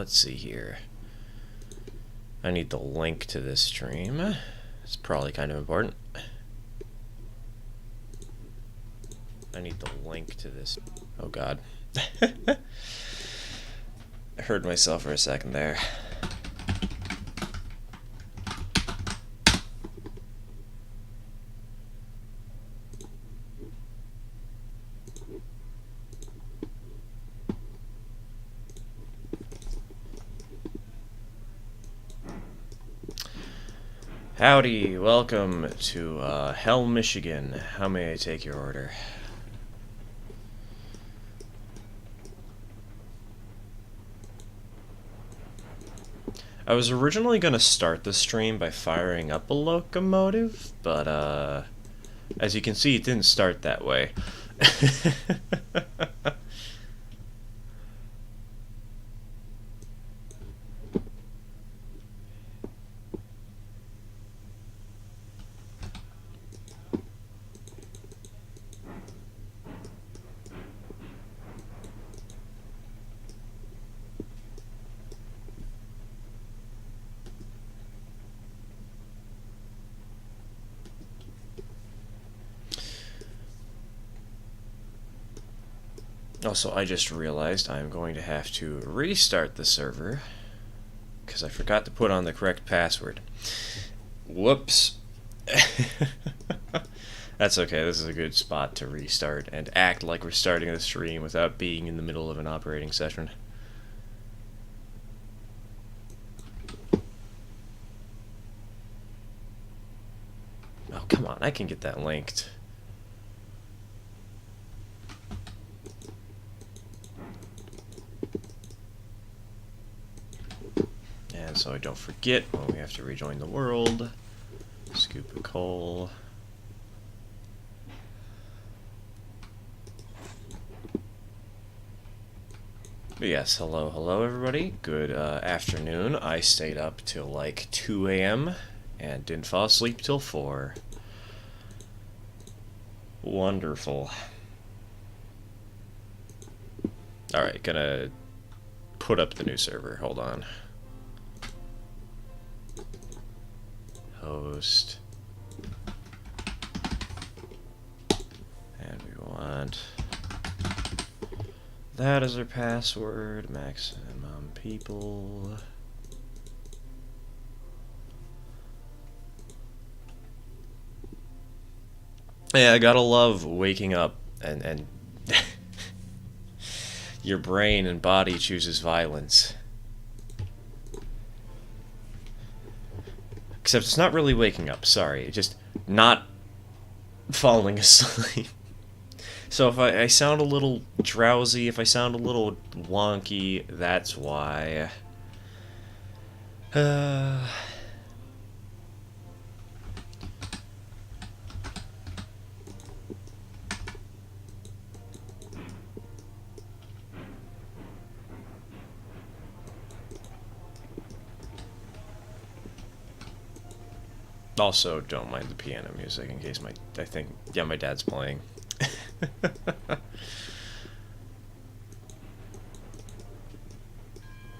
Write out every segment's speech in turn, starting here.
let's see here. I need the link to this stream. It's probably kind of important. I need the link to this. Oh god. I heard myself for a second there. Howdy, welcome to Hell, Michigan. How may I take your order? I was originally going to start the stream by firing up a locomotive, but as you can see, it didn't start that way. Also, I just realized I'm going to have to restart the server because I forgot to put on the correct password. Whoops. That's okay, this is a good spot to restart and act like we're starting the stream without being in the middle of an operating session. Oh, come on, I can get that linked. And so I don't forget when we have to rejoin the world. Scoop of coal. But yes, hello everybody. Good afternoon. I stayed up till like 2 a.m. and didn't fall asleep till 4. Wonderful. Alright, gonna put up the new server. Hold on. Host. And we want that as our password. Maximum people. Yeah, I gotta love waking up and your brain and body chooses violence. Except it's not really waking up, sorry. Just not falling asleep. So if I sound a little drowsy, if I sound a little wonky, that's why. Also, don't mind the piano music in case my dad's playing.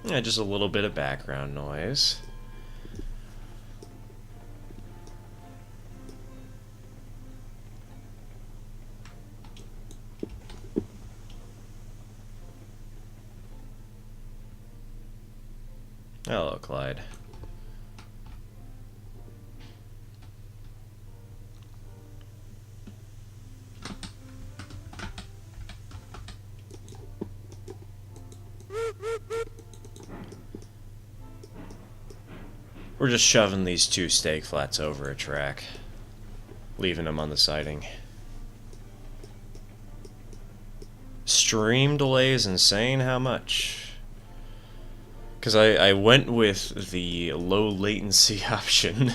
Yeah, just a little bit of background noise. Hello, Clyde. We're just shoving these 2 stake flats over a track, leaving them on the siding. Stream delay is insane. How much? Because I went with the low latency option.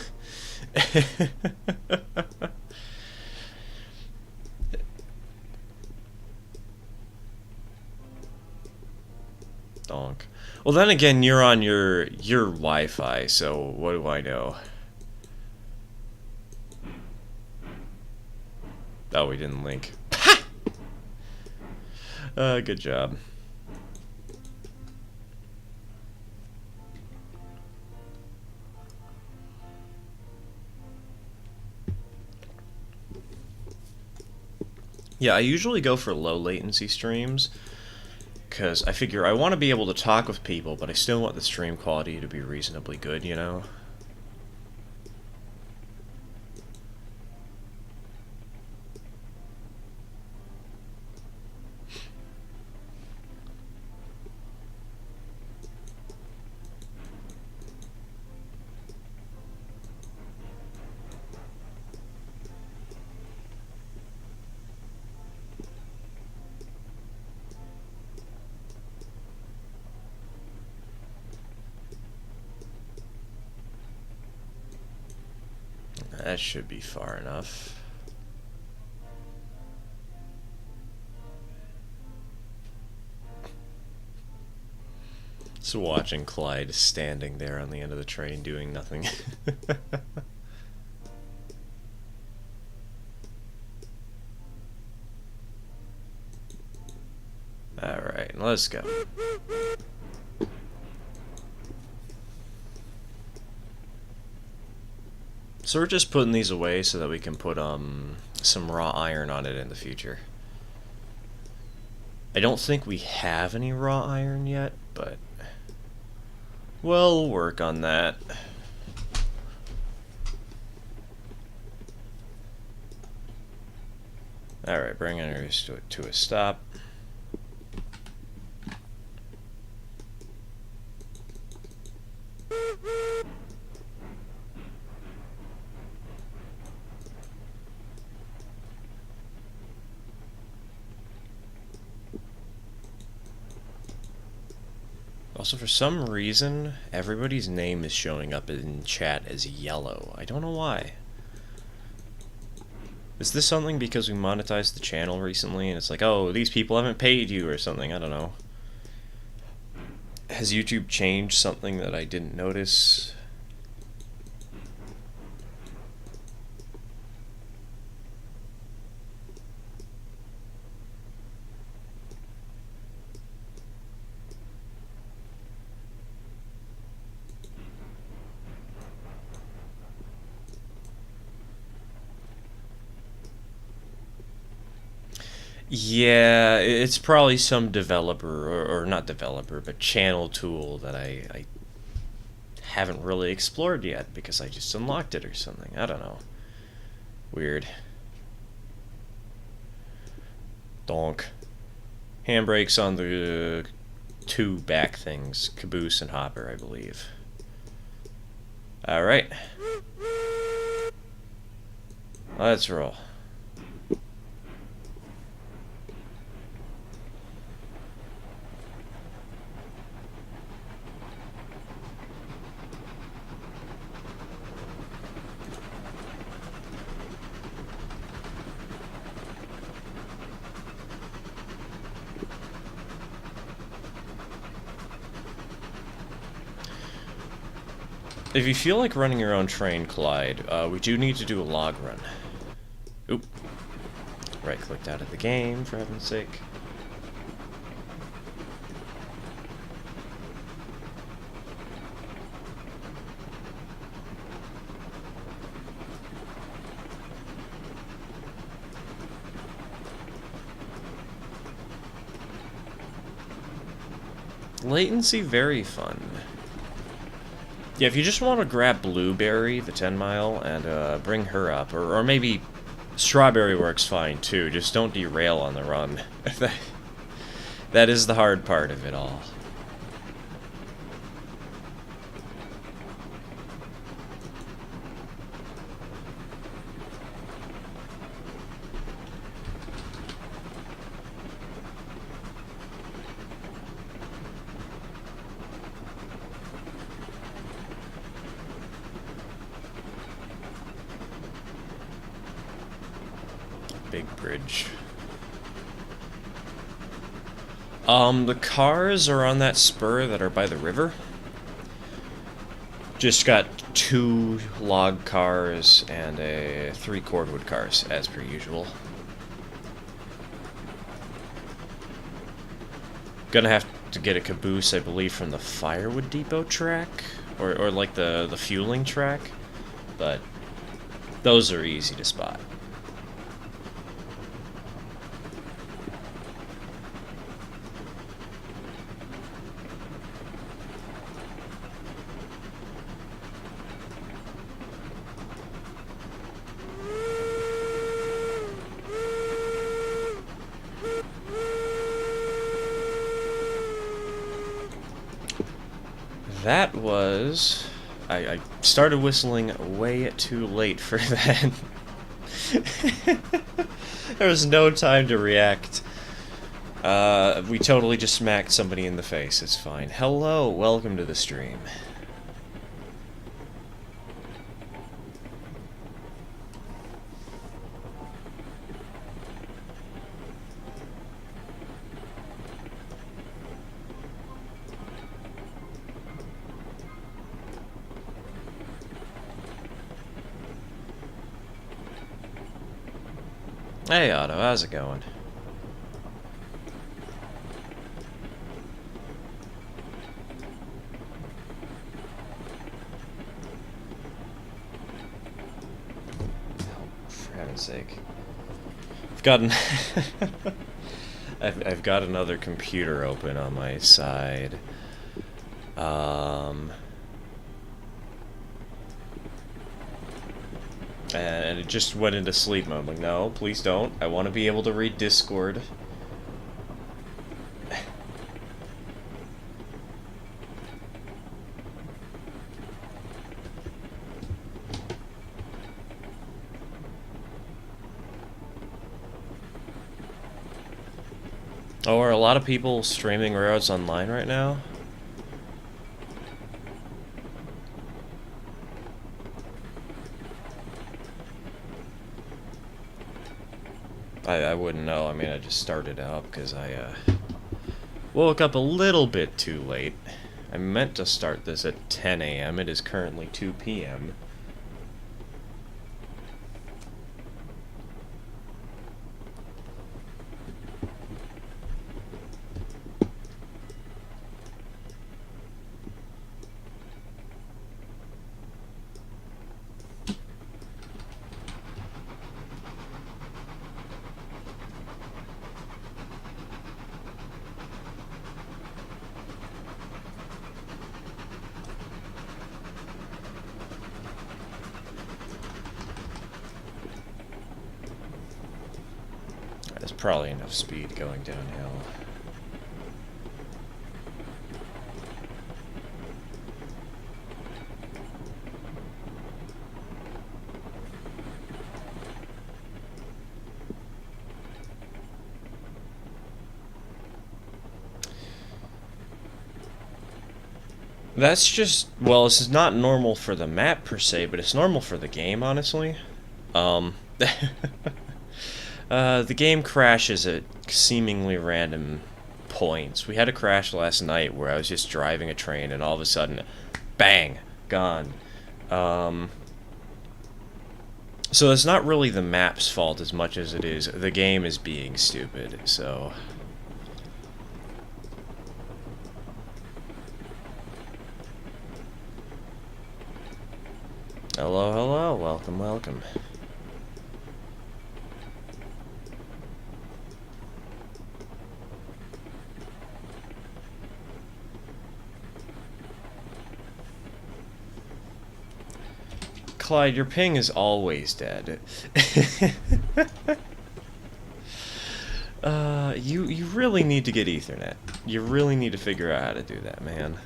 Donk. Well, then again, you're on your Wi-Fi, so what do I know? Oh, we didn't link. Good job. Yeah, I usually go for low latency streams, because I figure I want to be able to talk with people, but I still want the stream quality to be reasonably good, you know? That should be far enough. So watching Clyde standing there on the end of the train doing nothing. Alright, let's go. So we're just putting these away so that we can put some raw iron on it in the future. I don't think we have any raw iron yet, but we'll work on that. Alright, bring energies to a stop. Also, for some reason, everybody's name is showing up in chat as yellow. I don't know why. Is this something because we monetized the channel recently and it's like, oh, these people haven't paid you or something? I don't know. Has YouTube changed something that I didn't notice? Yeah, it's probably some developer, or not developer, but channel tool that I haven't really explored yet because I just unlocked it or something. I don't know. Weird. Donk. Handbrakes on the two back things, caboose and hopper, I believe. Alright. Let's roll. If you feel like running your own train, Clyde, we do need to do a log run. Oop. Right-clicked out of the game, for heaven's sake. Latency, very fun. Yeah, if you just want to grab Blueberry, the 10 mile, and bring her up, or maybe Strawberry works fine too, just don't derail on the run. That is the hard part of it all. Big bridge. The cars are on that spur that are by the river. Just got 2 log cars and 3 cordwood cars, as per usual. Gonna have to get a caboose, I believe, from the firewood depot track, or like the fueling track, but those are easy to spot. That was... I started whistling way too late for that. There was no time to react. We totally just smacked somebody in the face. It's fine. Hello, welcome to the stream. Hey Otto, how's it going? For heaven's sake. I've gotten I've got another computer open on my side. And it just went into sleep mode. I'm like, no, please don't. I want to be able to read Discord. Oh, are a lot of people streaming Railroads Online right now? I wouldn't know. I mean, I just started out because I woke up a little bit too late. I meant to start this at 10 a.m. It is currently 2 p.m. There's probably enough speed going downhill. That's just, well, this is not normal for the map per se, but it's normal for the game, honestly. The game crashes at seemingly random points. We had a crash last night where I was just driving a train and all of a sudden, bang, gone. So it's not really the map's fault as much as it is the game is being stupid, so... Hello, hello, welcome, welcome. Clyde, your ping is always dead. You really need to get Ethernet. You really need to figure out how to do that, man.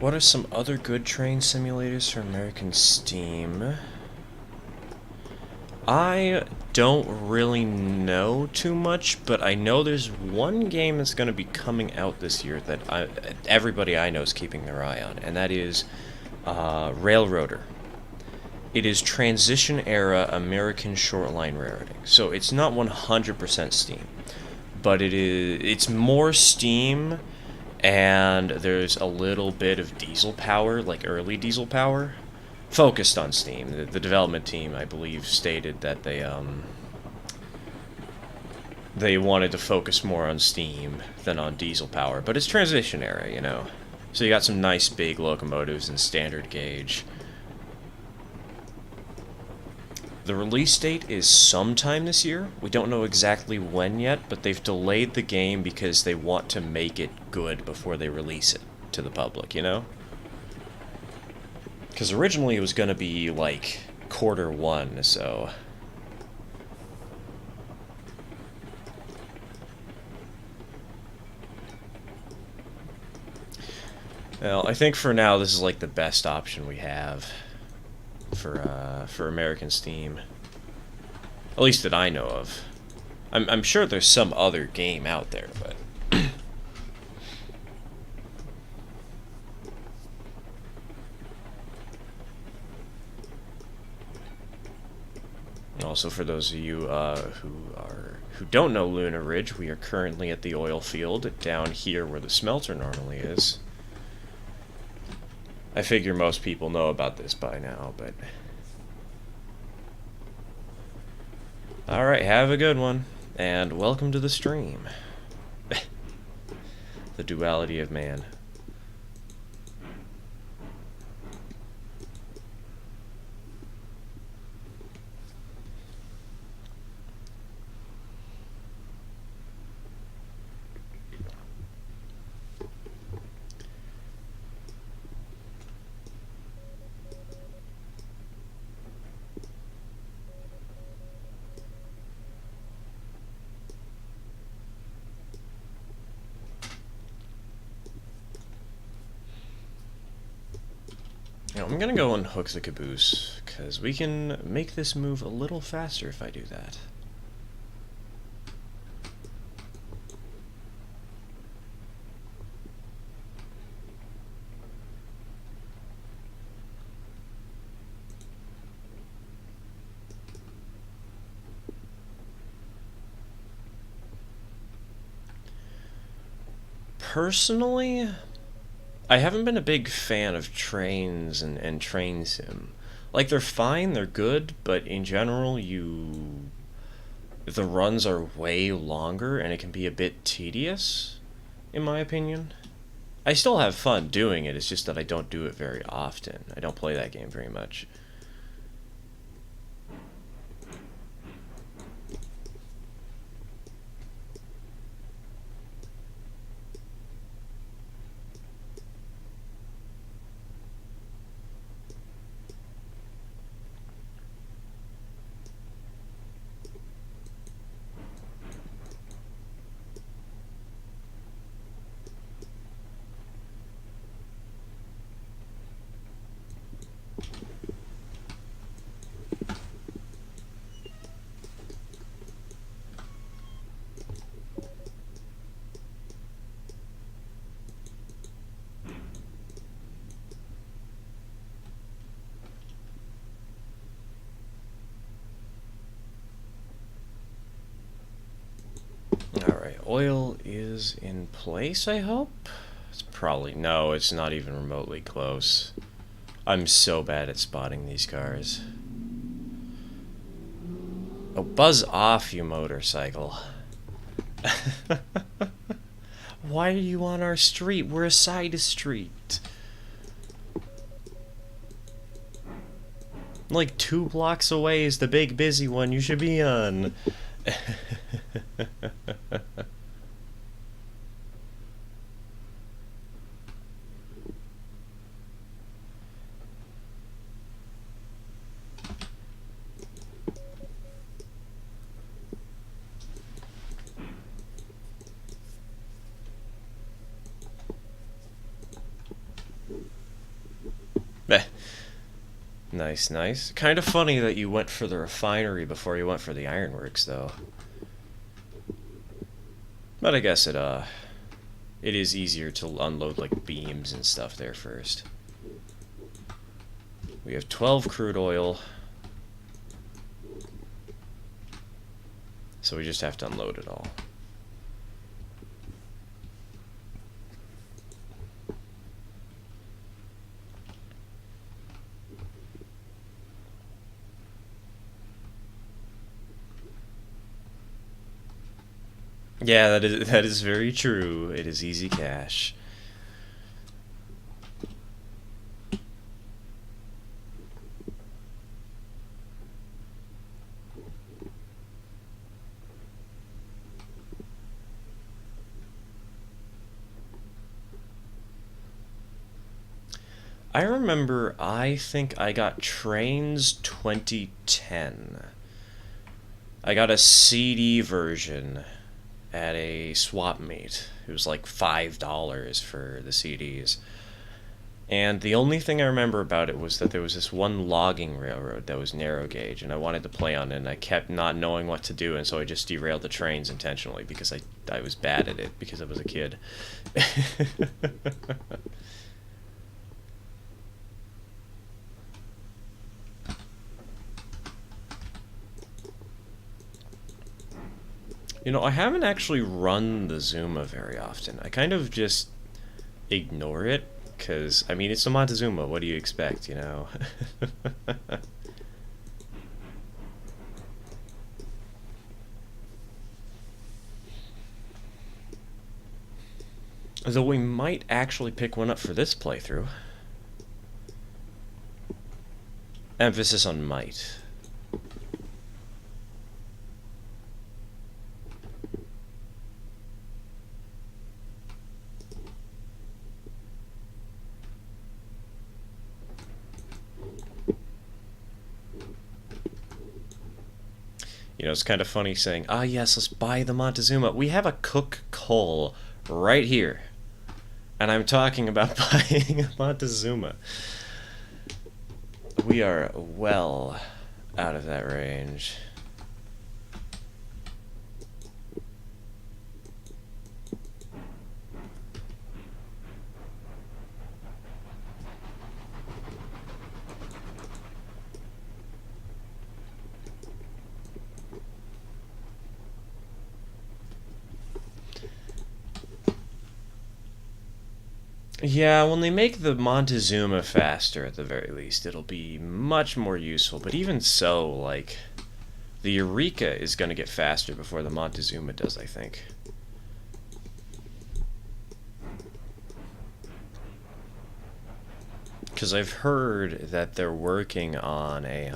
What are some other good train simulators for American Steam? I don't really know too much, but I know there's one game that's going to be coming out this year that everybody I know is keeping their eye on, and that is Railroader. It is transition-era American short-line railroading, so it's not 100% Steam, but it's more Steam. And there's a little bit of diesel power, like early diesel power, focused on Steam. The development team, I believe, stated that they wanted to focus more on Steam than on diesel power. But it's transition era, you know. So you got some nice big locomotives and standard gauge. The release date is sometime this year. We don't know exactly when yet, but they've delayed the game because they want to make it good before they release it to the public, you know? Because originally it was going to be, like, Q1, so... Well, I think for now this is, like, the best option we have for American Steam. At least that I know of. I'm sure there's some other game out there, but... Also, for those of you who don't know Luna Ridge, we are currently at the oil field down here where the smelter normally is. I figure most people know about this by now, but... Alright, have a good one, and welcome to the stream. The duality of man. I'm gonna go unhook the caboose, because we can make this move a little faster if I do that. Personally, I haven't been a big fan of trains and train sim. Like, they're fine, they're good, but in general, the runs are way longer, and it can be a bit tedious, in my opinion. I still have fun doing it, it's just that I don't do it very often. I don't play that game very much. Alright, oil is in place, I hope? It's probably... No, it's not even remotely close. I'm so bad at spotting these cars. Oh, buzz off, you motorcycle. Why are you on our street? We're a side street. Like 2 blocks away is the big busy one you should be on. Nice, nice. Kind of funny that you went for the refinery before you went for the ironworks, though. But I guess it is easier to unload, like, beams and stuff there first. We have 12 crude oil. So we just have to unload it all. Yeah, that is very true. It is easy cash. I remember, I think I got Trains 2010. I got a CD version at a swap meet. It was like $5 for the CDs. And the only thing I remember about it was that there was this one logging railroad that was narrow gauge, and I wanted to play on it, and I kept not knowing what to do, and so I just derailed the trains intentionally because I was bad at it because I was a kid. You know, I haven't actually run the Zuma very often. I kind of just ignore it, because, I mean, it's a Montezuma. What do you expect, you know? Though we might actually pick one up for this playthrough. Emphasis on might. You know, it's kind of funny saying, ah, yes, let's buy the Montezuma. We have a Cook Coal right here. And I'm talking about buying a Montezuma. We are well out of that range. Yeah, when they make the Montezuma faster, at the very least, it'll be much more useful. But even so, like, the Eureka is going to get faster before the Montezuma does, I think. Because I've heard that they're working on a,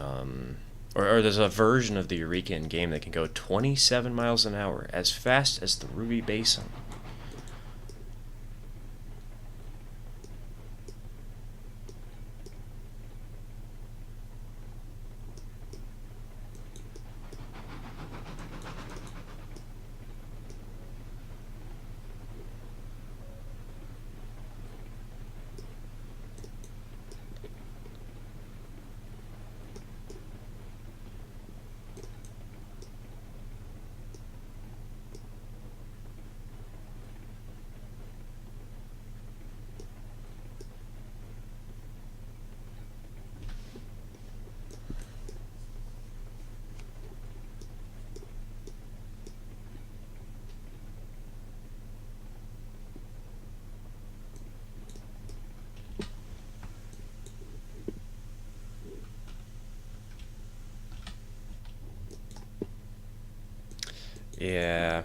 or there's a version of the Eureka in game that can go 27 miles an hour, as fast as the Ruby Basin. Yeah.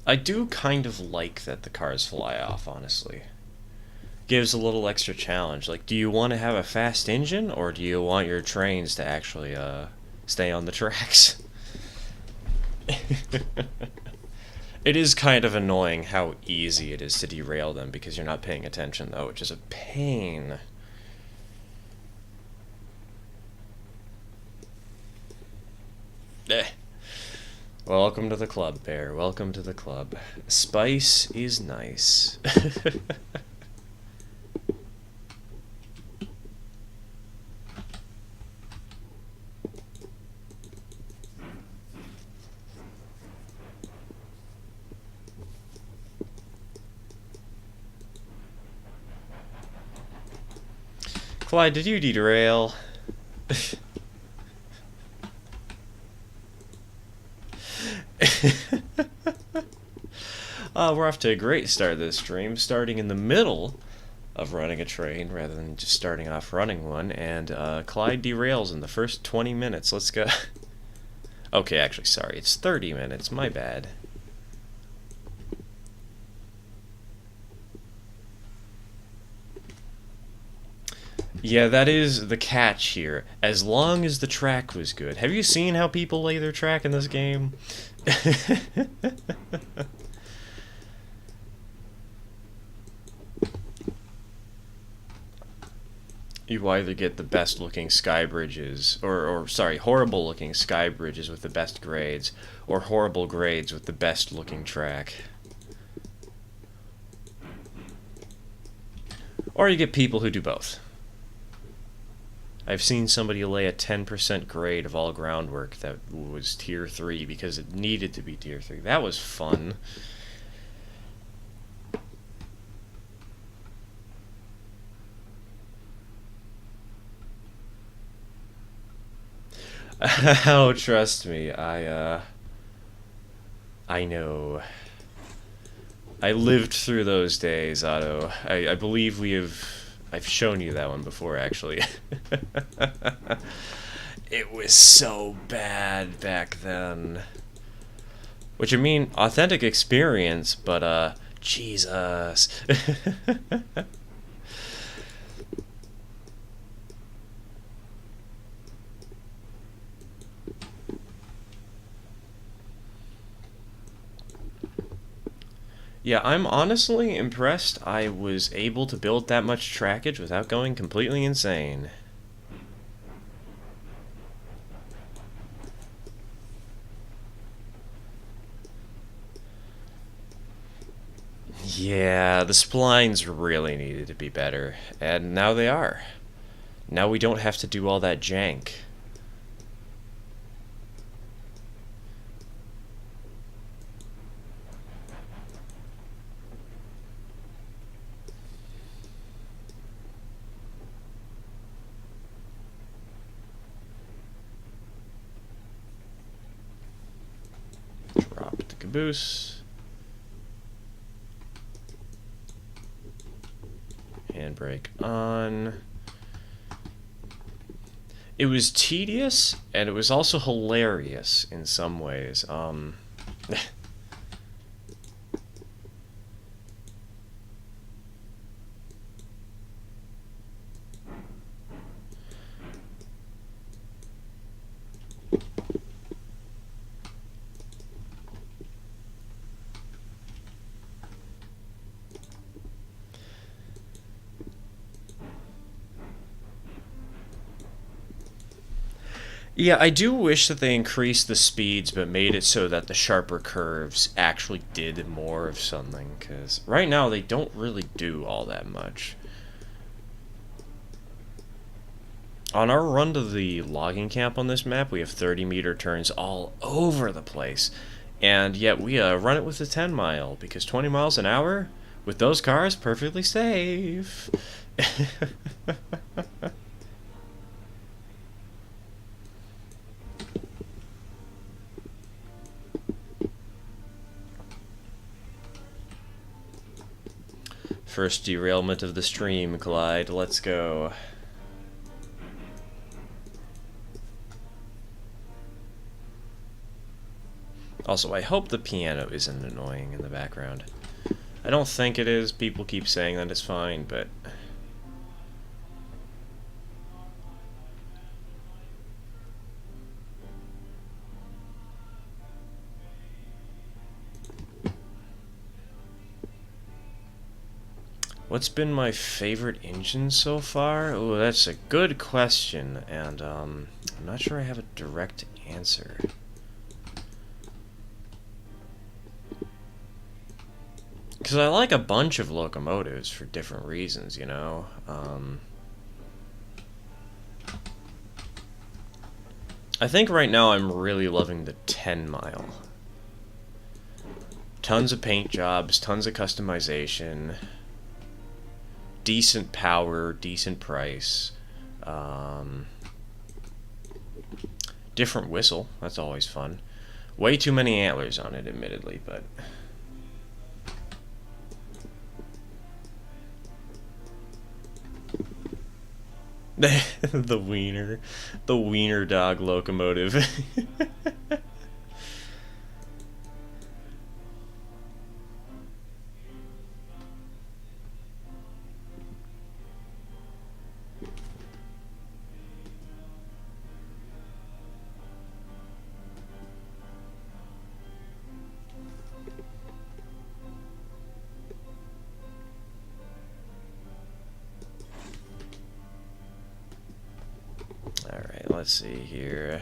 I do kind of like that the cars fly off, honestly. Gives a little extra challenge. Like, do you want to have a fast engine, or do you want your trains to actually, stay on the tracks? It is kind of annoying how easy it is to derail them because you're not paying attention, though, which is a pain. Eh. Welcome to the club, Bear. Welcome to the club. Spice is nice. Clyde, did you derail? We're off to a great start this stream, starting in the middle of running a train rather than just starting off running one, and Clyde derails in the first 20 minutes. Let's go. Okay, actually, sorry, it's 30 minutes, my bad. Yeah, that is the catch here. As long as the track was good. Have you seen how people lay their track in this game? You either get the best looking sky bridges, or sorry, horrible looking sky bridges with the best grades, or horrible grades with the best looking track. Or you get people who do both. I've seen somebody lay a 10% grade of all groundwork that was tier 3 because it needed to be tier 3. That was fun. Oh, trust me, I know. I lived through those days, Otto. I believe I've shown you that one before, actually. It was so bad back then. Which, I mean, authentic experience, but, Jesus. Yeah, I'm honestly impressed I was able to build that much trackage without going completely insane. Yeah, the splines really needed to be better, and now they are. Now we don't have to do all that jank. Drop the caboose. Handbrake on. It was tedious, and it was also hilarious in some ways. Yeah, I do wish that they increased the speeds but made it so that the sharper curves actually did more of something, because right now they don't really do all that much. On our run to the logging camp on this map, we have 30-meter turns all over the place, and yet we run it with a 10 mile, because 20 miles an hour, with those cars, perfectly safe. First derailment of the stream, Clyde. Let's go. Also, I hope the piano isn't annoying in the background. I don't think it is. People keep saying that it's fine, but... What's been my favorite engine so far? Oh, that's a good question, and I'm not sure I have a direct answer. Because I like a bunch of locomotives for different reasons, you know? I think right now I'm really loving the 10 mile. Tons of paint jobs, tons of customization, decent power, decent price, different whistle, that's always fun. Way too many antlers on it, admittedly, but... the wiener dog locomotive. let's see here.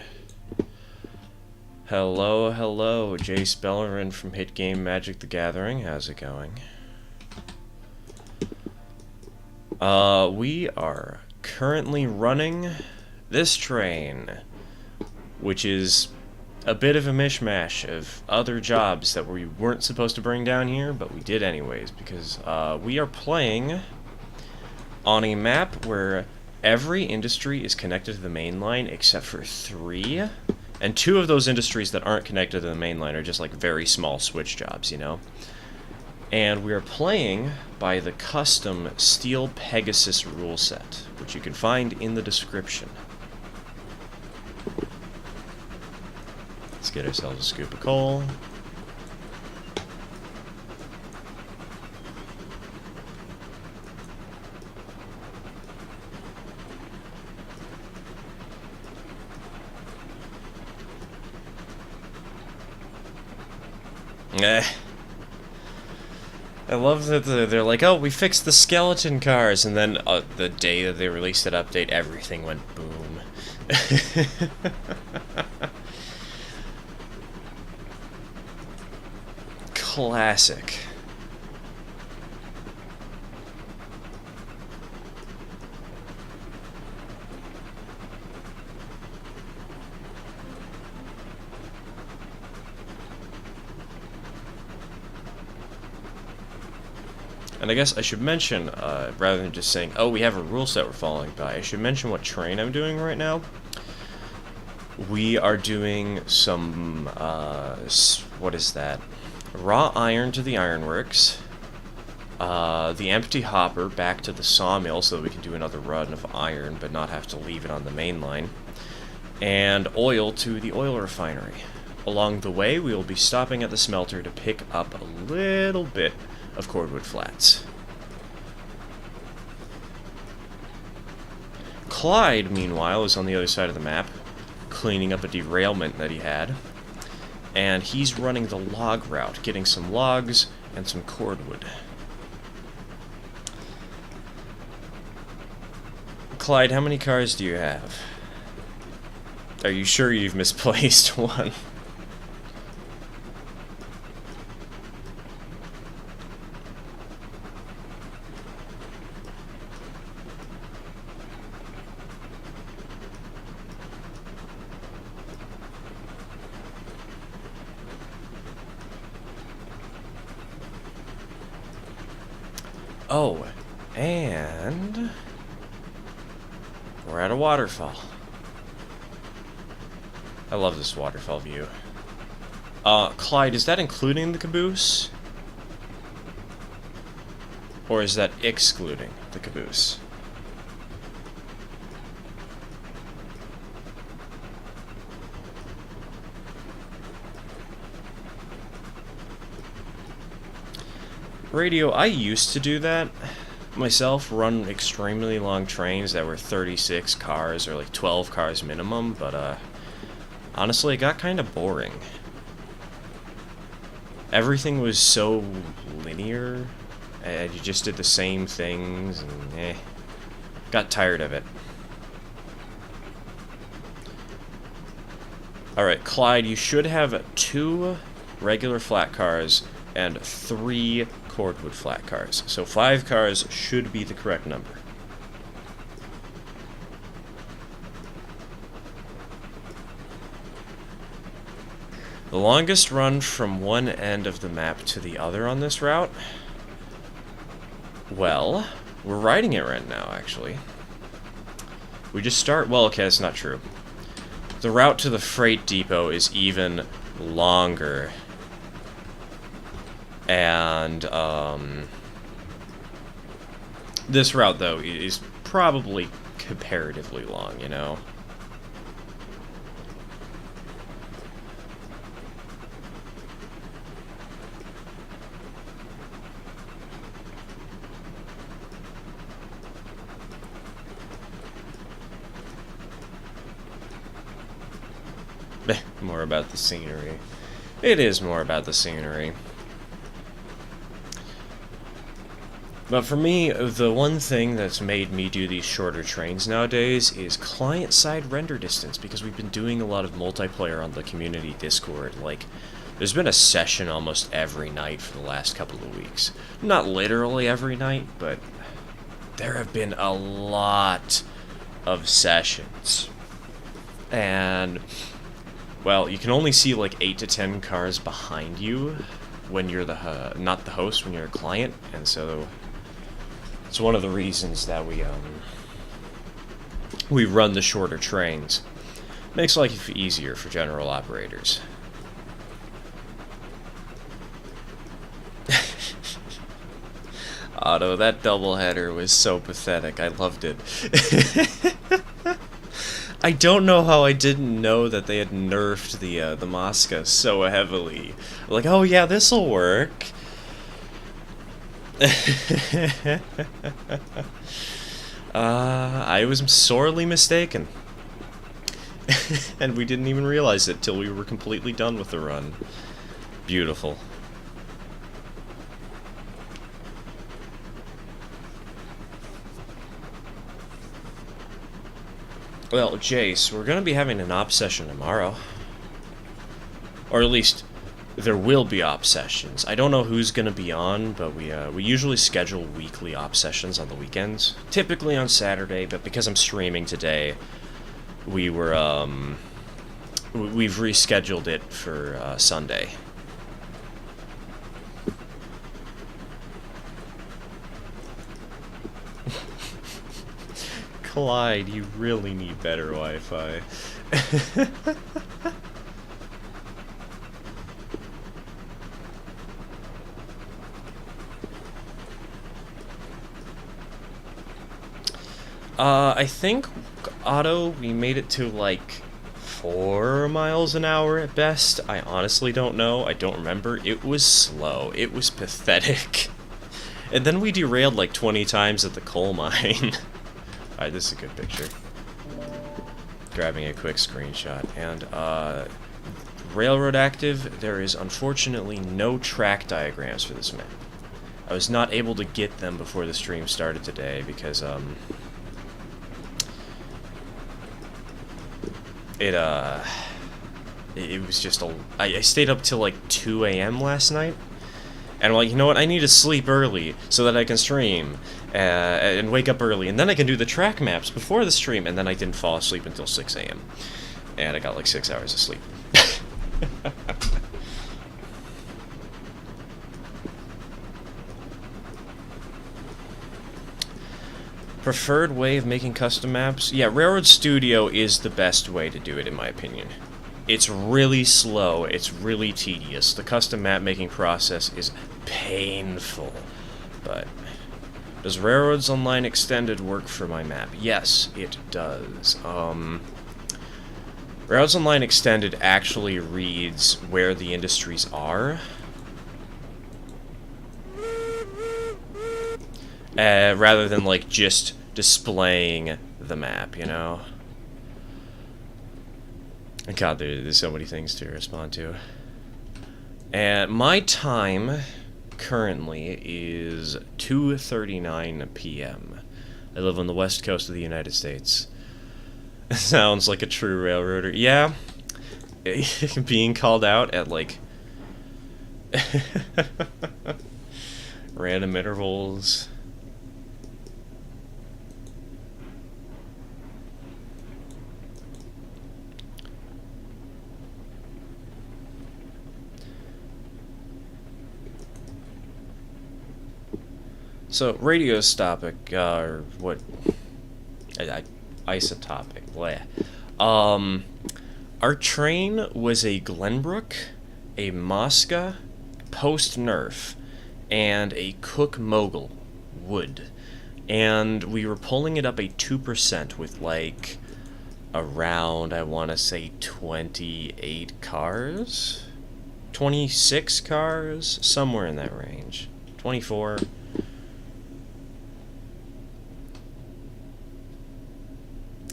Hello, hello, Jace Bellerin from Hit Game Magic the Gathering. How's it going? We are currently running this train, which is a bit of a mishmash of other jobs that we weren't supposed to bring down here, but we did anyways, because we are playing on a map where every industry is connected to the main line except for 3, and 2 of those industries that aren't connected to the main line are just like very small switch jobs, you know? And we are playing by the custom Steel Pegasus rule set, which you can find in the description. Let's get ourselves a scoop of coal. I love that they're like, oh, we fixed the skeleton cars, and then the day that they released that update, everything went boom. Classic. And I guess I should mention, rather than just saying, oh, we have a rule set we're following by, I should mention what train I'm doing right now. We are doing some, what is that? Raw iron to the ironworks, the empty hopper back to the sawmill so that we can do another run of iron but not have to leave it on the main line, and oil to the oil refinery. Along the way, we will be stopping at the smelter to pick up a little bit of cordwood flats. Clyde, meanwhile, is on the other side of the map, cleaning up a derailment that he had, and he's running the log route, getting some logs and some cordwood. Clyde, how many cars do you have? Are you sure you've misplaced one? Oh, and we're at a waterfall. I love this waterfall view. Clyde, is that including the caboose? Or is that excluding the caboose? Radio, I used to do that myself, run extremely long trains that were 36 cars or like 12 cars minimum, but honestly it got kind of boring. Everything was so linear, and you just did the same things, and got tired of it. Alright, Clyde, you should have 2 regular flat cars and 3 cordwood flat cars. So 5 cars should be the correct number. The longest run from one end of the map to the other on this route? Well, we're riding it right now, actually. We just start... Well, okay, that's not true. The route to the freight depot is even longer. And, this route, though, is probably comparatively long, you know? More about the scenery. It is more about the scenery. But for me, the one thing that's made me do these shorter trains nowadays is client-side render distance, because we've been doing a lot of multiplayer on the community Discord. Like, there's been a session almost every night for the last couple of weeks. Not literally every night, but there have been a lot of sessions. And, well, you can only see like 8 to 10 cars behind you when you're the, not the host, when you're a client, and so it's one of the reasons that we run the shorter trains. Makes life easier for general operators. Otto, that doubleheader was so pathetic. I loved it. I don't know how I didn't know that they had nerfed the Mosca so heavily. Like, oh yeah, this'll work. I was sorely mistaken. And we didn't even realize it till we were completely done with the run. Beautiful. Well, Jace, we're gonna be having an op session tomorrow. Or at least, there will be op sessions. I don't know who's gonna be on, but we usually schedule weekly op sessions on the weekends. Typically on Saturday, but because I'm streaming today, we've rescheduled it for Sunday. Clyde, you really need better Wi-Fi. I think, Otto, we made it to, like, 4 miles an hour at best. I honestly don't know. I don't remember. It was slow. It was pathetic. And then we derailed, like, 20 times at the coal mine. Alright, this is a good picture. Grabbing a quick screenshot. And, Railroad active, there is unfortunately no track diagrams for this map. I was not able to get them before the stream started today because, it was just I stayed up till like 2 a.m. last night, and I'm like, you know what, I need to sleep early so that I can stream, and wake up early, and then I can do the track maps before the stream, and then I didn't fall asleep until 6 a.m. and I got like 6 hours of sleep. Preferred way of making custom maps? Yeah, Railroad Studio is the best way to do it, in my opinion. It's really slow, it's really tedious. The custom map making process is painful. But does Railroads Online Extended work for my map? Yes, it does. Railroads Online Extended actually reads where the industries are. Rather than, like, just displaying the map, you know? God, there's so many things to respond to. And my time, currently, is 2:39 p.m. I live on the west coast of the United States. Sounds like a true railroader. Yeah, being called out at, like, random intervals. So, radiostopic, or what? Isotopic, bleh. Our train was a Glenbrook, a Mosca, post-nerf, and a Cook Mogul wood. And we were pulling it up a 2% with, like, around, I want to say, 28 cars? 26 cars? Somewhere in that range. 24.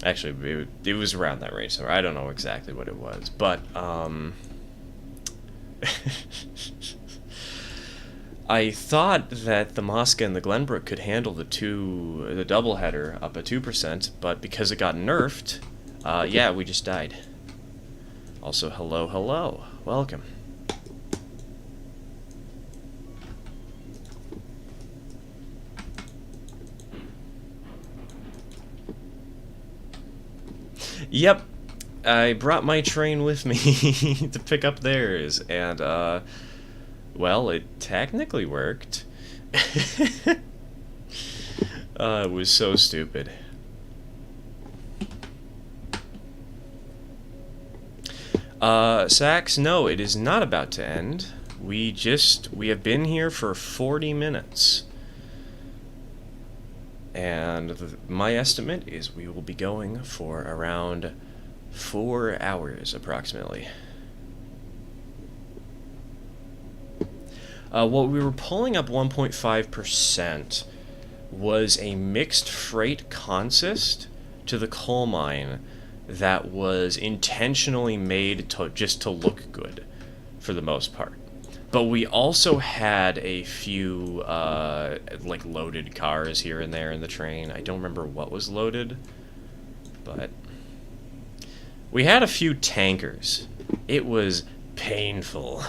Actually, it was around that range, so I don't know exactly what it was, but, I thought that the Mosca and the Glenbrook could handle the doubleheader up at 2%, but because it got nerfed, yeah, we just died. Also, hello, hello. Welcome. Yep, I brought my train with me to pick up theirs, and, well, it technically worked. It was so stupid. Sax, no, it is not about to end. We have been here for 40 minutes. And my estimate is we will be going for around 4 hours, approximately. What we were pulling up 1.5% was a mixed freight consist to the coal mine that was intentionally made just to look good, for the most part. But we also had a few, like, loaded cars here and there in the train. I don't remember what was loaded, but we had a few tankers. It was painful.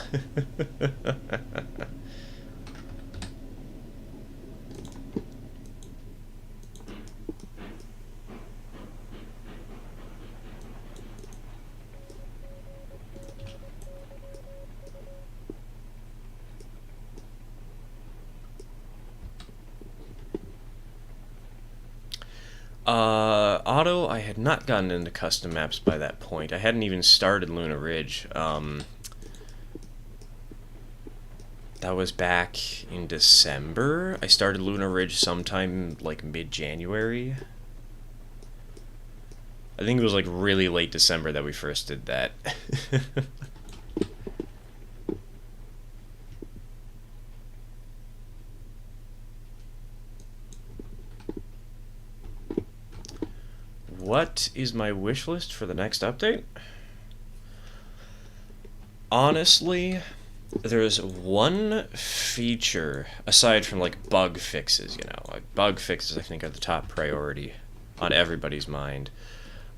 Auto, I had not gotten into custom maps by that point. I hadn't even started Luna Ridge. That was back in December. I started Luna Ridge sometime, like, mid-January. I think it was, like, really late December that we first did that. What is my wish list for the next update? Honestly, there's one feature, aside from, like, bug fixes, you know. Like, bug fixes, I think, are the top priority on everybody's mind.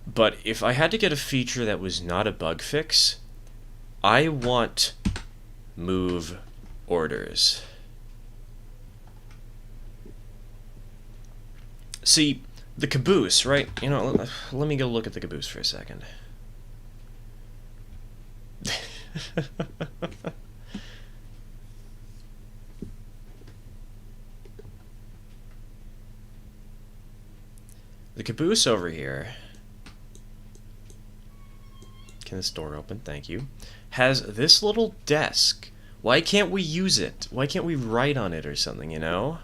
But if I had to get a feature that was not a bug fix, I want move orders. See, the caboose, right? You know, let me go look at the caboose for a second. The caboose over here, can this door open? Thank you. Has this little desk. Why can't we use it? Why can't we write on it or something, you know?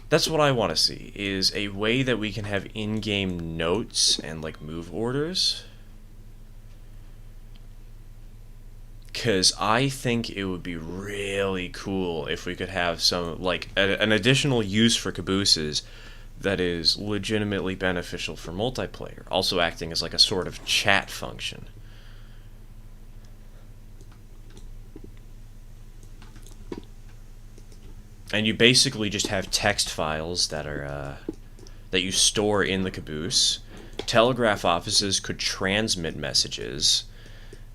That's what I want to see, is a way that we can have in-game notes and, like, move orders. Because I think it would be really cool if we could have some, like, an additional use for cabooses that is legitimately beneficial for multiplayer, also acting as, like, a sort of chat function. And you basically just have text files that are that you store in the caboose. Telegraph offices could transmit messages,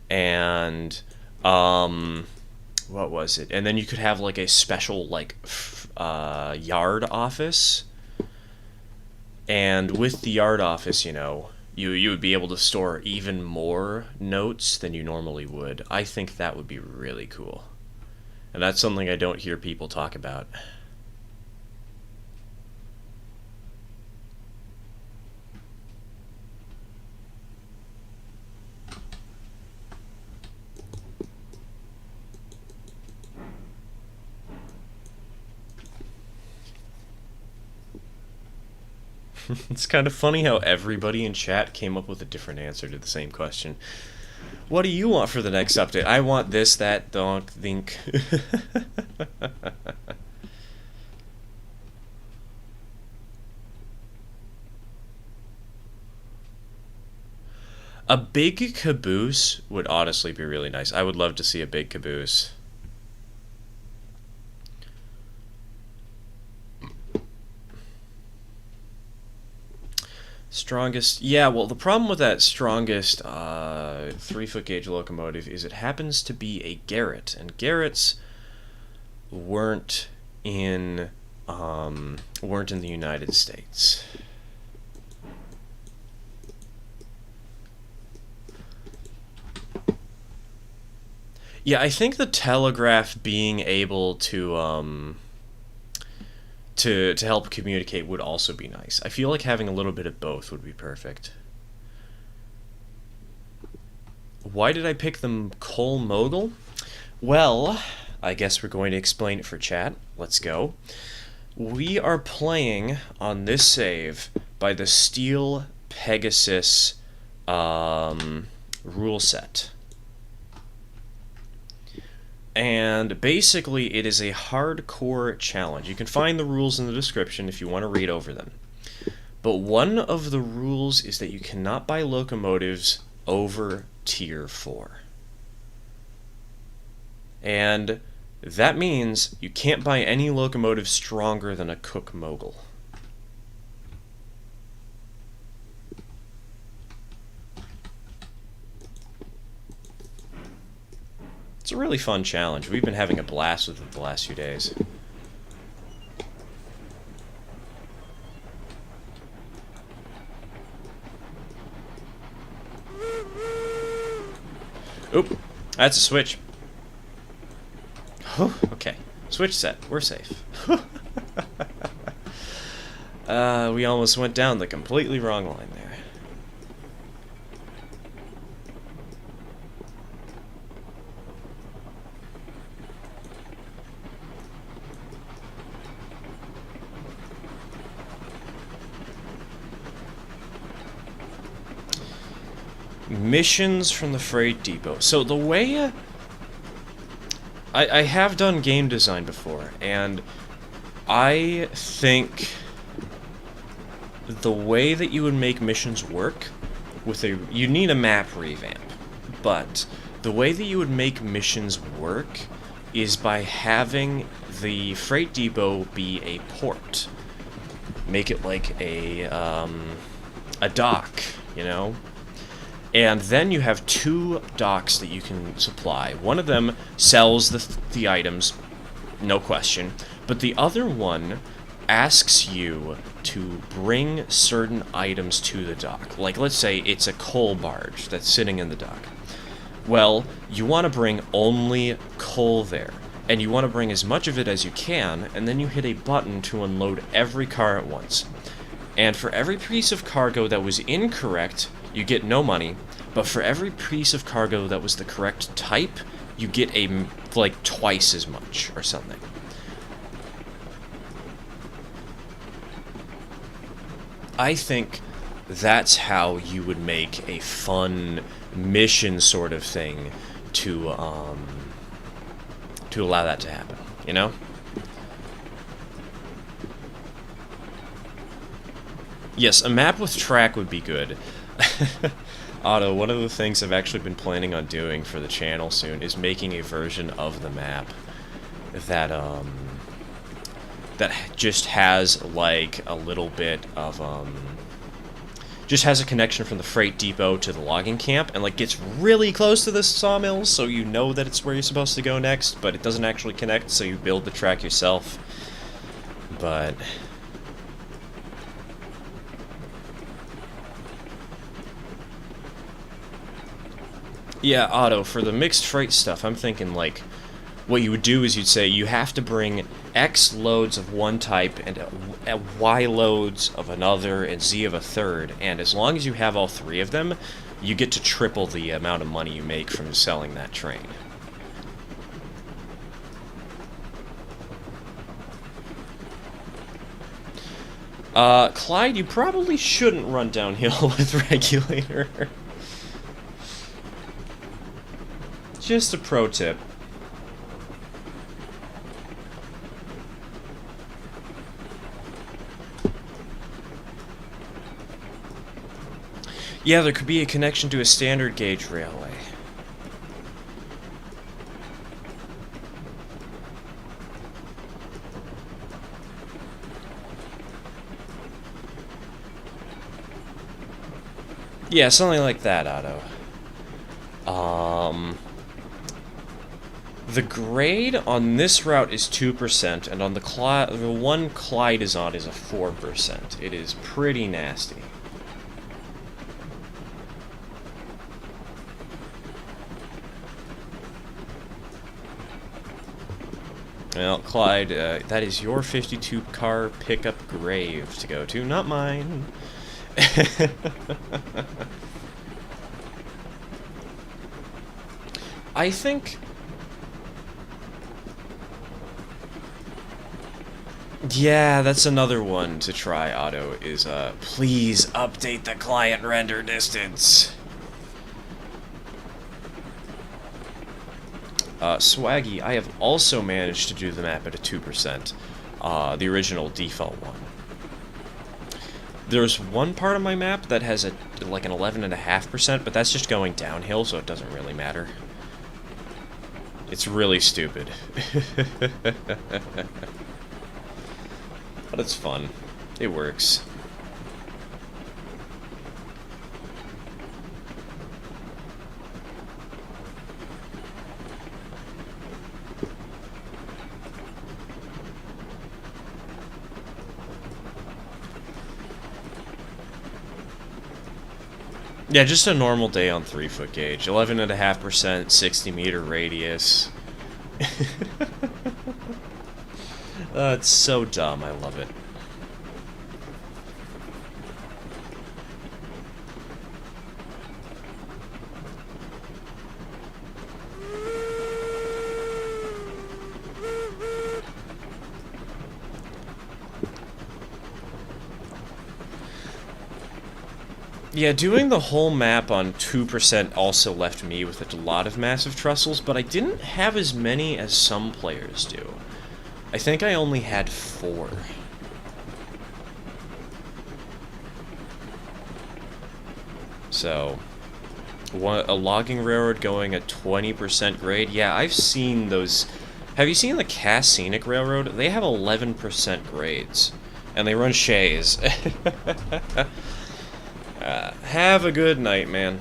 and what was it? And then you could have, like, a special, like, yard office. And with the yard office, you know, you would be able to store even more notes than you normally would. I think that would be really cool. And that's something I don't hear people talk about. It's kind of funny how everybody in chat came up with a different answer to the same question. What do you want for the next update? I want this, that, don't think. A big caboose would honestly be really nice. I would love to see a big caboose. Strongest, yeah, well, the problem with that strongest 3-foot gauge locomotive is it happens to be a Garrett, and Garretts weren't in the United States. Yeah, I think the telegraph being able to help communicate would also be nice. I feel like having a little bit of both would be perfect. Why did I pick them Coal Mogul? Well, I guess we're going to explain it for chat. Let's go. We are playing on this save by the Steel Pegasus rule set. And basically, it is a hardcore challenge. You can find the rules in the description if you want to read over them. But one of the rules is that you cannot buy locomotives over Tier 4. And that means you can't buy any locomotive stronger than a Cook Mogul. It's a really fun challenge. We've been having a blast with it the last few days. Oop, that's a switch. Okay, switch set. We're safe. We almost went down the completely wrong line there. Missions from the freight depot. So the way I have done game design before, and I think the way that you would make missions work with you need a map revamp, but the way that you would make missions work is by having the freight depot be a port. Make it like a dock, you know? And then you have 2 docks that you can supply. One of them sells the items, no question, but the other one asks you to bring certain items to the dock. Like, let's say it's a coal barge that's sitting in the dock. Well, you want to bring only coal there, and you want to bring as much of it as you can, and then you hit a button to unload every car at once. And for every piece of cargo that was incorrect, you get no money, but for every piece of cargo that was the correct type, you get like twice as much or something. I think that's how you would make a fun mission sort of thing to allow that to happen, you know? Yes, a map with track would be good. Otto, one of the things I've actually been planning on doing for the channel soon is making a version of the map that that just has like a little bit of just has a connection from the freight depot to the logging camp and like gets really close to the sawmills, so you know that it's where you're supposed to go next, but it doesn't actually connect, so you build the track yourself. But yeah, Otto, for the mixed freight stuff, I'm thinking, like, what you would do is you'd say you have to bring X loads of one type and Y loads of another and Z of a third, and as long as you have all 3 of them, you get to triple the amount of money you make from selling that train. Clyde, you probably shouldn't run downhill with regulator. Just a pro tip. Yeah, there could be a connection to a standard gauge railway. Yeah, something like that, Otto. The grade on this route is 2%, and on the one Clyde is on is a 4%. It is pretty nasty. Well, Clyde, that is your 52 car pickup grave to go to, not mine. I think... Yeah, that's another one to try, Otto, is, please update the client render distance. Swaggy, I have also managed to do the map at a 2%, the original default one. There's one part of my map that has like an 11.5%, but that's just going downhill, so it doesn't really matter. It's really stupid. But it's fun. It works. Yeah, just a normal day on 3-foot gauge. 11.5%, 60-meter radius. It's so dumb, I love it. Yeah, doing the whole map on 2% also left me with a lot of massive trestles, but I didn't have as many as some players do. I think I only had 4. So, a logging railroad going at 20% grade? Yeah, I've seen those. Have you seen the Cass Scenic Railroad? They have 11% grades, and they run shays. Have a good night, man.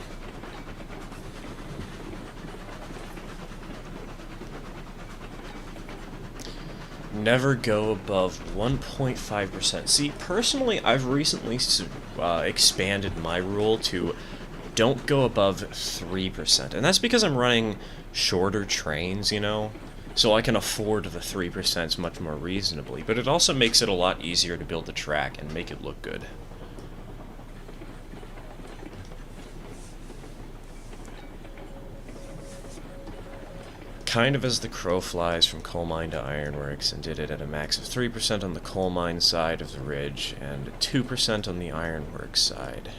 Never go above 1.5%. See, personally, I've recently expanded my rule to don't go above 3%. And that's because I'm running shorter trains, you know? So I can afford the 3% much more reasonably. But it also makes it a lot easier to build the track and make it look good. Kind of as the crow flies from coal mine to ironworks, and did it at a max of 3% on the coal mine side of the ridge and 2% on the ironworks side.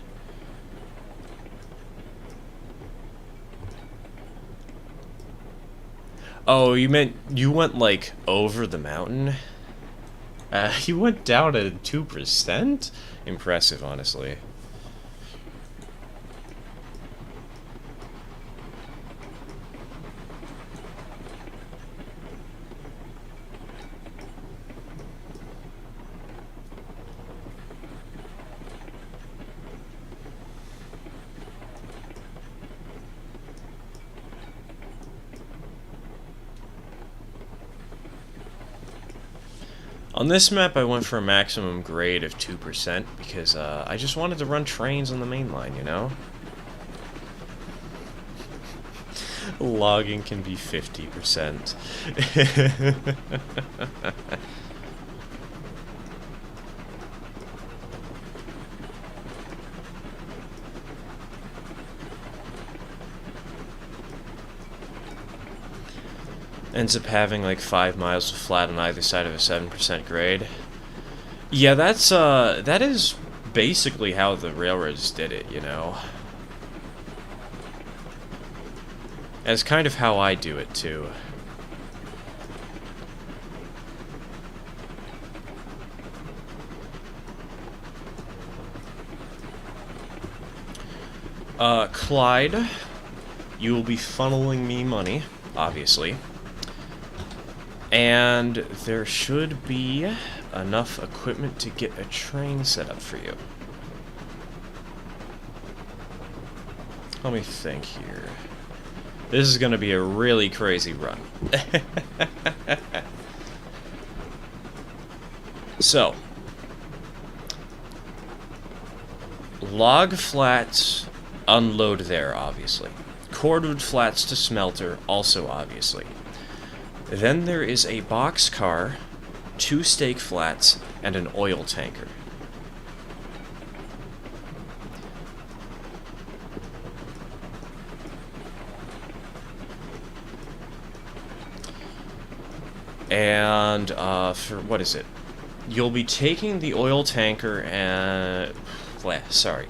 Oh, you meant you went like over the mountain? You went down at 2%? Impressive, honestly. On this map, I went for a maximum grade of 2% because I just wanted to run trains on the main line, you know? Logging can be 50%. Ends up having like 5 miles of flat on either side of a 7% grade. Yeah, that is basically how the railroads did it, you know. That's kind of how I do it too. Clyde, you will be funneling me money, obviously. And there should be enough equipment to get a train set up for you. let me think here. This is gonna be a really crazy run. So, log flats, unload there, obviously. Cordwood flats to smelter, also obviously. Then there is a boxcar, 2 stake flats, and an oil tanker. And, for, what is it? You'll be taking the oil tanker and... sorry.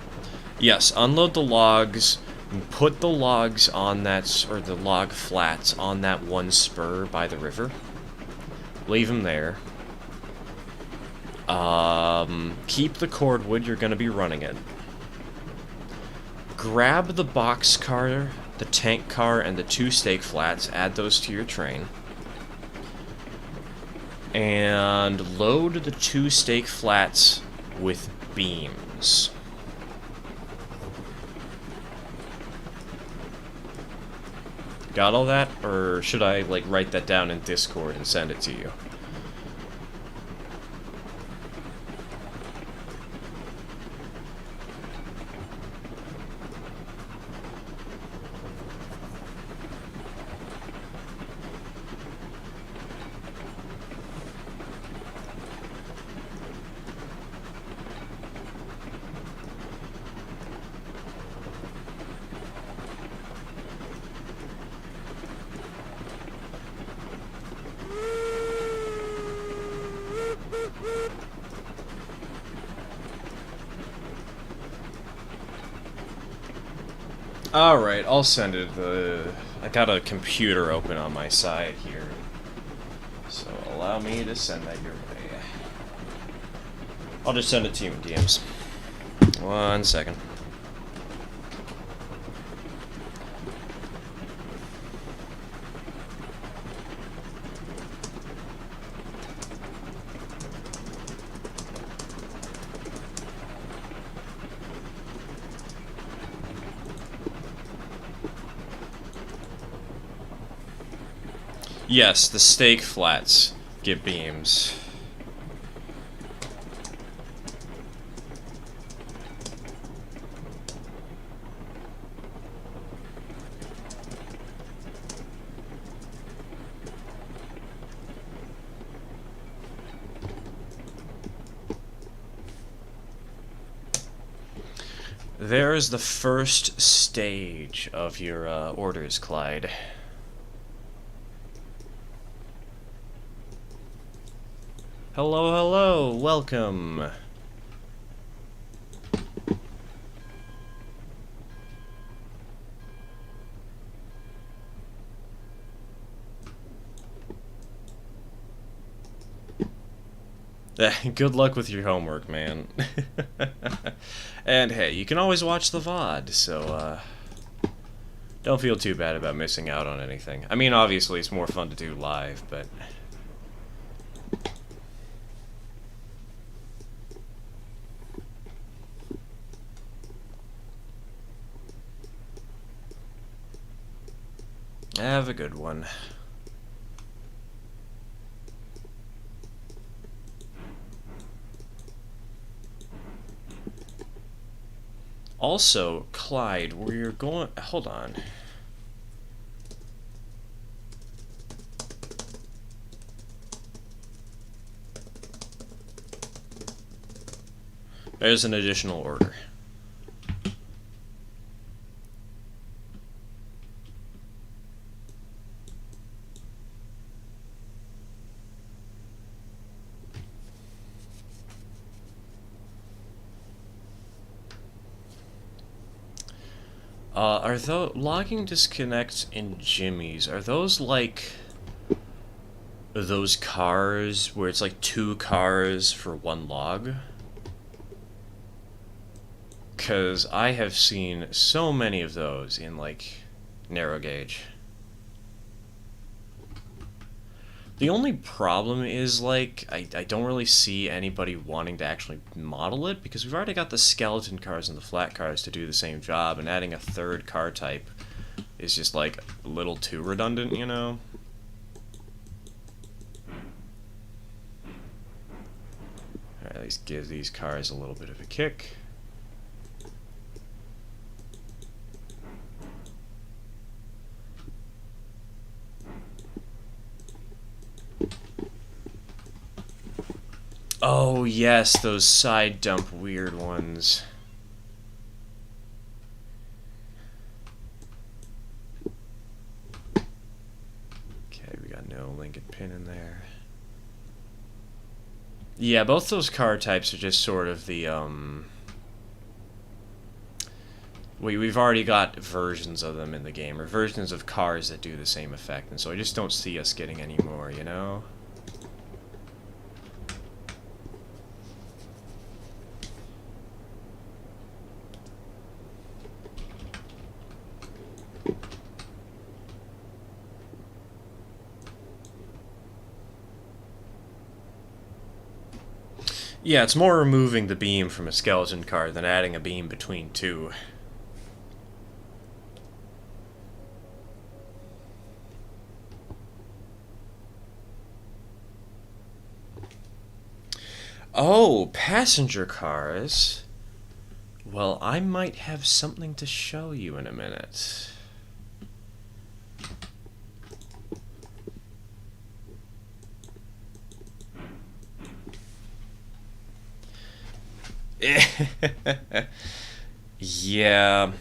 Yes, unload the logs, put the logs on that, or the log flats on that one spur by the river. Leave them there. Keep the cordwood you're going to be running in. Grab the box car, the tank car, and the 2 stake flats, add those to your train. And load the 2 stake flats with beams. Got all that? Or should I, like, write that down in Discord and send it to you? Alright, I'll send it. I got a computer open on my side here. So allow me to send that your way. I'll just send it to you in DMs. 1 second. Yes, the stake flats get beams. There's the first stage of your orders, Clyde. Hello, hello, welcome. Good luck with your homework, man. And hey, you can always watch the VOD, so don't feel too bad about missing out on anything. I mean, obviously it's more fun to do live, but... Have a good one. Also, Clyde, we're going... Hold on. There's an additional order. Are those logging disconnects in Jimmy's? Are those like those cars where it's like 2 cars for 1 log? 'Cause I have seen so many of those in like narrow gauge. The only problem is, like, I don't really see anybody wanting to actually model it, because we've already got the skeleton cars and the flat cars to do the same job, and adding a third car type is just, like, a little too redundant, you know? Alright, let's give these cars a little bit of a kick. Oh, yes, those side dump weird ones. Okay, we got no Lincoln pin in there. Yeah, both those car types are just sort of the, We've already got versions of them in the game, or versions of cars that do the same effect, and so I just don't see us getting any more, you know? Yeah, it's more removing the beam from a skeleton car than adding a beam between two. Oh, passenger cars. Well, I might have something to show you in a minute. Yeah.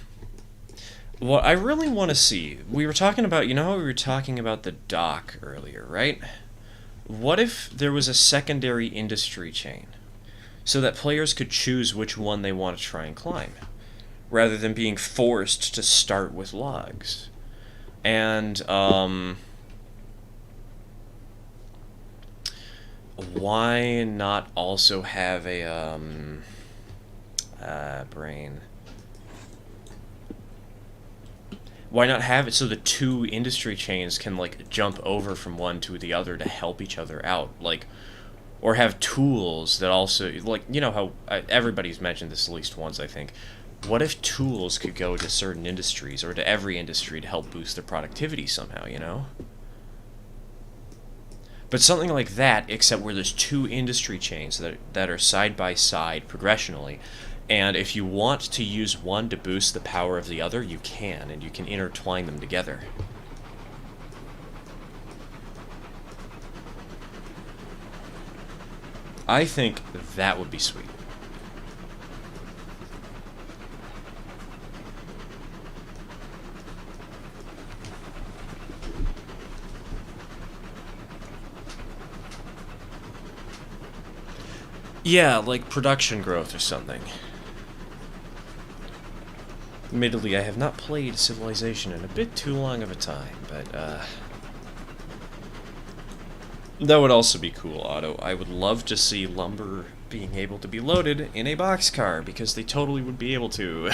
What I really want to see, we were talking about, you know how we were talking about the dock earlier, right? What if there was a secondary industry chain, so that players could choose which one they want to try and climb, rather than being forced to start with logs? And, why not also have a, brain? Why not have it so the two industry chains can, like, jump over from one to the other to help each other out? Like, or have tools that also, like, you know how everybody's mentioned this at least once, I think. What if tools could go to certain industries, or to every industry, to help boost their productivity somehow, you know? But something like that, except where there's two industry chains that are side by side progressionally, and if you want to use one to boost the power of the other, you can, and you can intertwine them together. I think that would be sweet. Yeah, like production growth or something. Admittedly, I have not played Civilization in a bit too long of a time, but, that would also be cool, Otto. I would love to see lumber being able to be loaded in a boxcar, because they totally would be able to.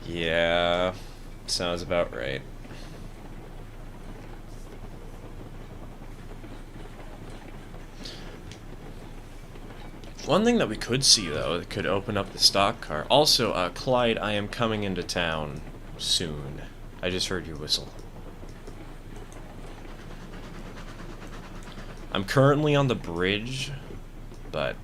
Yeah, sounds about right. One thing that we could see, though, that could open up the stock car. Also, Clyde, I am coming into town soon. I just heard your whistle. I'm currently on the bridge, but...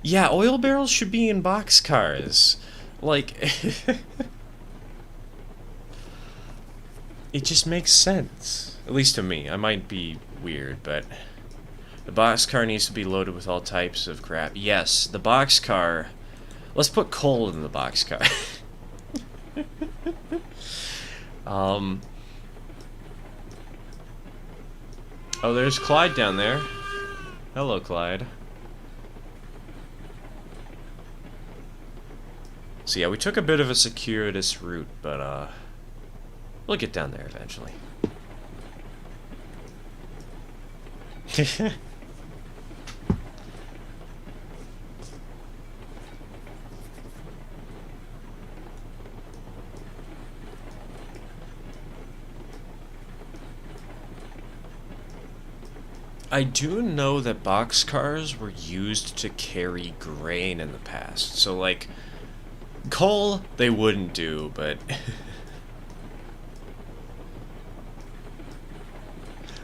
Yeah, oil barrels should be in boxcars. Like... It just makes sense. At least to me. I might be weird, but... The boxcar needs to be loaded with all types of crap. Yes, the boxcar... Let's put coal in the boxcar. Oh, there's Clyde down there. Hello, Clyde. So yeah, we took a bit of a circuitous route, but, we'll get down there eventually. I do know that boxcars were used to carry grain in the past. So, like, coal, they wouldn't do, but...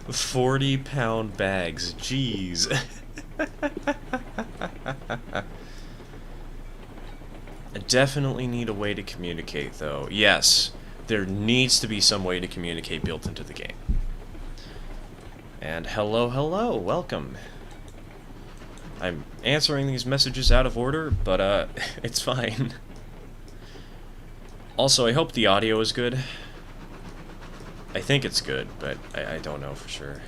40-pound bags, jeez. I definitely need a way to communicate, though. Yes, there needs to be some way to communicate built into the game. And hello, hello, welcome. I'm answering these messages out of order, but, it's fine. Also, I hope the audio is good. I think it's good, but I don't know for sure.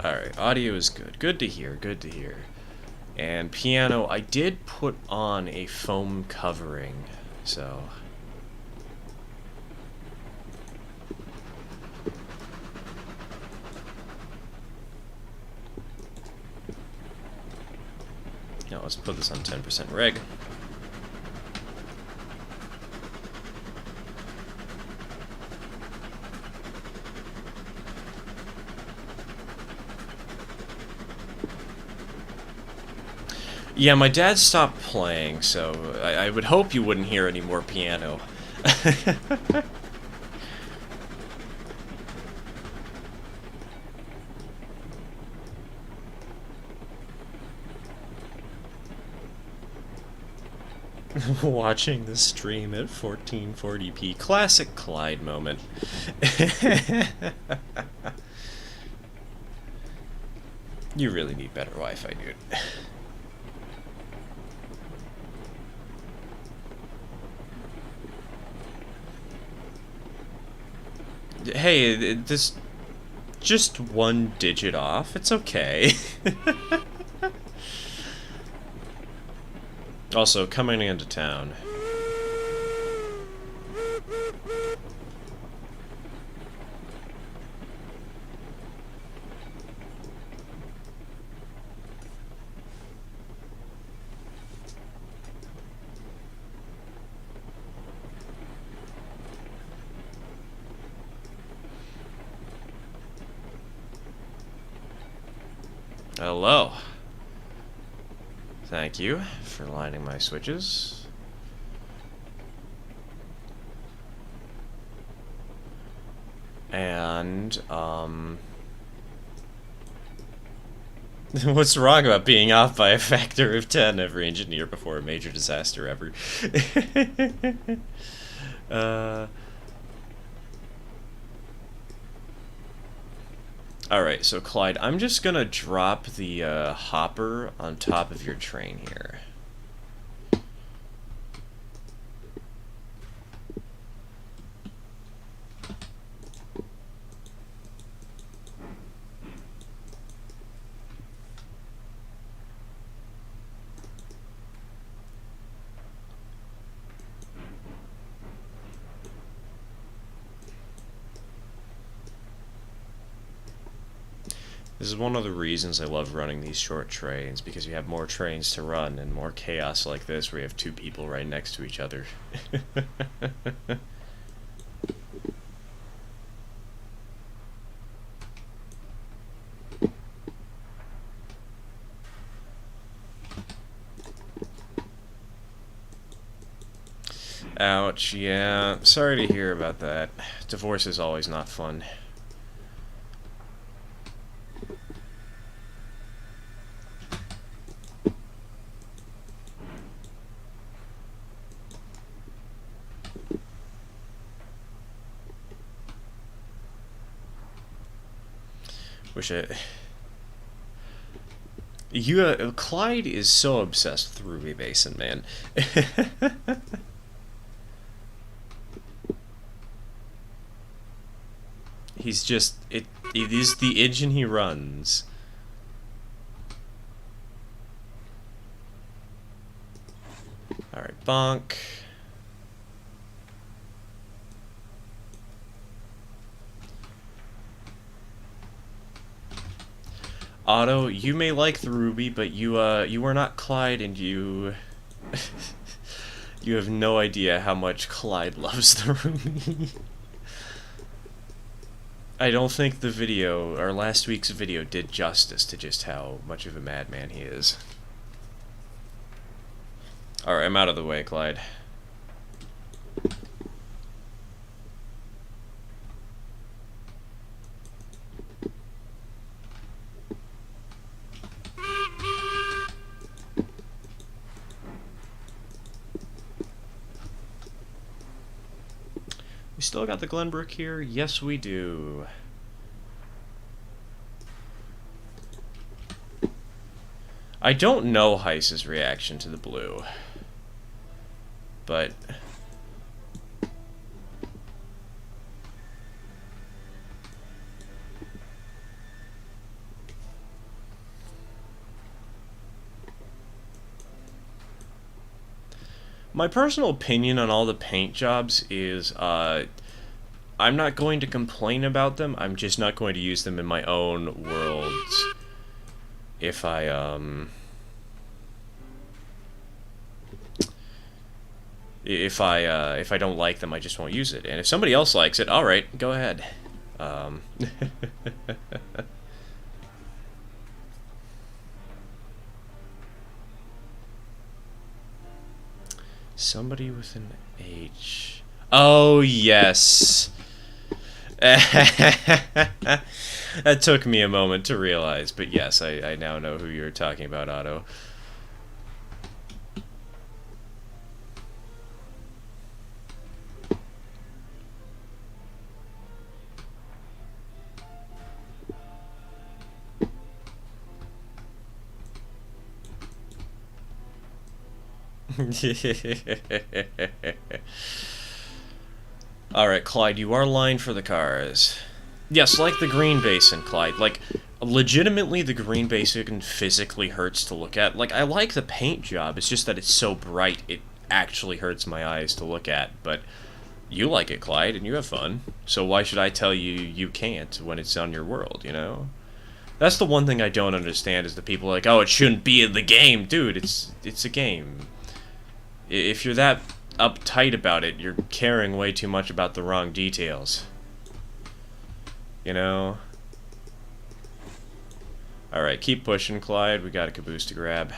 Alright, audio is good. Good to hear, good to hear. And piano, I did put on a foam covering, so... Now let's put this on 10% reg. Yeah, my dad stopped playing, so I would hope you wouldn't hear any more piano. Watching the stream at 1440p. Classic Clyde moment. You really need better Wi-Fi, dude. Hey, this just one digit off. It's okay. Also, coming into town. Hello. Thank you for lining my switches. And, what's wrong about being off by a factor of 10 every engineer before a major disaster ever? Alright, so Clyde, I'm just gonna drop the hopper on top of your train here. This is one of the reasons I love running these short trains, because you have more trains to run and more chaos like this where you have two people right next to each other. Ouch, yeah. Sorry to hear about that. Divorce is always not fun. Wish it. Clyde is so obsessed with Ruby Basin, man. He's just it is the engine he runs. Alright, bonk. Otto, you may like the Ruby, but you are not Clyde, and you you have no idea how much Clyde loves the Ruby. I don't think the video, or last week's video, did justice to just how much of a madman he is. Alright, I'm out of the way, Clyde. We still got the Glenbrook here? Yes, we do. I don't know Heiss's reaction to the blue, but my personal opinion on all the paint jobs is, I'm not going to complain about them, I'm just not going to use them in my own worlds. If I don't like them, I just won't use it. And if somebody else likes it, alright, go ahead. Somebody with an H. Oh, yes. That took me a moment to realize, but yes, I now know who you're talking about, Otto. Alright, Clyde, you are lined for the cars. Yes, like the green basin, Clyde. Like, legitimately, the green basin physically hurts to look at. Like, I like the paint job, it's just that it's so bright, it actually hurts my eyes to look at. But you like it, Clyde, and you have fun. So why should I tell you you can't when it's on your world, you know? That's the one thing I don't understand, is the people like, oh, it shouldn't be in the game. Dude, it's a game. If you're that uptight about it, you're caring way too much about the wrong details. You know? Alright, keep pushing, Clyde. We got a caboose to grab.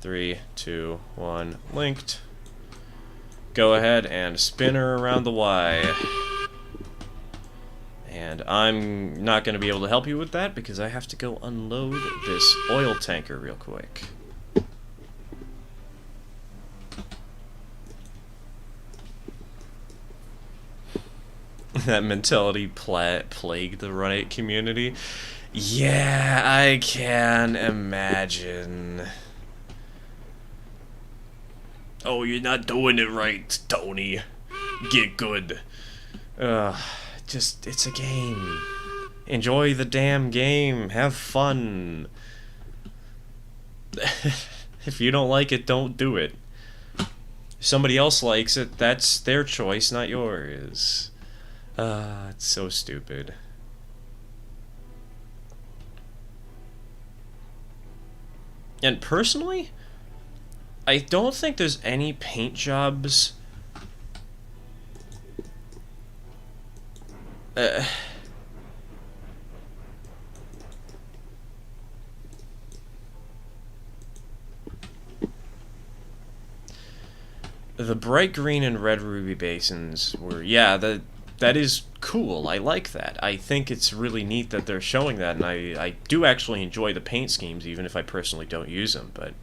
3, 2, 1, linked. Go ahead and spin her around the Y. And I'm not going to be able to help you with that because I have to go unload this oil tanker real quick. That mentality plagued the Run 8 community. Yeah, I can imagine. Oh, you're not doing it right, Tony. Get good. Just, it's a game. Enjoy the damn game. Have fun. If you don't like it, don't do it. If somebody else likes it, that's their choice, not yours. It's so stupid. And personally, I don't think there's any paint jobs the bright green and red ruby basins were, yeah, that is cool. I like that. I think it's really neat that they're showing that, and I do actually enjoy the paint schemes, even if I personally don't use them, but...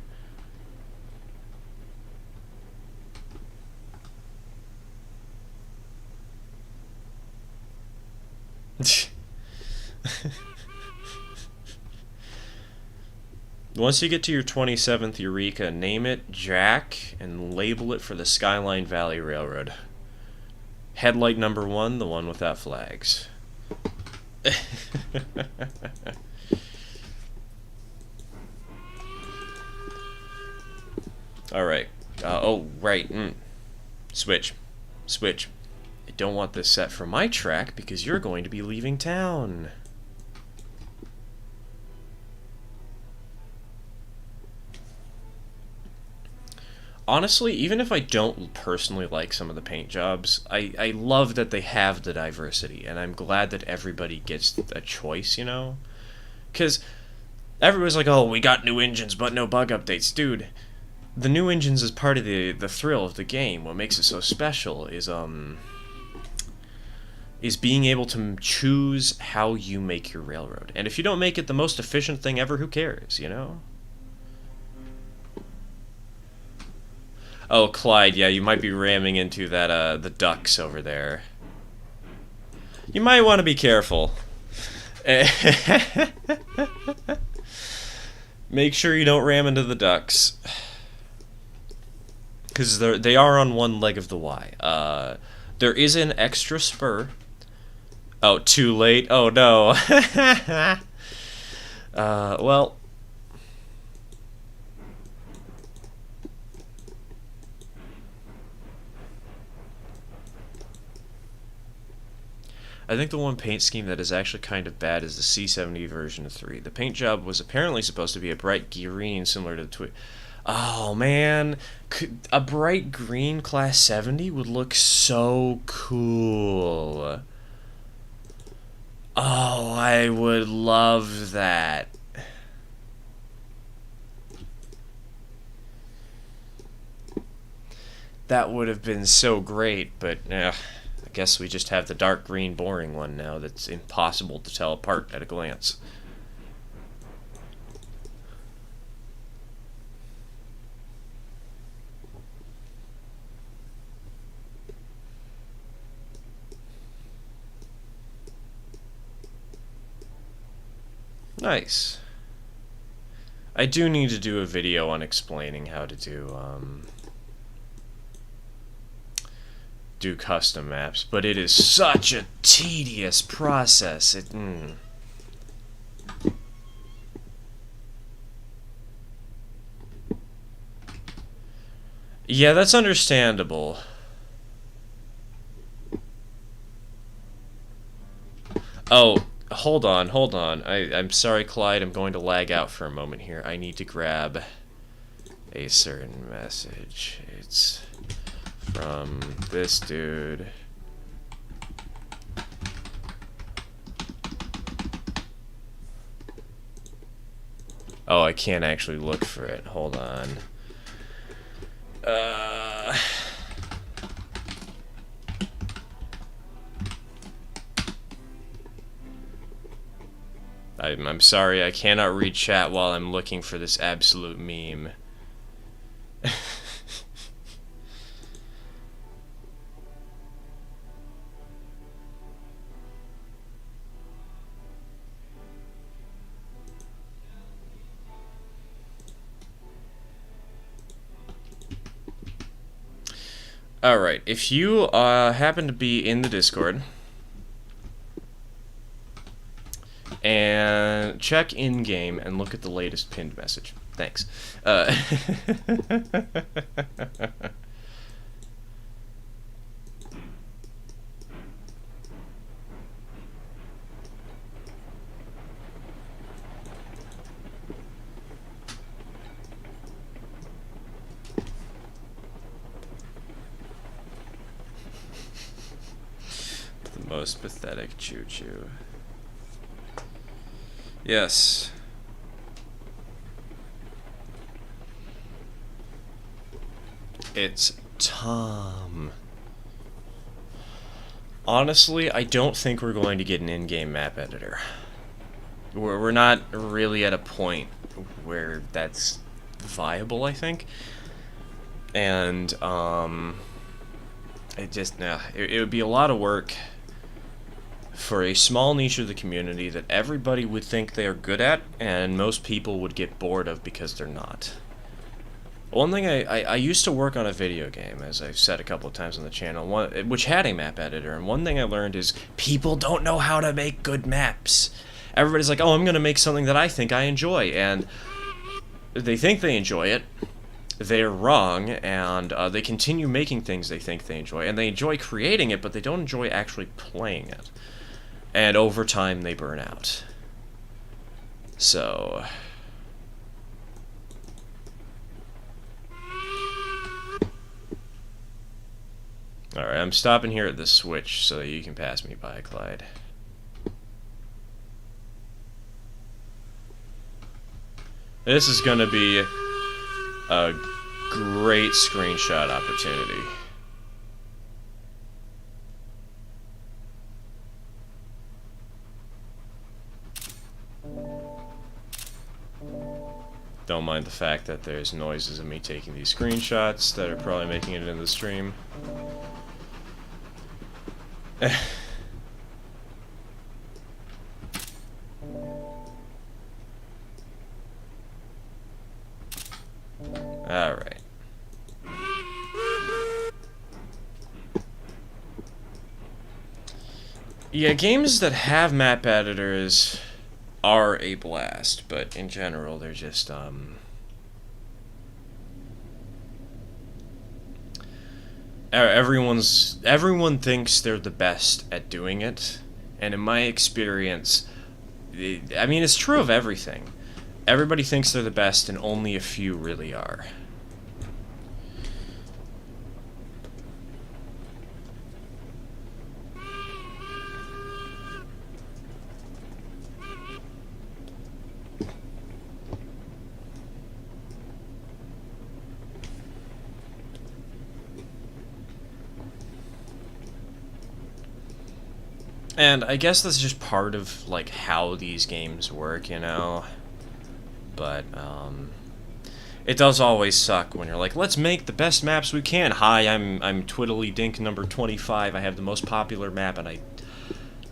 Once you get to your 27th Eureka, name it Jack and label it for the Skyline Valley Railroad. Headlight number 1, the one without flags. Alright. Oh, right. Switch. Switch. I don't want this set for my track because you're going to be leaving town. Honestly, even if I don't personally like some of the paint jobs, I love that they have the diversity, and I'm glad that everybody gets a choice, you know? Because everybody's like, oh, we got new engines but no bug updates. Dude, the new engines is part of the thrill of the game. What makes it so special is being able to choose how you make your railroad. And if you don't make it the most efficient thing ever, who cares, you know? Oh, Clyde, yeah, you might be ramming into that, the ducks over there. You might want to be careful. Make sure you don't ram into the ducks. Because they are on one leg of the Y. There is an extra spur. Oh, too late? Oh, no. Well... I think the one paint scheme that is actually kind of bad is the C70 version of 3. The paint job was apparently supposed to be a bright green similar to the Twig. Oh, man. A bright green Class 70 would look so cool. Oh, I would love that. That would have been so great, but I guess we just have the dark green boring one now that's impossible to tell apart at a glance. Nice. I do need to do a video on explaining how to do custom maps, but it is such a tedious process. Yeah, that's understandable. Oh, hold on. I'm sorry, Clyde, I'm going to lag out for a moment here. I need to grab a certain message. It's from this dude. Oh, I can't actually look for it. Hold on. I'm sorry, I cannot read chat while I'm looking for this absolute meme. Alright, if you happen to be in the Discord, and check in-game and look at the latest pinned message. Thanks. The most pathetic choo-choo. Yes. It's Tom. Honestly, I don't think we're going to get an in-game map editor. We're not really at a point where that's viable, I think. And, it would be a lot of work for a small niche of the community that everybody would think they are good at, and most people would get bored of because they're not. One thing I used to work on a video game, as I've said a couple of times on the channel, which had a map editor, and one thing I learned is people don't know how to make good maps. Everybody's like, oh, I'm going to make something that I think I enjoy, and they think they enjoy it, they're wrong, and they continue making things they think they enjoy, and they enjoy creating it, but they don't enjoy actually playing it. And over time, they burn out. So... Alright, I'm stopping here at the switch so that you can pass me by, Clyde. This is going to be a great screenshot opportunity. Don't mind the fact that there's noises of me taking these screenshots that are probably making it into the stream. Alright. Yeah, games that have map editors are a blast, but in general, they're just, everyone thinks they're the best at doing it, and in my experience, I mean, it's true of everything. Everybody thinks they're the best, and only a few really are. And I guess that's just part of, like, how these games work, you know? But, it does always suck when you're like, let's make the best maps we can. Hi, I'm Twiddly Dink number 25. I have the most popular map, and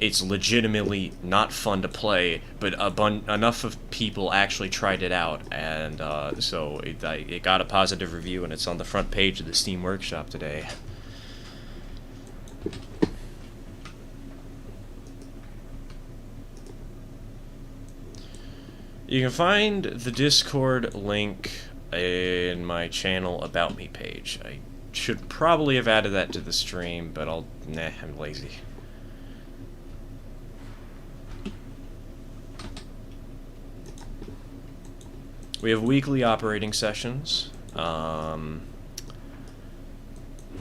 it's legitimately not fun to play, but enough of people actually tried it out, and, so it got a positive review, and it's on the front page of the Steam Workshop today. You can find the Discord link in my channel About Me page. I should probably have added that to the stream, but I'm lazy. We have weekly operating sessions.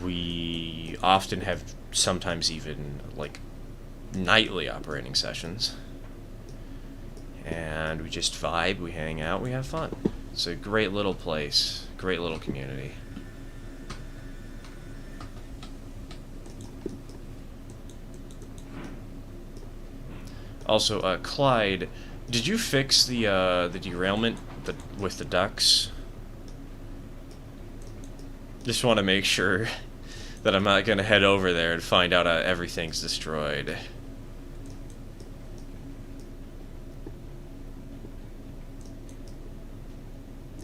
We often have sometimes even, like, nightly operating sessions. And we just vibe, we hang out, we have fun. It's a great little place, great little community. Also, Clyde, did you fix the derailment with the ducks? Just want to make sure that I'm not going to head over there and find out everything's destroyed.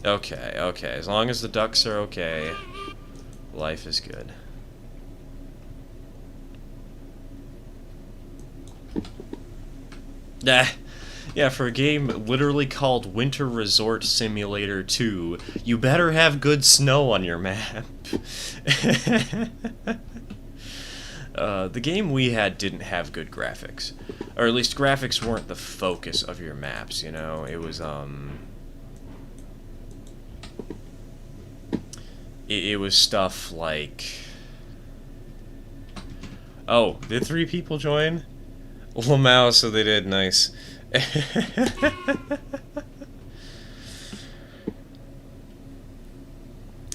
Okay, okay. As long as the ducks are okay, life is good. Yeah, for a game literally called Winter Resort Simulator 2, you better have good snow on your map. The game we had didn't have good graphics. Or at least graphics weren't the focus of your maps, you know? It was, It was stuff like... Oh, did 3 people join? Lamau, so they did. Nice.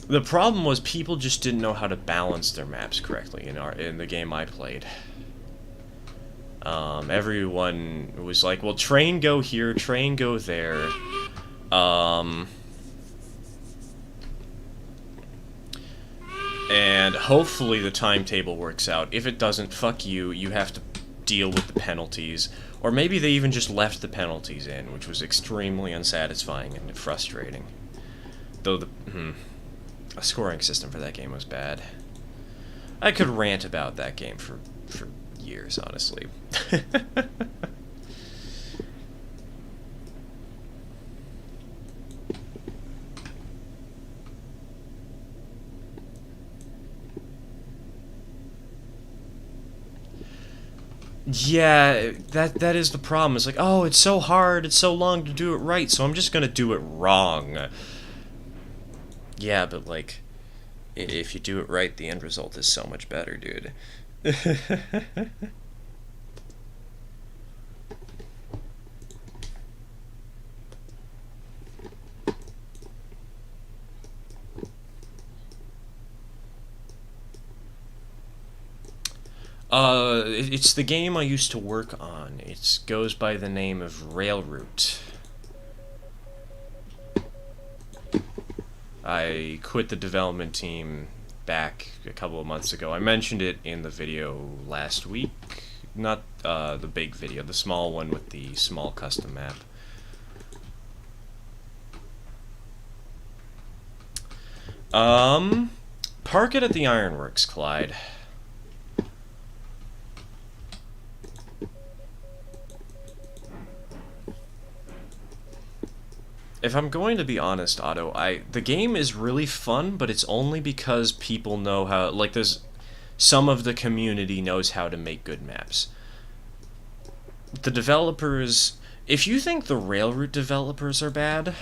The problem was people just didn't know how to balance their maps correctly in the game I played. Everyone was like, well, train go here, train go there. And hopefully the timetable works out. If it doesn't, fuck you, you have to deal with the penalties. Or maybe they even just left the penalties in, which was extremely unsatisfying and frustrating. Though A scoring system for that game was bad. I could rant about that game for years, honestly. Yeah, that is the problem. It's like, oh, it's so hard, it's so long to do it right, so I'm just gonna do it wrong. Yeah, but like, if you do it right, the end result is so much better, dude. It's the game I used to work on. It goes by the name of Railroute. I quit the development team back a couple of months ago. I mentioned it in the video last week. Not the big video, the small one with the small custom map. Park it at the Ironworks, Clyde. If I'm going to be honest, Otto, the game is really fun, but it's only because people know how, like, there's some of the community knows how to make good maps. The developers, if you think the Railroute developers are bad,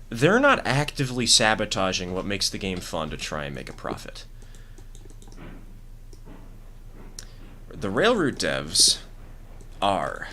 they're not actively sabotaging what makes the game fun to try and make a profit. The Railroute devs are.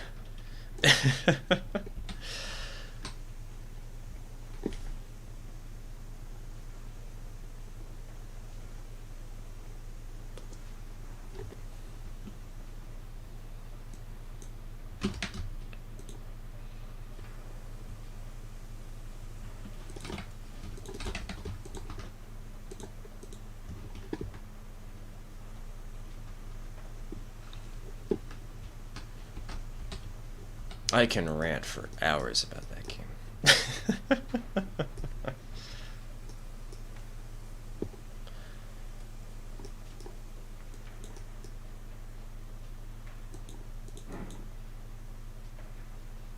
I can rant for hours about that game.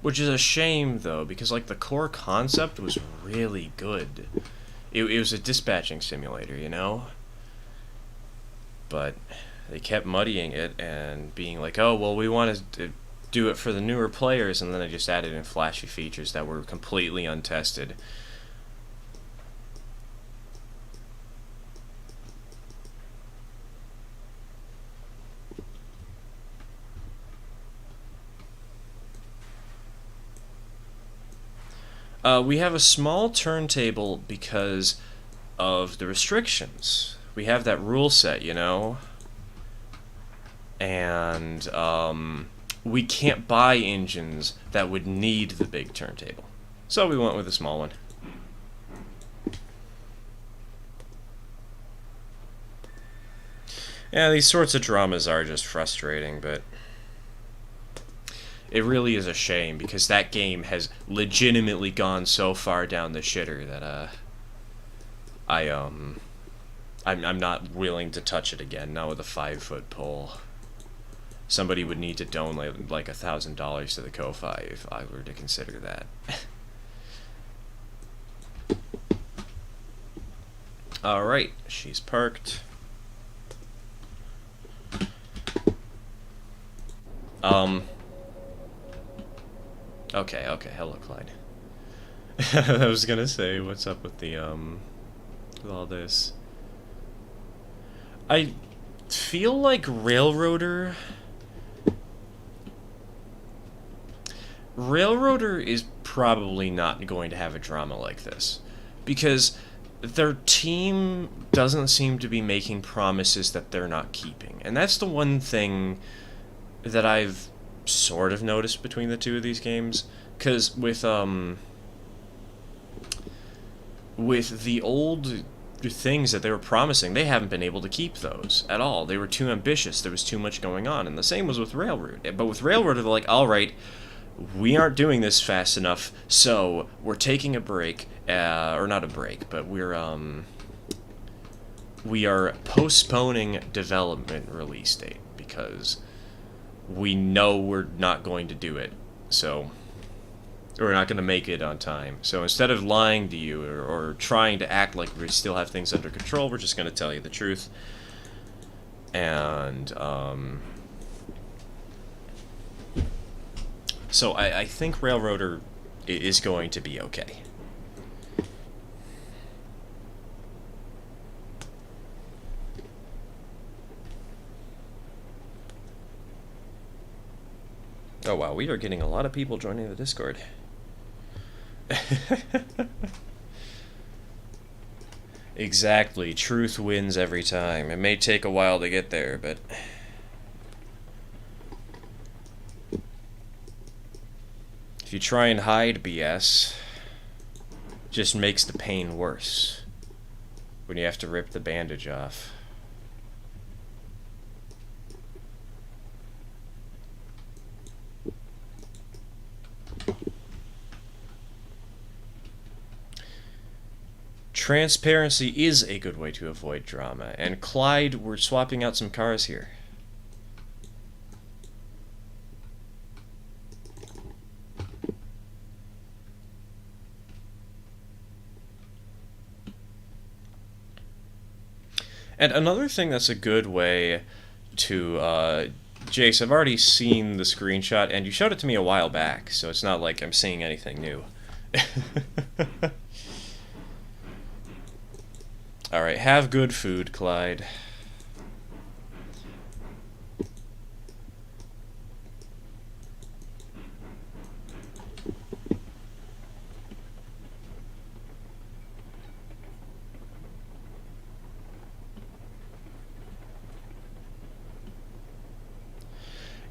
Which is a shame, though, because, like, the core concept was really good. It was a dispatching simulator, you know? But they kept muddying it and being like, oh, well, we want to do it for the newer players, and then they just added in flashy features that were completely untested. We have a small turntable because of the restrictions. We have that rule set, you know? And, we can't buy engines that would need the big turntable. So we went with a small one. Yeah, these sorts of dramas are just frustrating, but it really is a shame because that game has legitimately gone so far down the shitter that I'm not willing to touch it again, not with a 5-foot pole. Somebody would need to donate like $1,000 to the Ko-Fi if I were to consider that. Alright, she's parked. Okay, hello, Clyde. I was gonna say, what's up with the, with all this? I feel like Railroader is probably not going to have a drama like this, because their team doesn't seem to be making promises that they're not keeping, and that's the one thing that I've sort of noticed between the two of these games, because with the old things that they were promising, they haven't been able to keep those at all. They were too ambitious, there was too much going on, and the same was with Railroad. But with Railroad, they're like, alright, we aren't doing this fast enough, so we're taking a break, or not a break, but we're we are postponing development release date because we know we're not going to do it. So we're not going to make it on time. So instead of lying to you or trying to act like we still have things under control, we're just going to tell you the truth. And so I think Railroader is going to be okay. Oh wow, we are getting a lot of people joining the Discord. Exactly, truth wins every time. It may take a while to get there, but if you try and hide BS, it just makes the pain worse when you have to rip the bandage off. Transparency is a good way to avoid drama. And Clyde, we're swapping out some cars here. And another thing that's a good way to, Jace, I've already seen the screenshot, and you showed it to me a while back, so it's not like I'm seeing anything new. Alright, have good food, Clyde.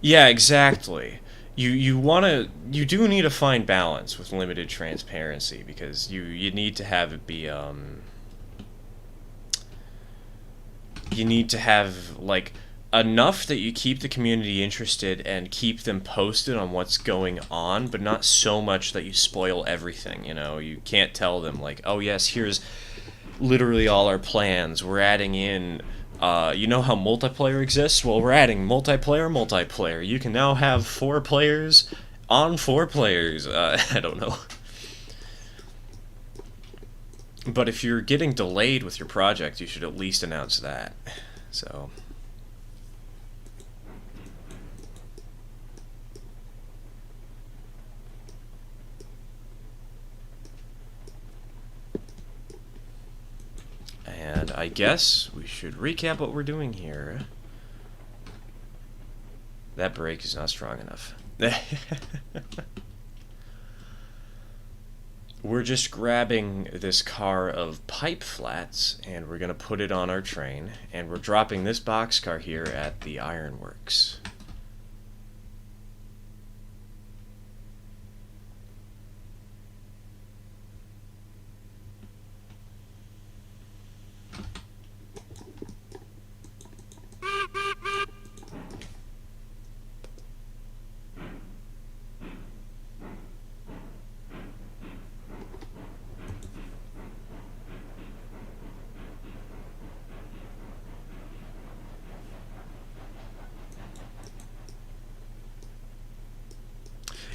Yeah, exactly. You do need to find balance with limited transparency, because you need to have it be, you need to have, like, enough that you keep the community interested and keep them posted on what's going on, but not so much that you spoil everything, you know? You can't tell them, like, oh yes, here's literally all our plans. We're adding in, you know how multiplayer exists? Well, we're adding multiplayer. You can now have 4 players on 4 players. I don't know. But if you're getting delayed with your project, you should at least announce that. So and I guess we should recap what we're doing here. That brake is not strong enough. We're just grabbing this car of pipe flats, and we're going to put it on our train, and we're dropping this boxcar here at the ironworks.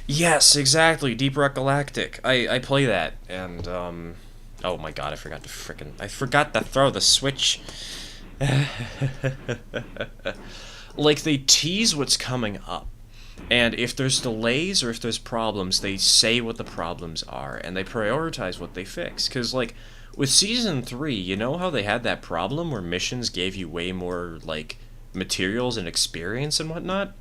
Yes, exactly. Deep Rock Galactic. I play that, and oh my god, I forgot to throw the switch. Like, they tease what's coming up, and if there's delays or if there's problems, they say what the problems are, and they prioritize what they fix. Because, like, with Season 3, you know how they had that problem where missions gave you way more, like, materials and experience and whatnot?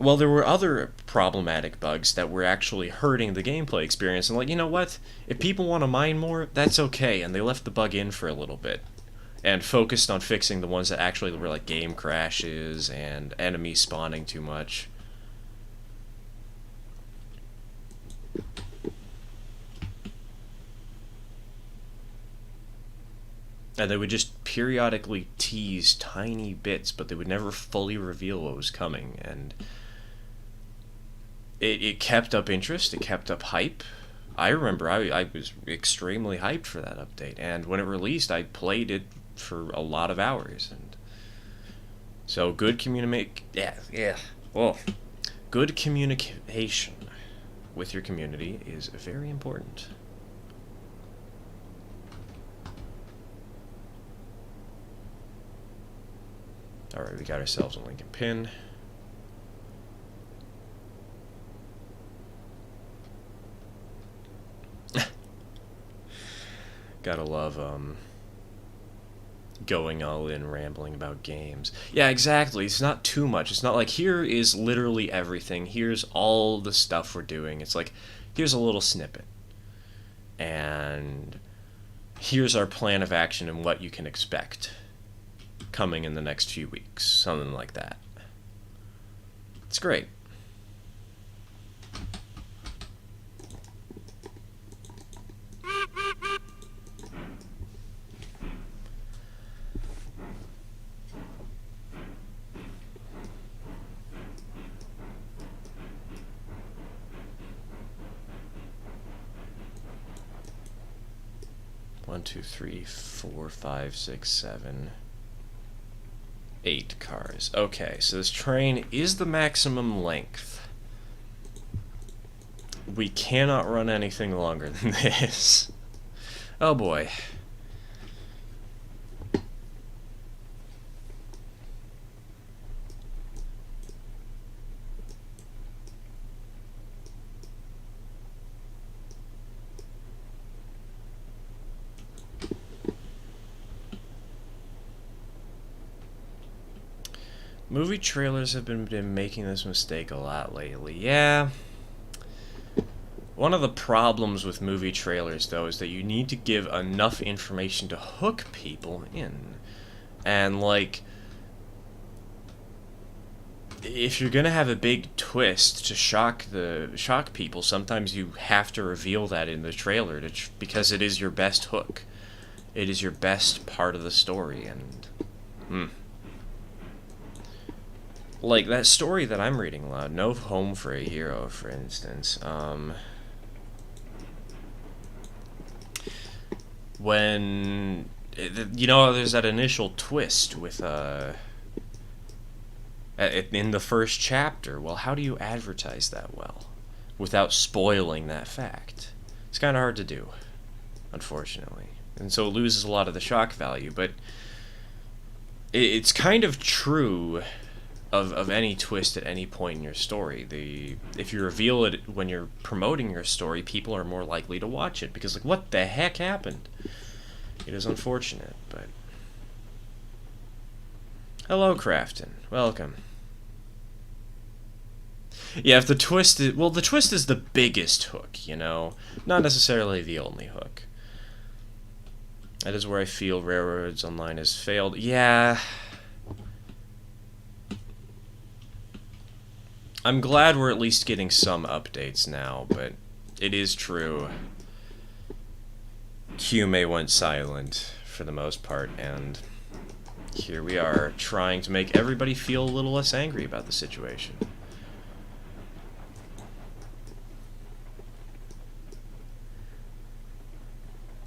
Well, there were other problematic bugs that were actually hurting the gameplay experience, and like, you know what? If people want to mine more, that's okay, and they left the bug in for a little bit, and focused on fixing the ones that actually were like game crashes and enemies spawning too much. And they would just periodically tease tiny bits, but they would never fully reveal what was coming, and it kept up interest, it kept up hype, I remember I was extremely hyped for that update, and when it released, I played it for a lot of hours, and so good good communication with your community is very important. Alright, we got ourselves a Lincoln pin. Gotta love, going all in, rambling about games. Yeah, exactly. It's not too much. It's not like, here is literally everything. Here's all the stuff we're doing. It's like, here's a little snippet. And here's our plan of action and what you can expect coming in the next few weeks. Something like that. It's great. One, two, three, 4, 5, 6, 7, 8 cars. Okay, so this train is the maximum length. We cannot run anything longer than this. Oh boy. Movie trailers have been making this mistake a lot lately. Yeah. One of the problems with movie trailers, though, is that you need to give enough information to hook people in. And, like, if you're gonna have a big twist to shock people, sometimes you have to reveal that in the trailer because it is your best hook. It is your best part of the story, and like that story that I'm reading aloud, No Home for a Hero, for instance. When there's that initial twist with in the first chapter. Well, how do you advertise that well without spoiling that fact? It's kind of hard to do, unfortunately, and so it loses a lot of the shock value. But it's kind of true of any twist at any point in your story. If you reveal it when you're promoting your story, people are more likely to watch it because, like, what the heck happened? It is unfortunate, but hello, Crafton. Welcome. Yeah, if the twist is... Well, the twist is the biggest hook, Not necessarily the only hook. That is where I feel Railroads Online has failed. Yeah. I'm glad we're at least getting some updates now, but it is true. QMA went silent for the most part, and here we are trying to make everybody feel a little less angry about the situation.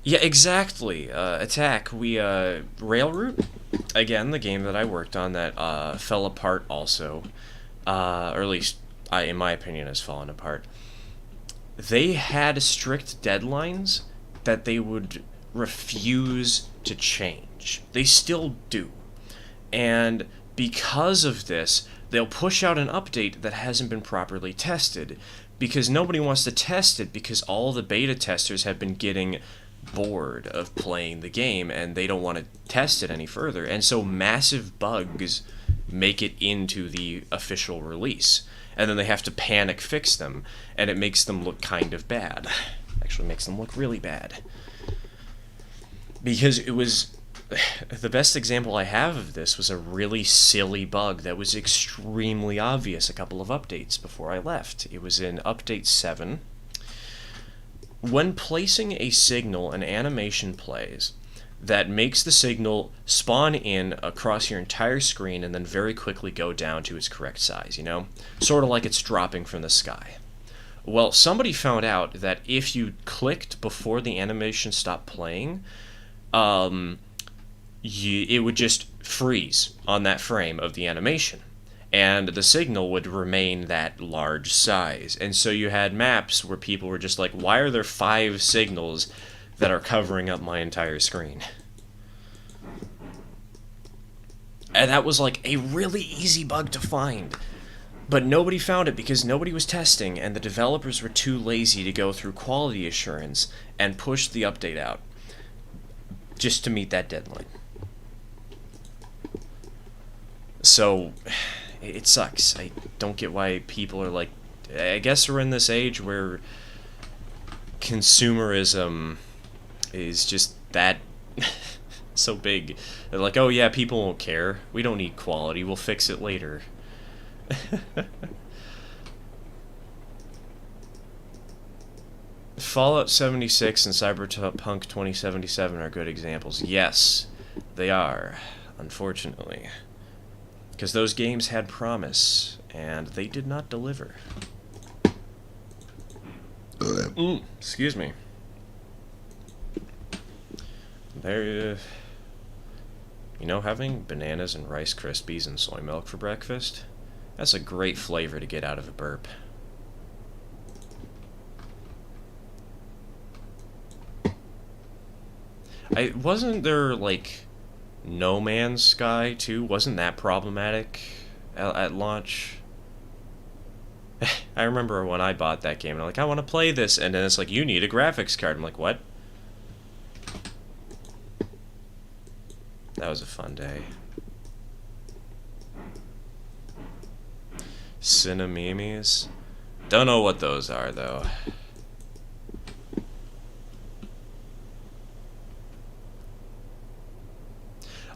Yeah, exactly. Attack. Railroute, again, the game that I worked on that fell apart also, or at least, in my opinion, has fallen apart. They had strict deadlines that they would refuse to change. They still do. And because of this, they'll push out an update that hasn't been properly tested, because nobody wants to test it because all the beta testers have been getting bored of playing the game and they don't want to test it any further. And so massive bugs make it into the official release. And then they have to panic fix them, and it makes them look kind of bad. Actually makes them look really bad. Because it was... The best example I have of this was a really silly bug that was extremely obvious a couple of updates before I left. It was in Update 7. When placing a signal, an animation plays that makes the signal spawn in across your entire screen and then very quickly go down to its correct size, Sort of like it's dropping from the sky. Well, somebody found out that if you clicked before the animation stopped playing, it would just freeze on that frame of the animation, and the signal would remain that large size. And so you had maps where people were just like, why are there 5 signals that are covering up my entire screen? And that was like a really easy bug to find. But nobody found it because nobody was testing, and the developers were too lazy to go through quality assurance and push the update out just to meet that deadline. So, it sucks. I don't get why people are like... I guess we're in this age where consumerism is just that so big. They're like, oh yeah, people won't care. We don't need quality. We'll fix it later. Fallout 76 and Cyberpunk 2077 are good examples. Yes, they are, unfortunately. Because those games had promise, and they did not deliver. Excuse me. There, you know, having bananas and Rice Krispies and soy milk for breakfast? That's a great flavor to get out of a burp. Wasn't there, like, No Man's Sky, too? Wasn't that problematic at launch? I remember when I bought that game, and I'm like, I want to play this, and then it's like, you need a graphics card. I'm like, what? That was a fun day. Cinememes? Don't know what those are, though.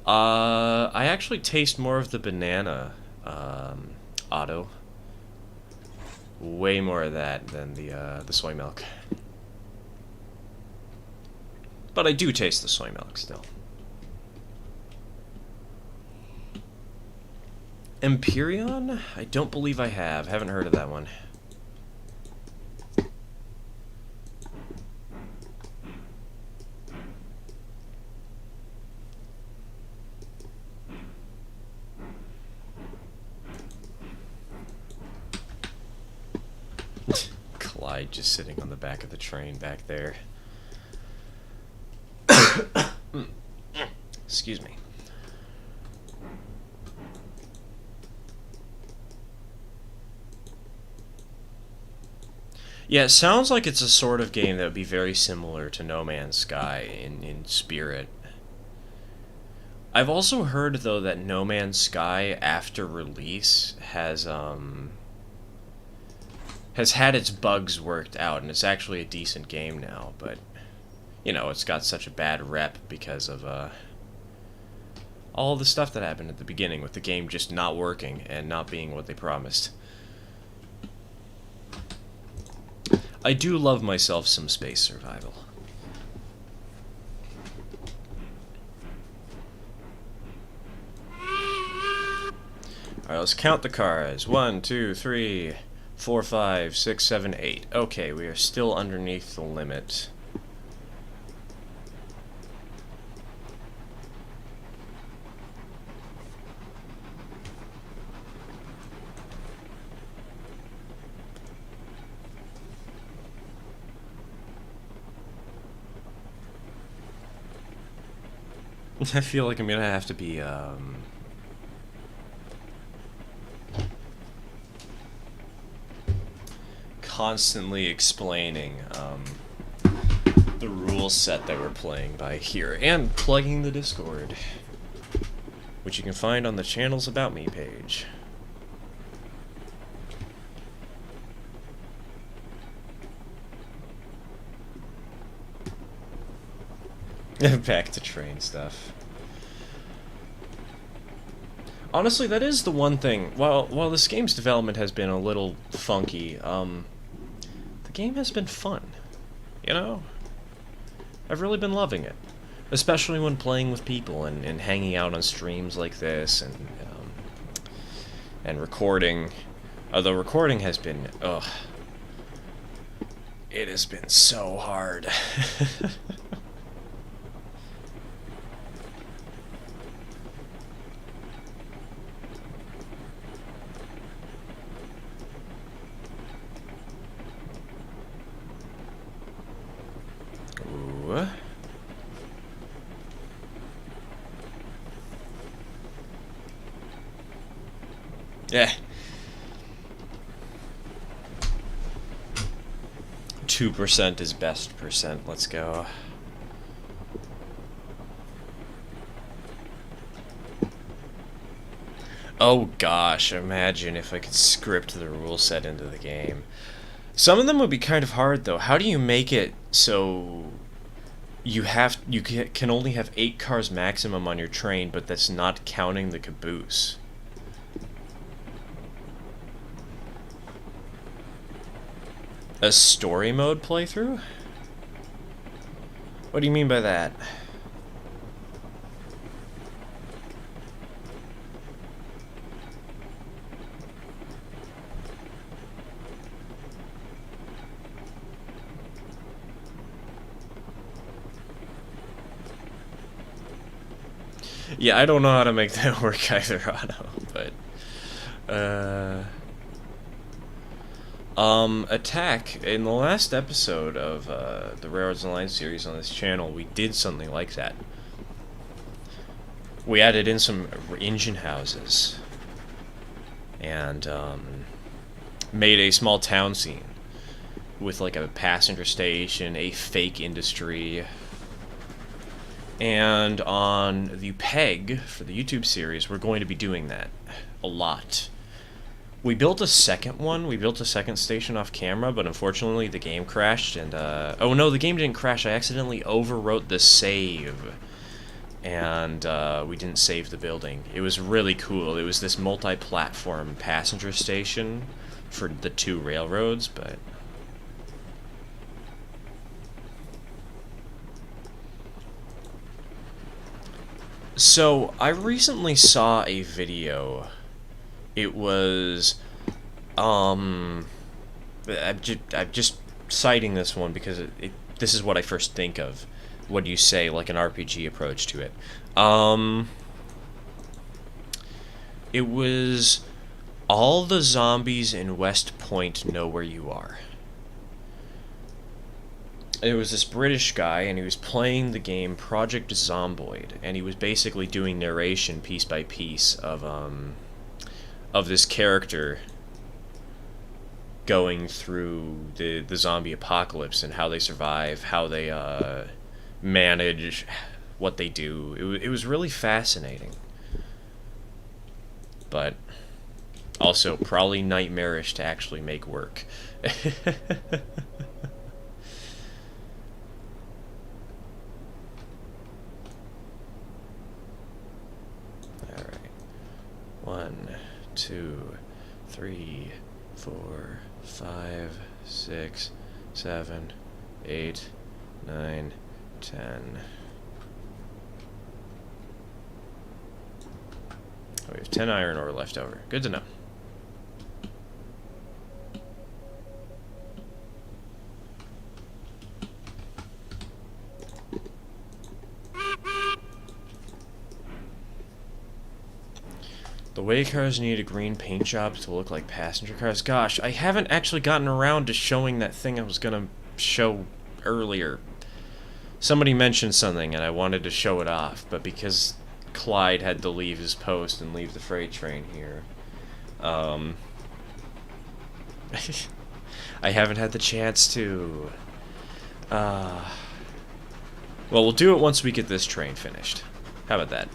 I actually taste more of the banana, auto. Way more of that than the soy milk. But I do taste the soy milk still. Empyrean? I don't believe I have. Haven't heard of that one. Clyde just sitting on the back of the train back there. Excuse me. Yeah, it sounds like it's a sort of game that would be very similar to No Man's Sky in spirit. I've also heard, though, that No Man's Sky, after release, has had its bugs worked out, and it's actually a decent game now, but, you know, it's got such a bad rep because of all the stuff that happened at the beginning with the game just not working and not being what they promised. I do love myself some space survival. Alright, let's count the cars. 1, 2, 3, 4, 5, 6, 7, 8. Okay, we are still underneath the limit. I feel like I'm gonna have to be, constantly explaining, the rule set that we're playing by here, and plugging the Discord, which you can find on the channel's About Me page. Back to train stuff. Honestly, that is the one thing. While this game's development has been a little funky, the game has been fun. You know? I've really been loving it. Especially when playing with people and hanging out on streams like this and recording. Although recording has been, It has been so hard. Ooh. Yeah. 2% is best percent. Let's go. Oh gosh, imagine if I could script the rule set into the game. Some of them would be kind of hard though. How do you make it so you can only have 8 cars maximum on your train, but that's not counting the caboose? A story mode playthrough? What do you mean by that? Yeah, I don't know how to make that work either, Otto, but... Attack, in the last episode of the Railroads Online series on this channel, we did something like that. We added in some engine houses and made a small town scene with like a passenger station, a fake industry. And on the PEG for the YouTube series, we're going to be doing that a lot. We built a second one. We built a second station off camera, but unfortunately the game crashed. And oh no, the game didn't crash. I accidentally overwrote the save, and we didn't save the building. It was really cool. It was this multi-platform passenger station for the 2 railroads, but... So, I recently saw a video. It was, I'm just citing this one because this is what I first think of. What do you say, like an RPG approach to it? It was, all the zombies in West Point know where you are. It was this British guy, and he was playing the game Project Zomboid, and he was basically doing narration piece by piece of this character going through the zombie apocalypse and how they survive, how they manage, what they do. It was really fascinating, but also probably nightmarish to actually make work. Alright. 1, 2, 3, 4, 5, 6, 7, 8, 9, 10. We have 10 iron ore left over. Good to know. The way cars need a green paint job to look like passenger cars. Gosh, I haven't actually gotten around to showing that thing I was gonna show earlier. Somebody mentioned something and I wanted to show it off, but because Clyde had to leave his post and leave the freight train here, I haven't had the chance to. Well, we'll do it once we get this train finished. How about that?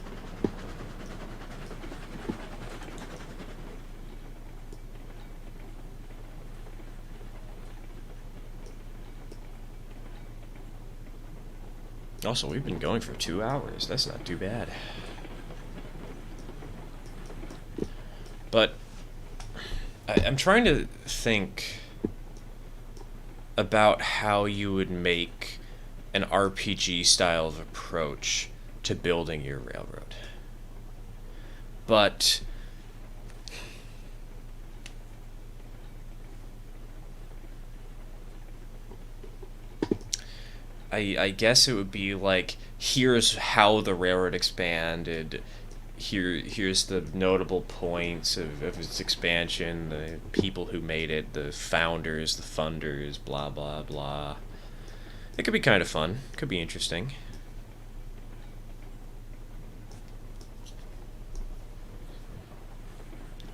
Also, we've been going for 2 hours. That's not too bad. But I'm trying to think about how you would make an RPG style of approach to building your railroad. But I guess it would be like, here's how the railroad expanded. Here's the notable points of its expansion, the people who made it, the founders, the funders, blah blah blah. It could be kind of fun. Could be interesting.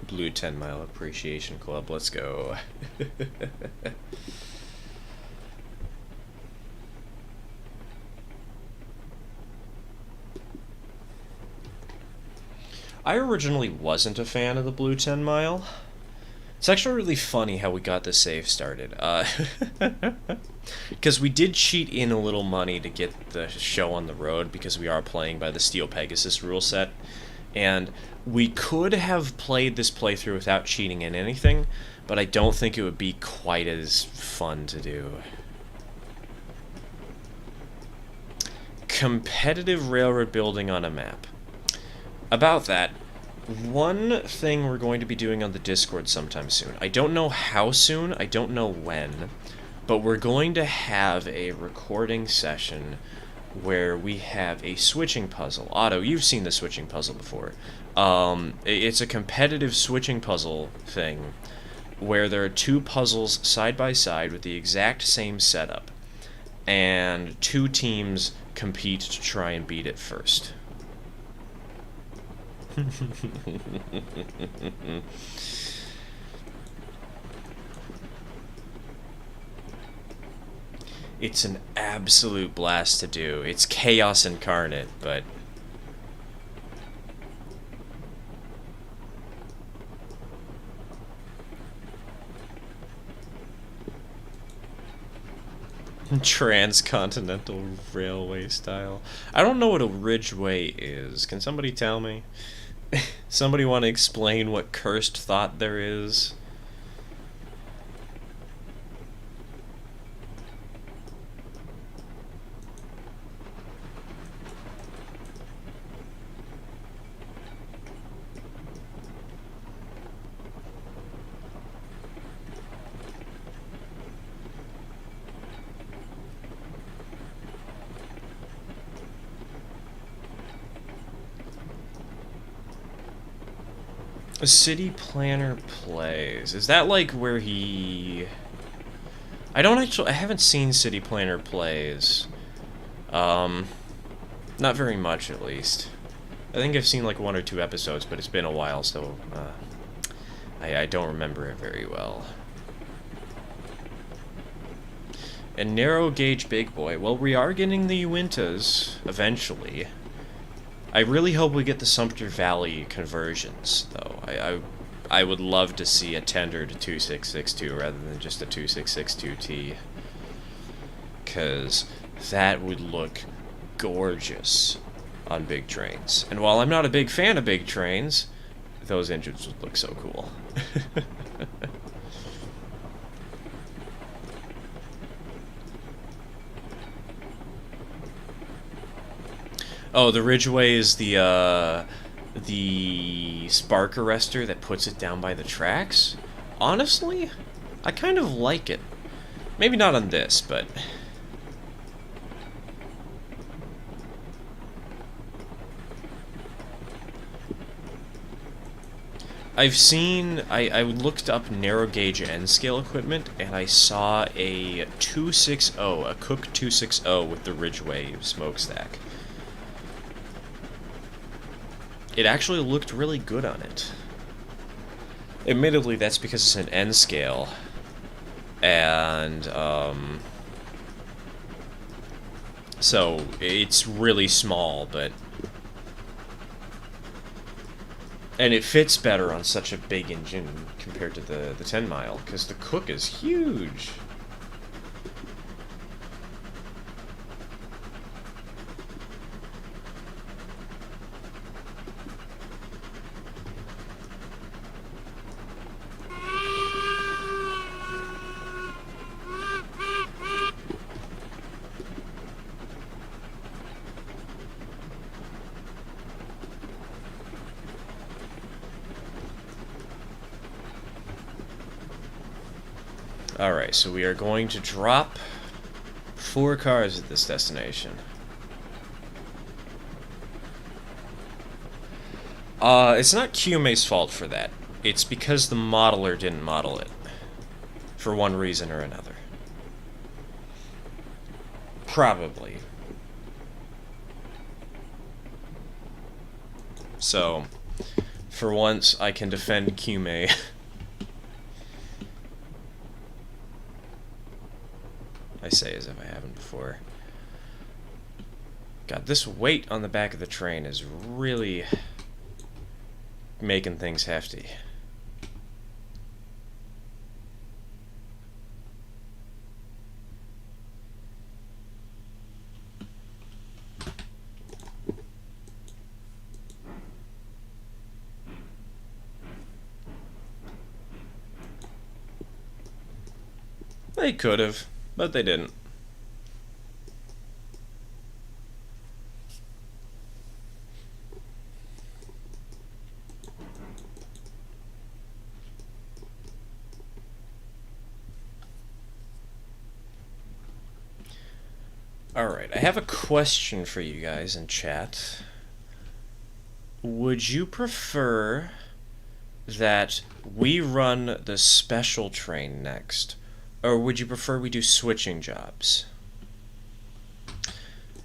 Blue 10 Mile Appreciation Club, let's go. I originally wasn't a fan of the Blue 10 Mile. It's actually really funny how we got this save started. Because we did cheat in a little money to get the show on the road, because we are playing by the Steel Pegasus rule set. And we could have played this playthrough without cheating in anything, but I don't think it would be quite as fun to do. Competitive railroad building on a map. About that, one thing we're going to be doing on the Discord sometime soon. I don't know how soon, I don't know when, but we're going to have a recording session where we have a switching puzzle. Otto, you've seen the switching puzzle before. It's a competitive switching puzzle thing where there are two puzzles side by side with the exact same setup, and two teams compete to try and beat it first. It's an absolute blast to do. It's chaos incarnate, but transcontinental railway style. I don't know what a ridgeway is. Can somebody tell me? Somebody want to explain what cursed thought there is? A city planner plays. Is that like where he... I haven't seen City Planner plays. Not very much, at least. I think I've seen like 1 or 2 episodes, but it's been a while, so I don't remember it very well. And narrow gauge big boy. Well, we are getting the Uintas eventually. I really hope we get the Sumter Valley conversions, though. I would love to see a tendered 2662 rather than just a 2662T. Because that would look gorgeous on big trains. And while I'm not a big fan of big trains, those engines would look so cool. Oh, the Ridgeway is the spark arrestor that puts it down by the tracks? Honestly, I kind of like it. Maybe not on this, but... I looked up narrow gauge N scale equipment, and I saw a 260, a Cook 260 with the Ridgeway smokestack. It actually looked really good on it. Admittedly, that's because it's an N scale, and so it's really small, but and it fits better on such a big engine compared to the 10 mile, because the Cook is huge. Alright, so we are going to drop 4 cars at this destination. It's not QMA's fault for that. It's because the modeler didn't model it. For one reason or another. Probably. So, for once, I can defend QMA. I say as if I haven't before. God, this weight on the back of the train is really making things hefty. They could have, but they didn't. Alright, I have a question for you guys in chat. Would you prefer that we run the special train next? Or would you prefer we do switching jobs?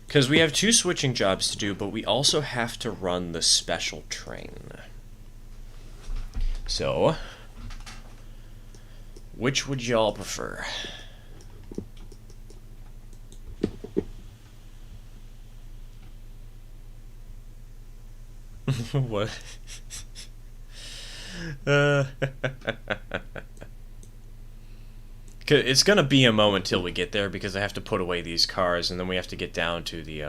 Because we have 2 switching jobs to do, but we also have to run the special train. So, which would y'all prefer? What? It's gonna be a moment till we get there because I have to put away these cars and then we have to get down to the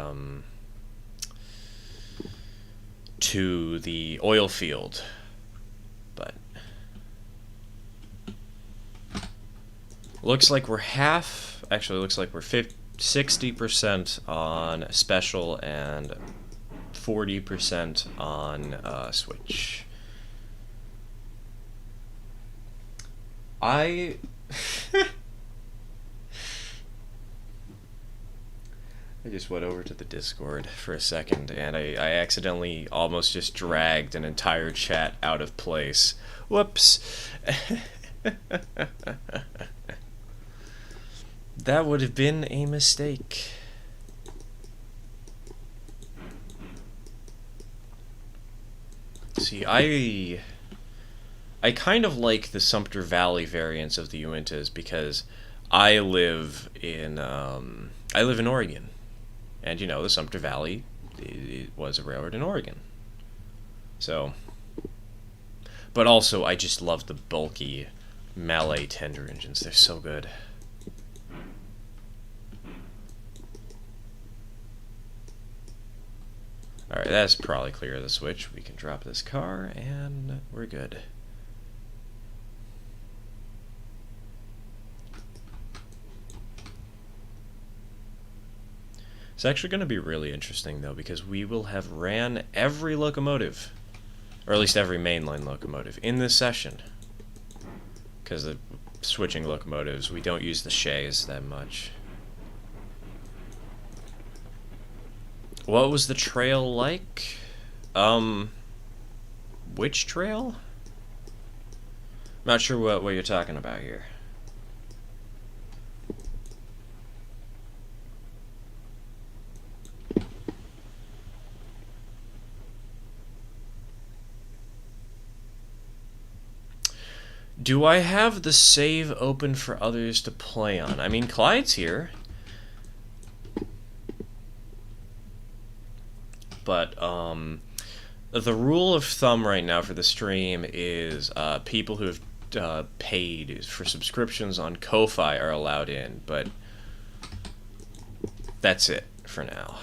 oil field. But looks like we're half. Actually, looks like we're 60% on special and 40% on switch. I just went over to the Discord for a second and I accidentally almost just dragged an entire chat out of place. Whoops. That would have been a mistake. See, I kind of like the Sumter Valley variants of the Uintas because I live in Oregon, and you know the Sumter Valley it was a railroad in Oregon. So, but also I just love the bulky Mallet tender engines. They're so good. Alright, that's probably clear of the switch. We can drop this car, and we're good. It's actually going to be really interesting, though, because we will have ran every locomotive, or at least every mainline locomotive, in this session. Because the switching locomotives, we don't use the shays that much. What was the trail like? Which trail? I'm not sure what you're talking about here. Do I have the save open for others to play on? I mean, Clyde's here. But, the rule of thumb right now for the stream is people who have paid for subscriptions on Ko-Fi are allowed in, but that's it for now.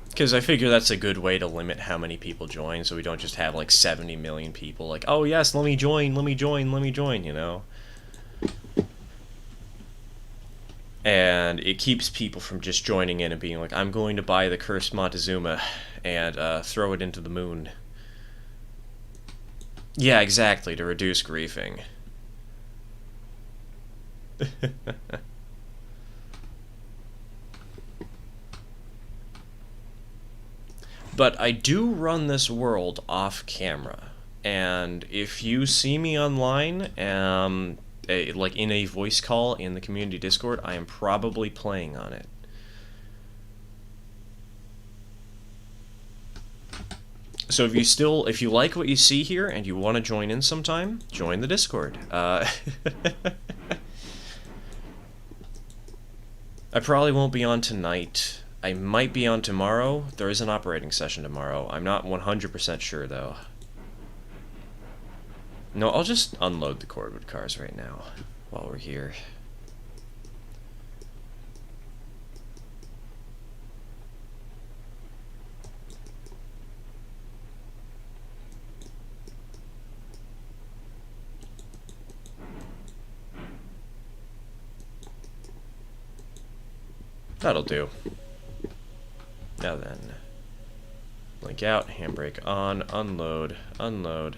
Because I figure that's a good way to limit how many people join, so we don't just have like 70 million people like, oh yes, let me join, you know? And it keeps people from just joining in and being like, I'm going to buy the Cursed Montezuma and throw it into the moon. Yeah, exactly, to reduce griefing. But I do run this world off camera, and if you see me online, like in a voice call in the community Discord, I am probably playing on it. So if you like what you see here and you want to join in sometime, join the Discord. I probably won't be on tonight. I might be on tomorrow. There is an operating session tomorrow. I'm not 100% sure, though. No, I'll just unload the cordwood cars right now while we're here. That'll do. Now then, blink out, handbrake on, unload, unload.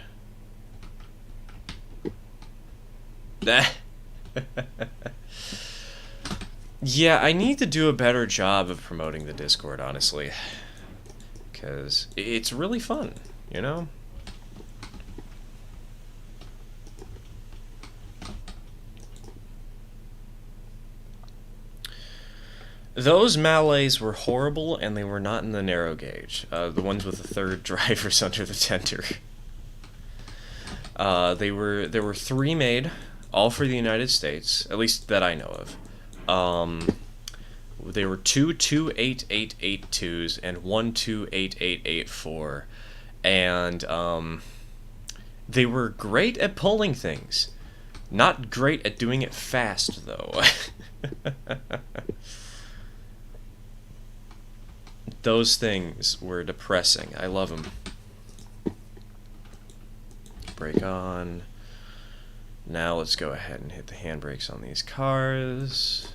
Yeah, I need to do a better job of promoting the Discord, honestly. Because it's really fun, you know? Those Malays were horrible, and they were not in the narrow gauge. The ones with the third drivers under the tender. There were 3 made, all for the United States, at least that I know of. They were 2 28882s and 1 28884, and they were great at pulling things. Not great at doing it fast, though. Those things were depressing. I love them. Brake on. Now let's go ahead and hit the handbrakes on these cars.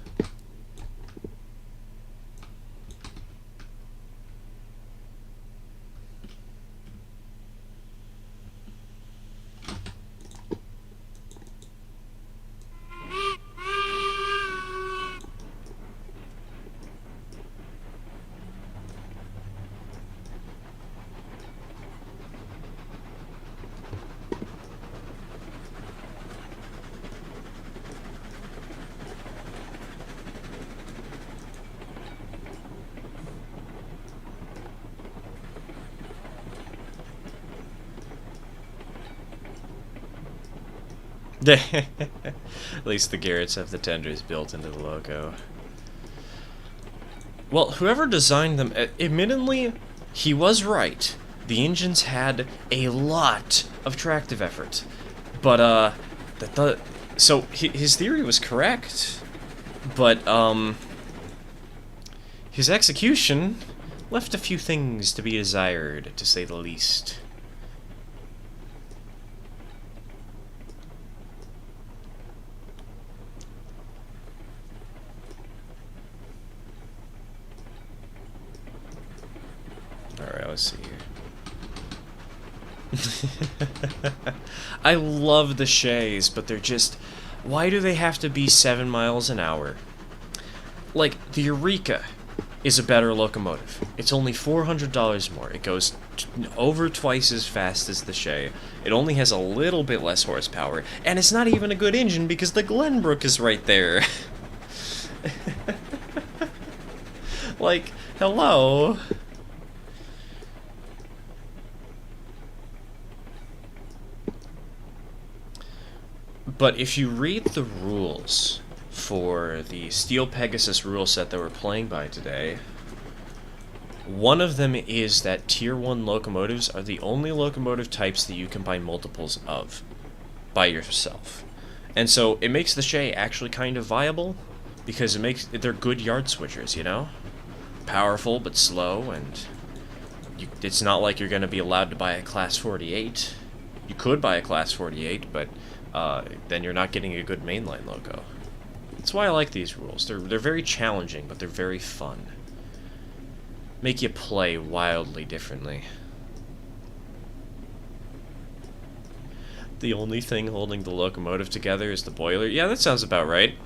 At least the Garretts have the tenders built into the logo. Well, whoever designed them, admittedly, he was right. The engines had a lot of tractive effort. But, so his theory was correct, but, his execution left a few things to be desired, to say the least. Alright, let's see here. I love the Shays, but they're just... Why do they have to be 7 miles an hour? Like, the Eureka is a better locomotive. It's only $400 more. It goes over twice as fast as the Shay. It only has a little bit less horsepower. And it's not even a good engine because the Glenbrook is right there. Like, hello? But if you read the rules for the Steel Pegasus rule set that we're playing by today, one of them is that Tier 1 locomotives are the only locomotive types that you can buy multiples of by yourself. And so it makes the Shay actually kind of viable, because they're good yard switchers, you know? Powerful but slow, and it's not like you're going to be allowed to buy a Class 48. You could buy a Class 48, but then you're not getting a good mainline loco. That's why I like these rules. They're very challenging, but they're very fun. Make you play wildly differently. The only thing holding the locomotive together is the boiler. Yeah, that sounds about right.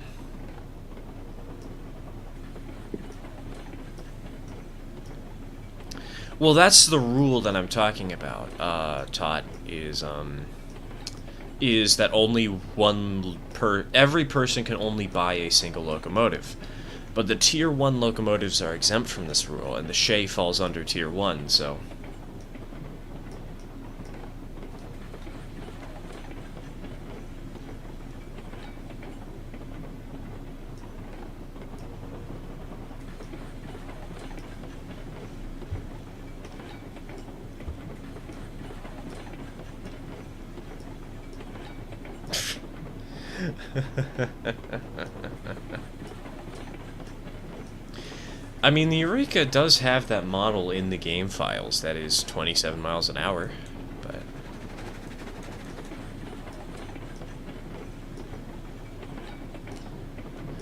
Well, that's the rule that I'm talking about, Todd, is that only every person can only buy a single locomotive. But the Tier 1 locomotives are exempt from this rule, and the Shay falls under Tier 1, so... I mean, the Eureka does have that model in the game files that is 27 miles an hour, but...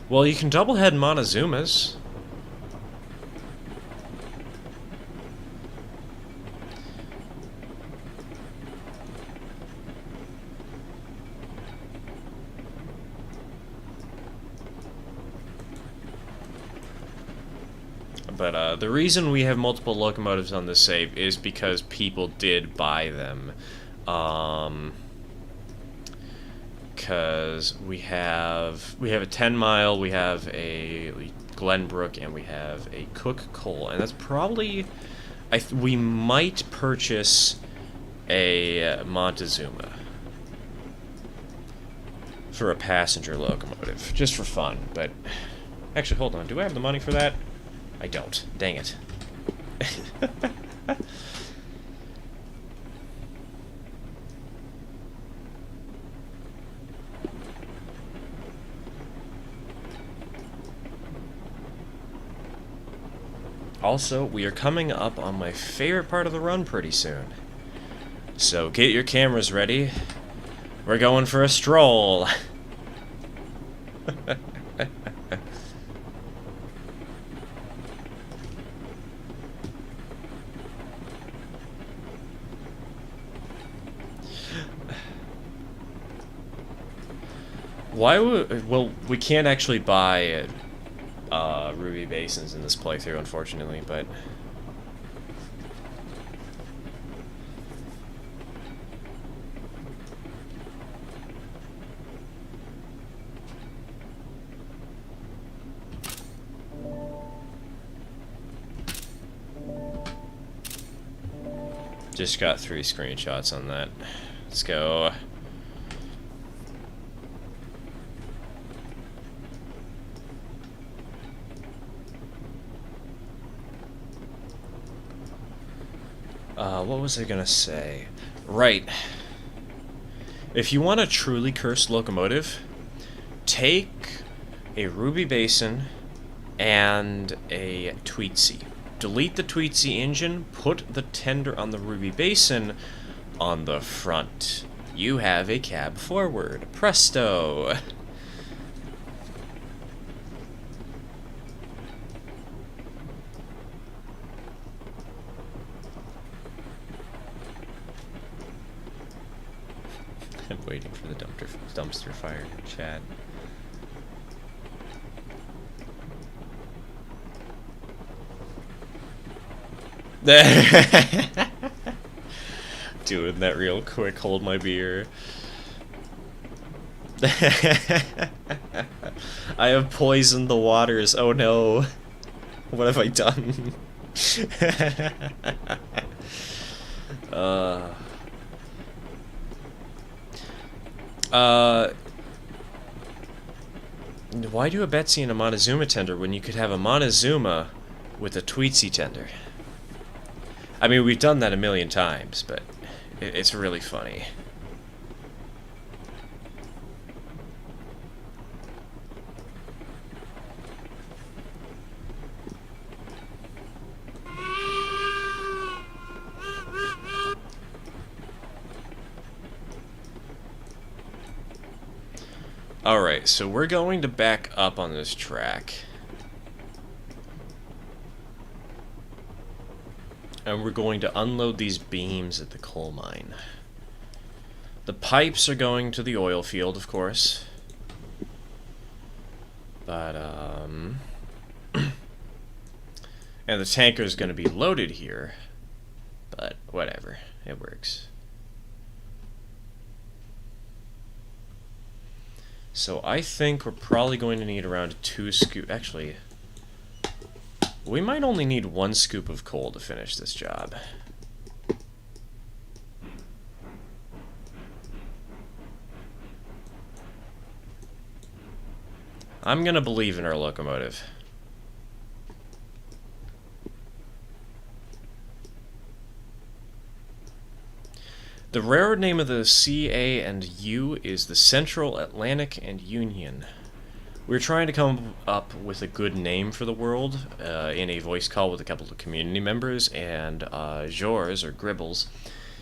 Well, you can double-head Montezumas. But the reason we have multiple locomotives on this save is because people did buy them. Because we have a 10 mile, we have a Glenbrook, and we have a Cook Coal, and that's probably we might purchase a Montezuma for a passenger locomotive, just for fun. But actually, hold on, do I have the money for that? I don't. Dang it. Also, we are coming up on my favorite part of the run pretty soon. So get your cameras ready. We're going for a stroll. Why would... Well, we can't actually buy Ruby Basins in this playthrough, unfortunately, but... Just got 3 screenshots on that. Let's go. What was I gonna say? Right. If you want a truly cursed locomotive, take a Ruby Basin and a Tweetsy. Delete the Tweetsy engine, put the tender on the Ruby Basin on the front. You have a cab forward. Presto! I'm waiting for the dumpster fire in chat. Doing that real quick, hold my beer. I have poisoned the waters, oh no. What have I done? Why do a Betsy and a Montezuma tender when you could have a Montezuma with a Tweetsy tender? I mean, we've done that a million times, but it's really funny. Alright, so we're going to back up on this track. And we're going to unload these beams at the coal mine. The pipes are going to the oil field, of course. But, and the tanker is going to be loaded here. But whatever, it works. So I think we're probably going to need around 2 scoop. Actually, we might only need 1 scoop of coal to finish this job. I'm gonna believe in our locomotive. The railroad name of the CA&U is the Central Atlantic and Union. We're trying to come up with a good name for the world in a voice call with a couple of community members, and Georges, or Gribbles,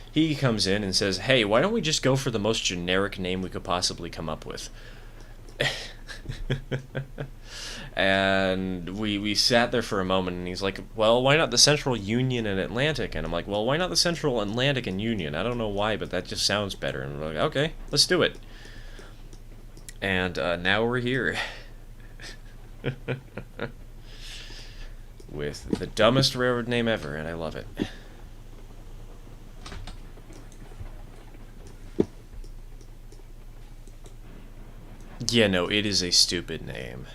he comes in and says, hey, why don't we just go for the most generic name we could possibly come up with? And we sat there for a moment, and he's like, well, why not the Central Union and Atlantic? And I'm like, well, why not the Central Atlantic and Union? I don't know why, but that just sounds better. And we're like, okay, let's do it. And now we're here. With the dumbest railroad name ever, and I love it. Yeah, no, it is a stupid name.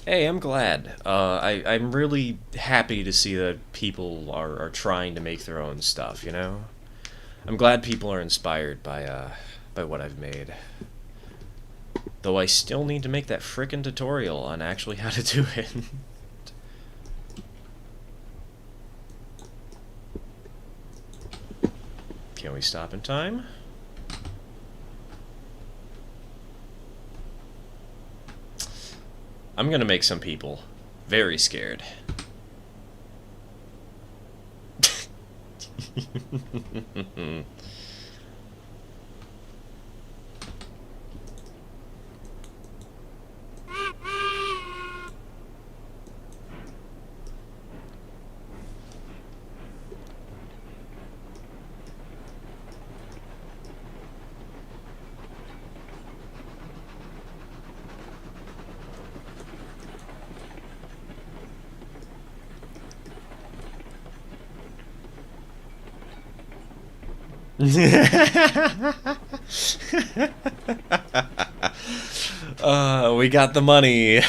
Hey, I'm glad. I'm really happy to see that people are trying to make their own stuff, you know? I'm glad people are inspired by what I've made. Though I still need to make that frickin' tutorial on actually how to do it. Can we stop in time? I'm gonna make some people very scared. We got the money.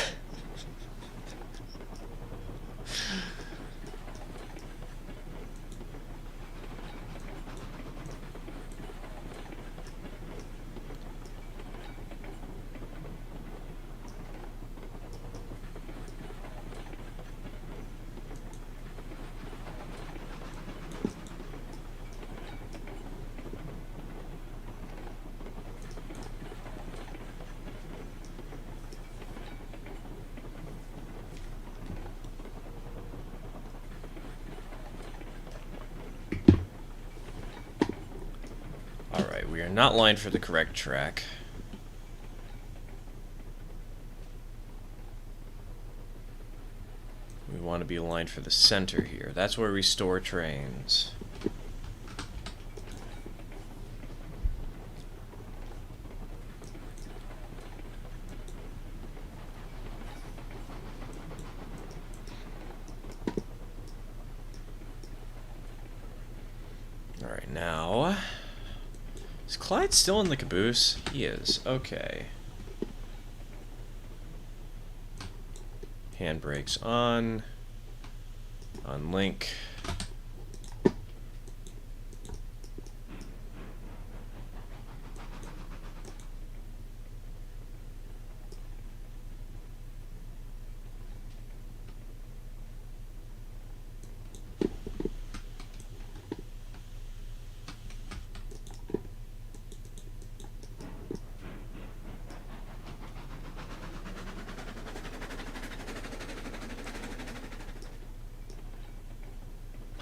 We are not lined for the correct track. We want to be aligned for the center here. That's where we store trains. Alright, now... Is Clyde still in the caboose? He is. Okay. Handbrakes on. On link.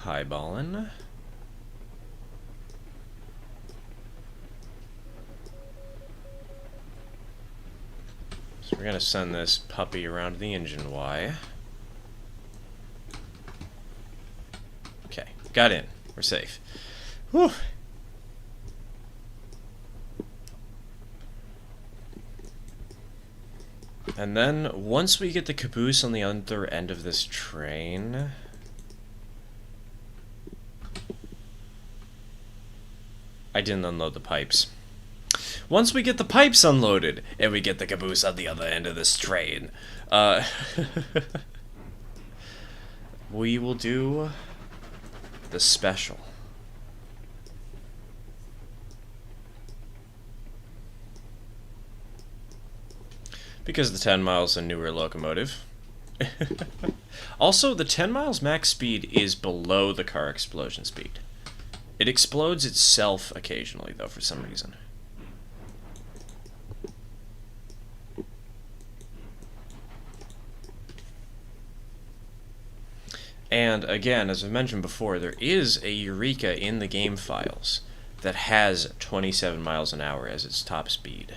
Highballin'. So we're gonna send this puppy around the engine Y. Okay, got in. We're safe. Whew. And then, once we get the caboose on the other end of this train... I didn't unload the pipes. Once we get the pipes unloaded, and we get the caboose on the other end of this train, we will do the special. Because the 10 miles a newer locomotive. Also, the 10 miles max speed is below the car explosion speed. It explodes itself occasionally, though, for some reason. And again, as I mentioned before, there is a Eureka in the game files that has 27 miles an hour as its top speed.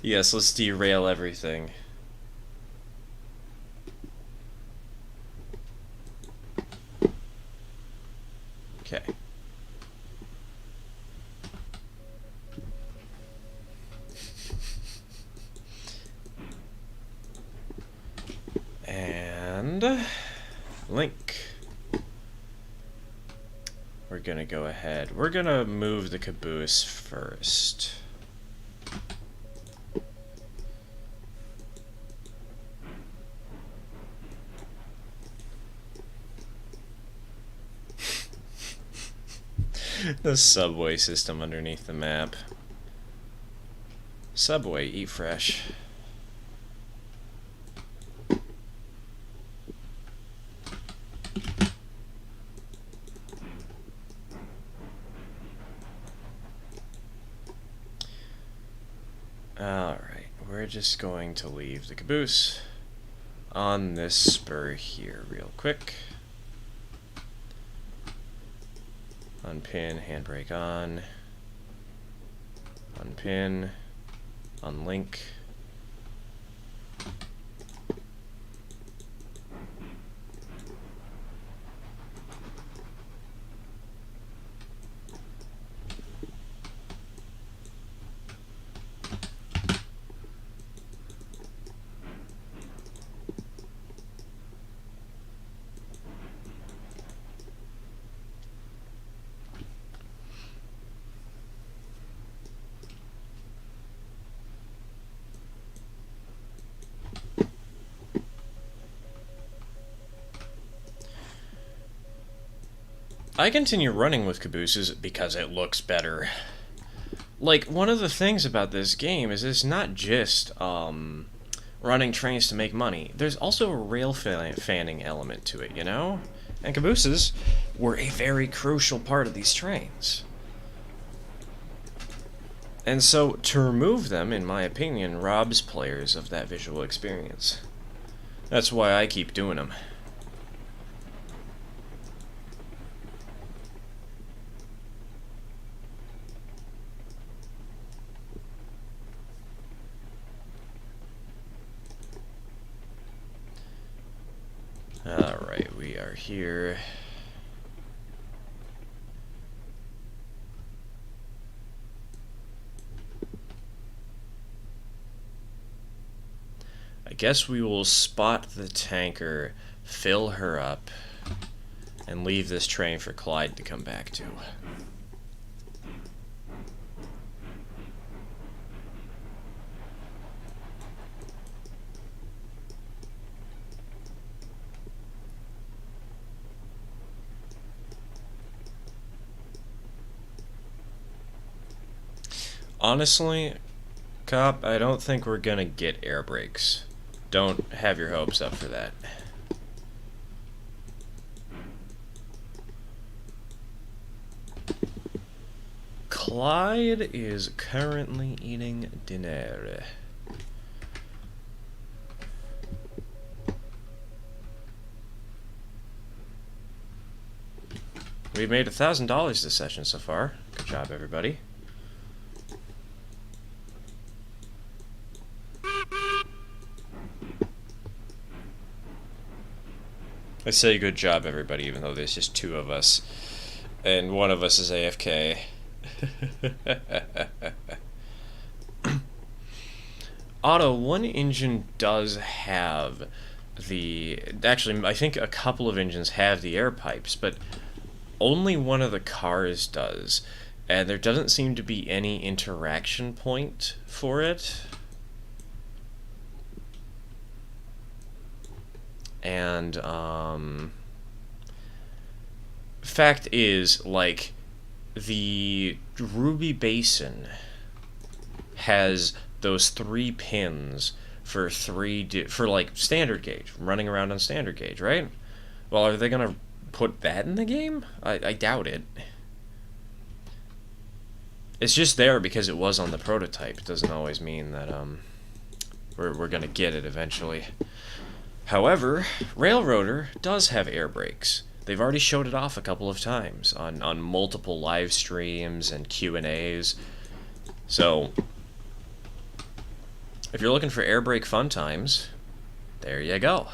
Yes, let's derail everything. Okay. And link. We're gonna go ahead. We're gonna move the caboose first. The subway system underneath the map. Subway, eat fresh. Alright, we're just going to leave the caboose on this spur here real quick. Unpin, handbrake on. Unpin, unlink. I continue running with cabooses because it looks better. Like, one of the things about this game is it's not just running trains to make money. There's also a rail fanning element to it, you know? And cabooses were a very crucial part of these trains. And so, to remove them, in my opinion, robs players of that visual experience. That's why I keep doing them. Alright, we are here. I guess we will spot the tanker, fill her up, and leave this train for Clyde to come back to. Honestly, Cop, I don't think we're gonna get air brakes. Don't have your hopes up for that. Clyde is currently eating dinner. We've made $1,000 this session so far. Good job, everybody. I say good job, everybody, even though there's just two of us. And one of us is AFK. Otto, one engine does have the... Actually, I think a couple of engines have the air pipes, but only one of the cars does. And there doesn't seem to be any interaction point for it. And, fact is, like, the Ruby Basin has those 3 pins for for like standard gauge, running around on standard gauge, right? Well, are they gonna put that in the game? I doubt it. It's just there because it was on the prototype. It doesn't always mean that we're gonna get it eventually. However, Railroader does have air brakes. They've already showed it off a couple of times on multiple live streams and Q&As. So, if you're looking for air brake fun times, there you go.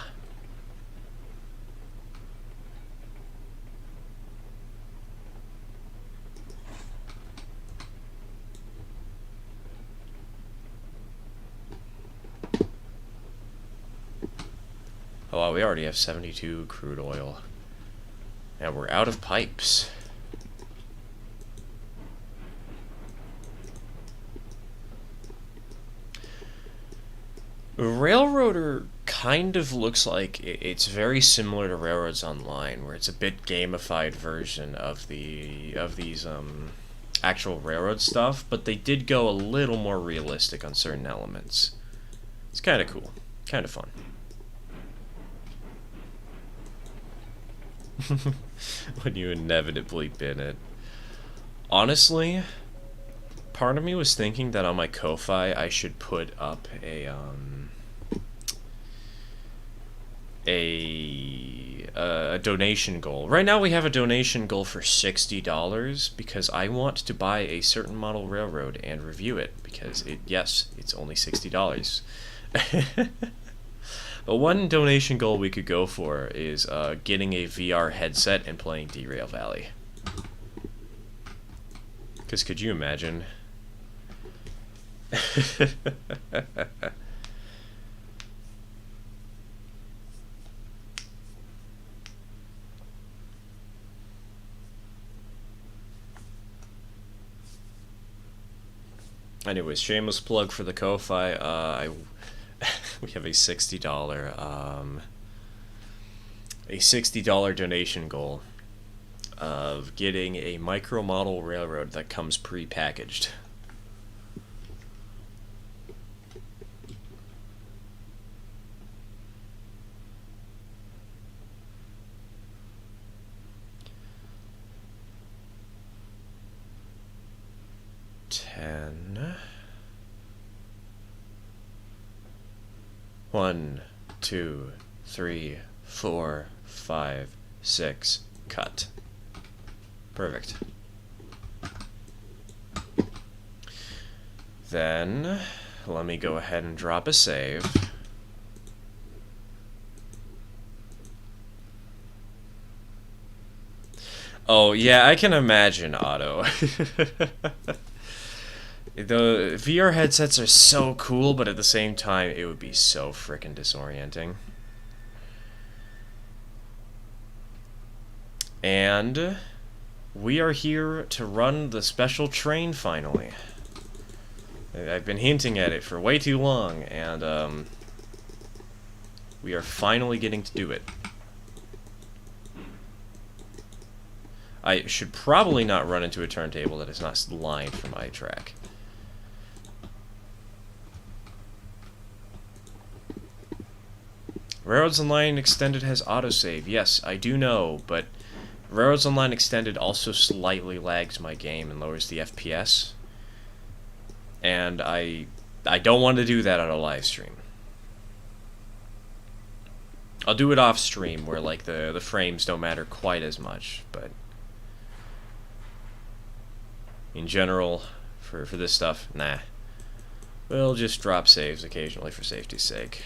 Oh, wow, we already have 72 crude oil. And we're out of pipes. Railroader kind of looks like it's very similar to Railroads Online, where it's a bit gamified version of these actual railroad stuff, but they did go a little more realistic on certain elements. It's kind of cool, kind of fun. When you inevitably bin it. Honestly, part of me was thinking that on my Ko-Fi I should put up a donation goal. Right now we have a donation goal for $60 because I want to buy a certain model railroad and review it because yes, it's only $60. But one donation goal we could go for is getting a VR headset and playing Derail Valley. Because could you imagine? Anyways, shameless plug for the Ko-Fi. We have a $60 donation goal of getting a micro model railroad that comes pre-packaged. One, 2, 3, 4, 5, 6, cut. Perfect. Then, let me go ahead and drop a save. Oh, yeah, I can imagine, Otto. The VR headsets are so cool, but at the same time, it would be so frickin' disorienting. And we are here to run the special train finally. I've been hinting at it for way too long, and we are finally getting to do it. I should probably not run into a turntable that is not lined for my track. Railroads Online Extended has autosave. Yes, I do know, but Railroads Online Extended also slightly lags my game and lowers the FPS. And I don't want to do that on a live stream. I'll do it off stream where like the frames don't matter quite as much, but in general, for this stuff, nah. We'll just drop saves occasionally for safety's sake.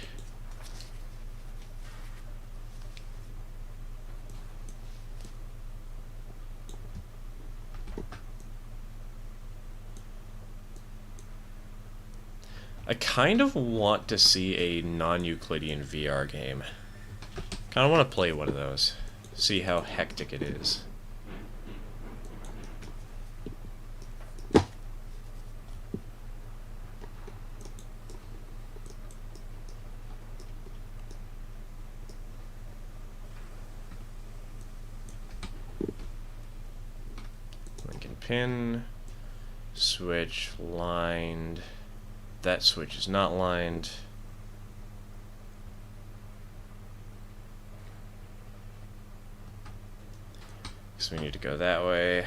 kind of want to see a non-Euclidean VR game. Kind of want to play one of those. See how hectic it is. Pin, switch, lined. That switch is not lined. So we need to go that way.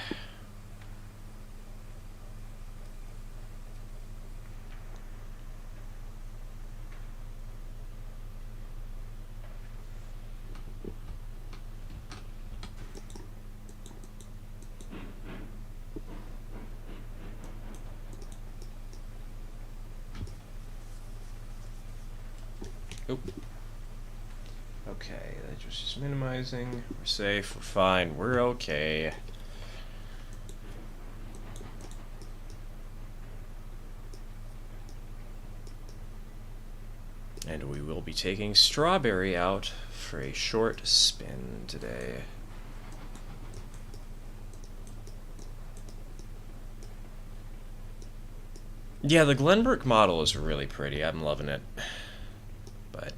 Okay, that's just minimizing. We're safe, we're fine, we're okay. And we will be taking Strawberry out for a short spin today. Yeah, the Glenbrook model is really pretty. I'm loving it. But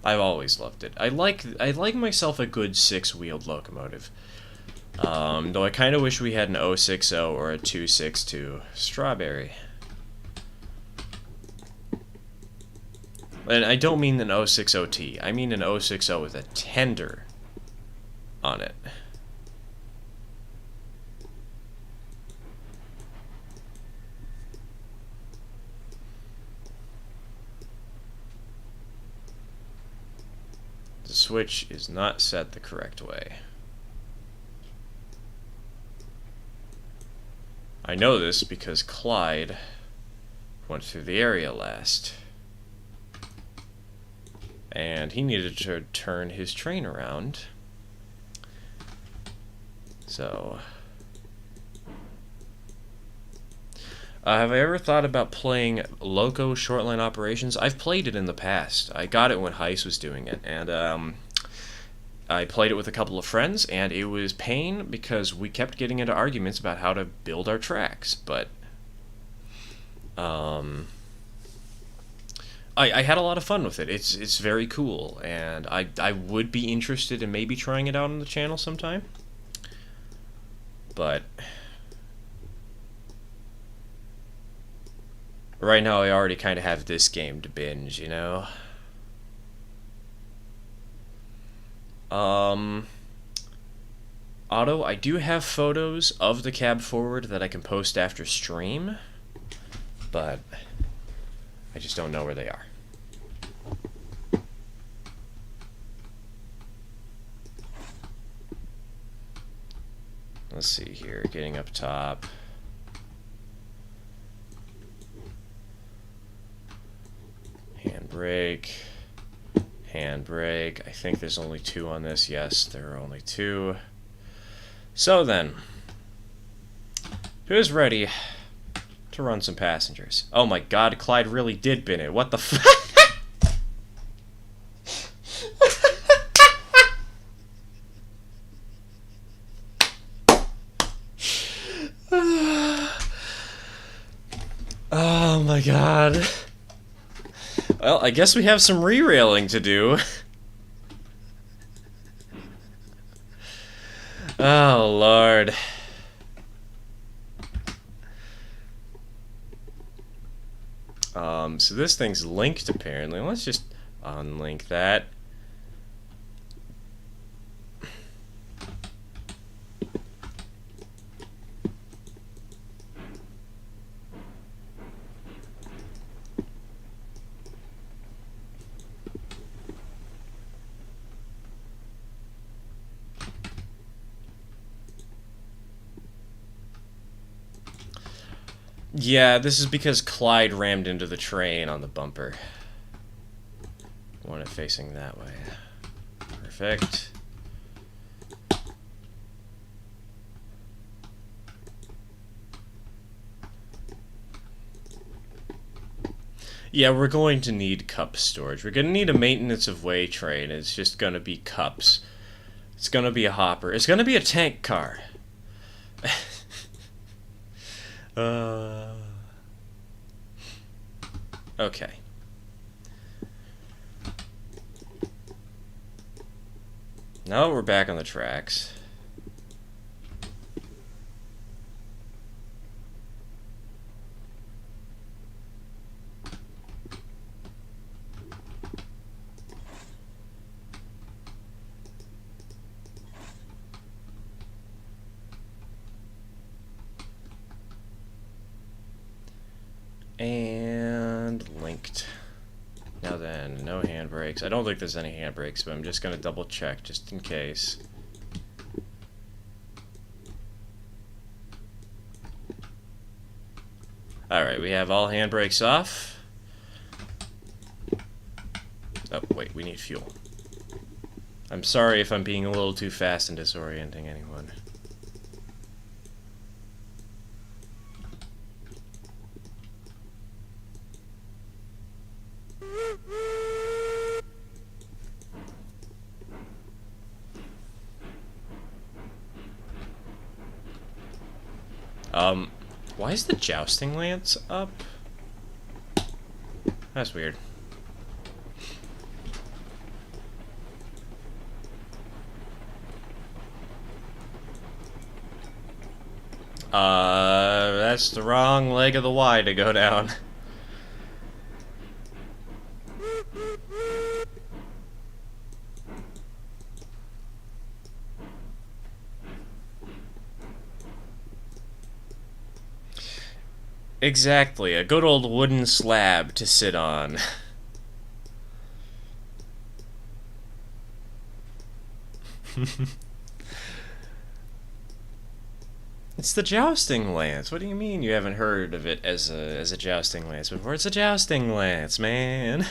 I've always loved it. I like myself a good 6-wheeled locomotive. Though I kind of wish we had an 060 or a 262 Strawberry. And I don't mean an 060T. I mean an 060 with a tender on it. The switch is not set the correct way. I know this because Clyde went through the area last. And he needed to turn his train around. So, have I ever thought about playing Loco Shortline Operations? I've played it in the past. I got it when Heist was doing it, and I played it with a couple of friends, and it was pain because we kept getting into arguments about how to build our tracks, but I had a lot of fun with it. It's very cool, and I would be interested in maybe trying it out on the channel sometime. But right now I already kind of have this game to binge, you know? Otto, I do have photos of the cab forward that I can post after stream, but I just don't know where they are. Let's see here, getting up top. Handbrake. Handbrake. I think there's only 2 on this. Yes, there are only 2. So then, who's ready to run some passengers? Oh my god, Clyde really did bin it. What the f- Oh my god. Well, I guess we have some re-railing to do. Oh, Lord. So this thing's linked, apparently. Let's just unlink that. Yeah, this is because Clyde rammed into the train on the bumper. Want it facing that way. Perfect. Yeah, we're going to need cup storage. We're going to need a maintenance of way train. It's just going to be cups. It's going to be a hopper. It's going to be a tank car. Okay. Now we're back on the tracks. And linked. Now then, no handbrakes. I don't think there's any handbrakes, but I'm just going to double check just in case. Alright, we have all handbrakes off. Oh, wait, we need fuel. I'm sorry if I'm being a little too fast and disorienting anyone. Why is the jousting lance up? That's weird. That's the wrong leg of the Y to go down. Exactly, a good old wooden slab to sit on. It's the jousting lance. What do you mean you haven't heard of it as a jousting lance before? It's a jousting lance, man.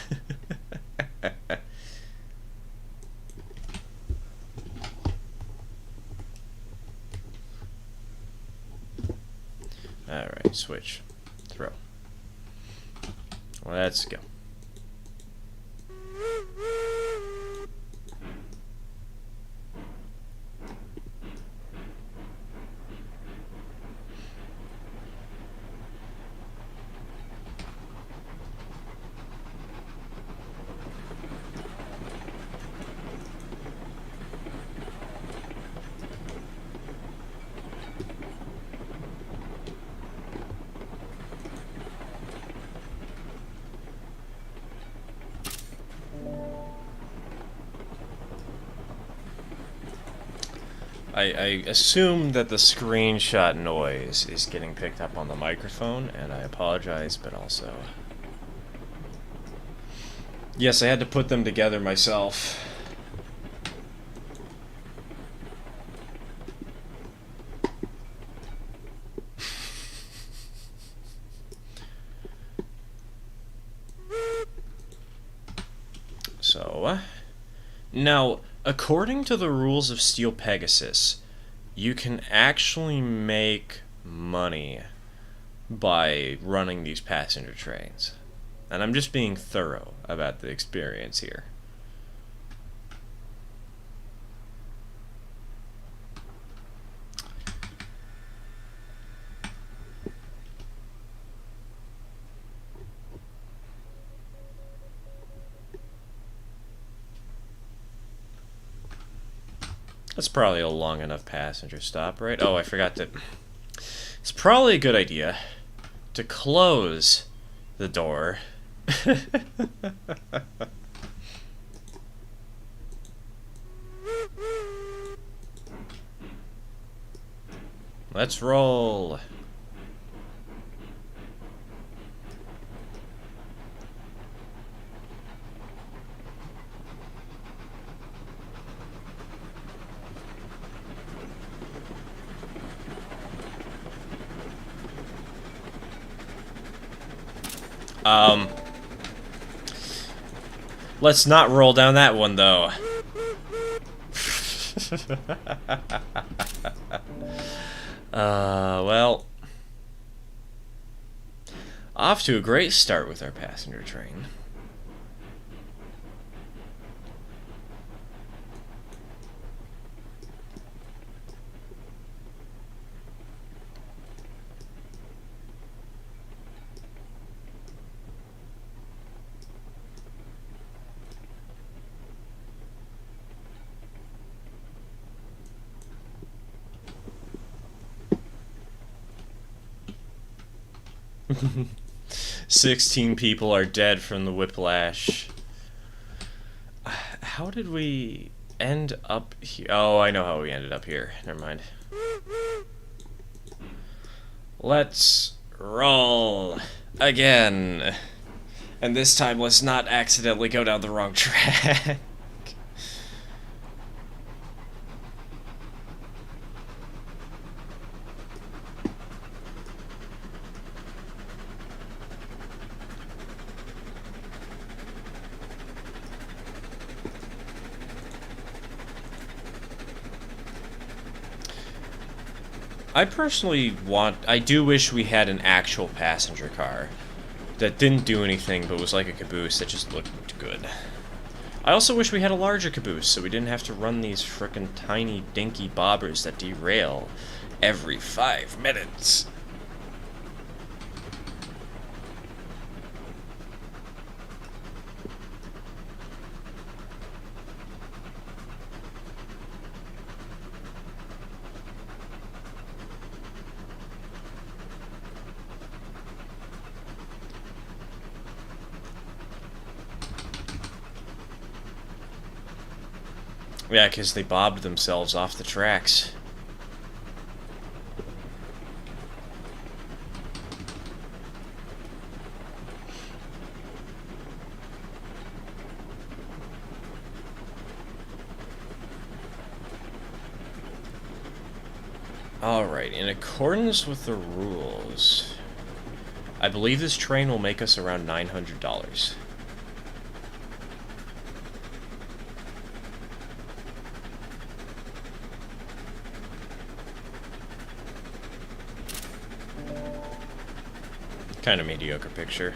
Alright, switch. Throw. Let's go. I assume that the screenshot noise is getting picked up on the microphone, and I apologize, but also... Yes, I had to put them together myself. So, now, according to the rules of Steel Pegasus, you can actually make money by running these passenger trains. And I'm just being thorough about the experience here. That's probably a long enough passenger stop, right? Oh, I forgot to... It's probably a good idea to close the door. Let's roll. Let's not roll down that one, though. Well... Off to a great start with our passenger train. Mm-hmm. 16 people are dead from the whiplash. How did we end up here? Oh, I know how we ended up here. Never mind. Let's roll again. And this time, let's not accidentally go down the wrong track. I do wish we had an actual passenger car that didn't do anything but was like a caboose that just looked good. I also wish we had a larger caboose so we didn't have to run these frickin' tiny dinky bobbers that derail every 5 minutes. Yeah, because they bobbed themselves off the tracks. Alright, in accordance with the rules, I believe this train will make us around $900. Kind of mediocre picture.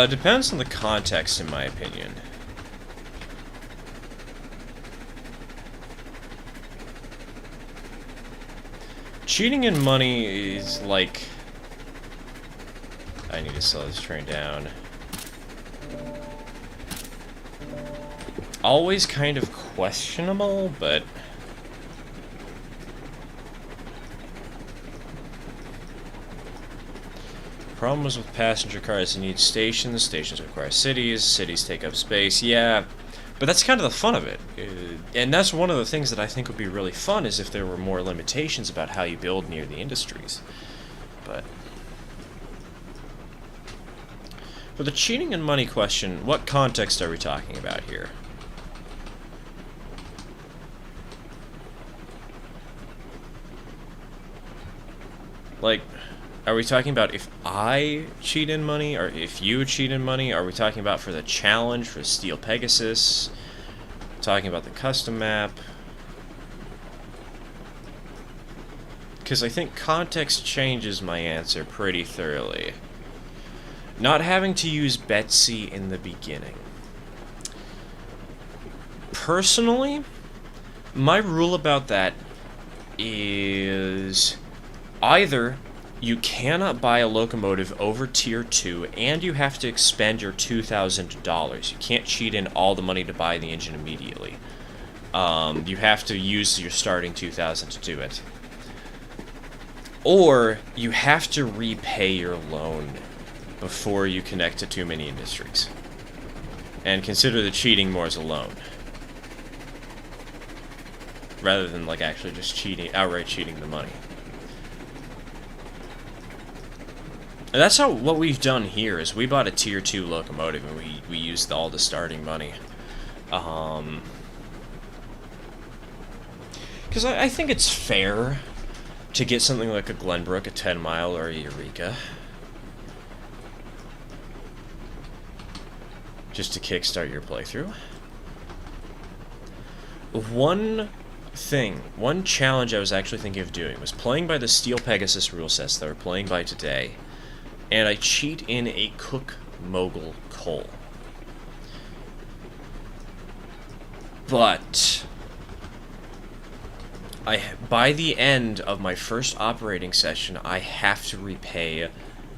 Depends on the context, in my opinion. Cheating in money is like... I need to slow this train down. Always kind of questionable, but... Problems with passenger cars, you need stations, stations require cities, cities take up space, yeah. But that's kind of the fun of it. And that's one of the things that I think would be really fun, is if there were more limitations about how you build near the industries. But... For the cheating and money question, what context are we talking about here? Like, are we talking about if I cheat in money, or if you cheat in money? Are we talking about for the challenge, for Steel Pegasus? Talking about the custom map? Because I think context changes my answer pretty thoroughly. Not having to use Betsy in the beginning. Personally, my rule about that is... Either you cannot buy a locomotive over Tier 2, and you have to expend your $2,000. You can't cheat in all the money to buy the engine immediately. You have to use your starting $2,000 to do it. Or you have to repay your loan before you connect to too many industries. And consider the cheating more as a loan. Rather than like actually just cheating, outright cheating the money. And that's what we've done here, is we bought a Tier 2 locomotive and we used all the starting money. Because I think it's fair to get something like a Glenbrook, a 10 Mile, or a Eureka. Just to kickstart your playthrough. One challenge I was actually thinking of doing was playing by the Steel Pegasus rule sets that we're playing by today, and I cheat in a Cook Mogul Coal. But by the end of my first operating session, I have to repay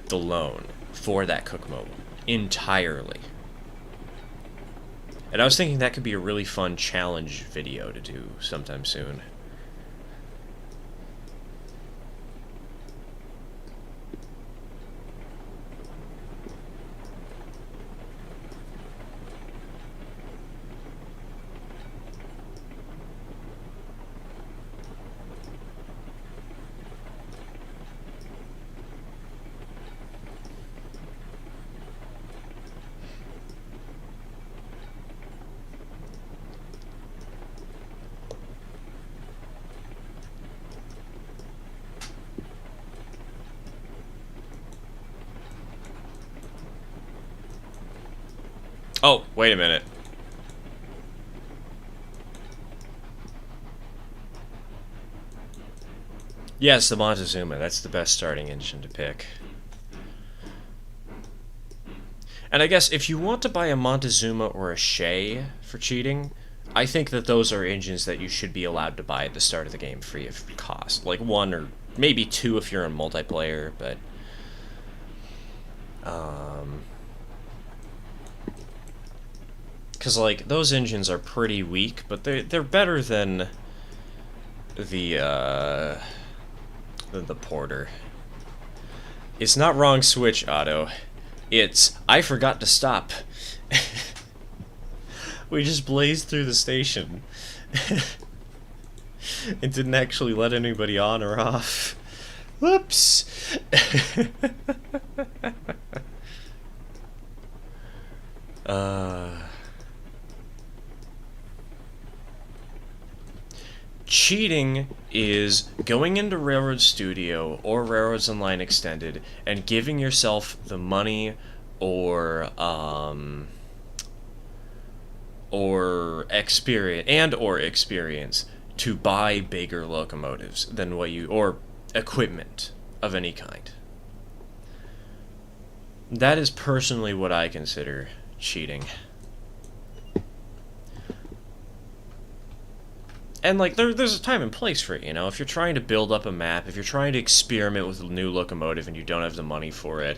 the loan for that Cook Mogul entirely. And I was thinking that could be a really fun challenge video to do sometime soon. Oh, wait a minute. Yes, the Montezuma. That's the best starting engine to pick. And I guess if you want to buy a Montezuma or a Shea for cheating, I think that those are engines that you should be allowed to buy at the start of the game free of cost. Like one or maybe two if you're in multiplayer, but... Because, like, those engines are pretty weak, but they're better than the Porter. It's not wrong switch, Otto. It's, I forgot to stop. We just blazed through the station. It didn't actually let anybody on or off. Whoops! Cheating is going into Railroad Studio or Railroads Online Extended and giving yourself the money or experience to buy bigger locomotives than what you, or equipment of any kind. That is personally what I consider cheating. And, like, there's a time and place for it, you know? If you're trying to build up a map, if you're trying to experiment with a new locomotive and you don't have the money for it,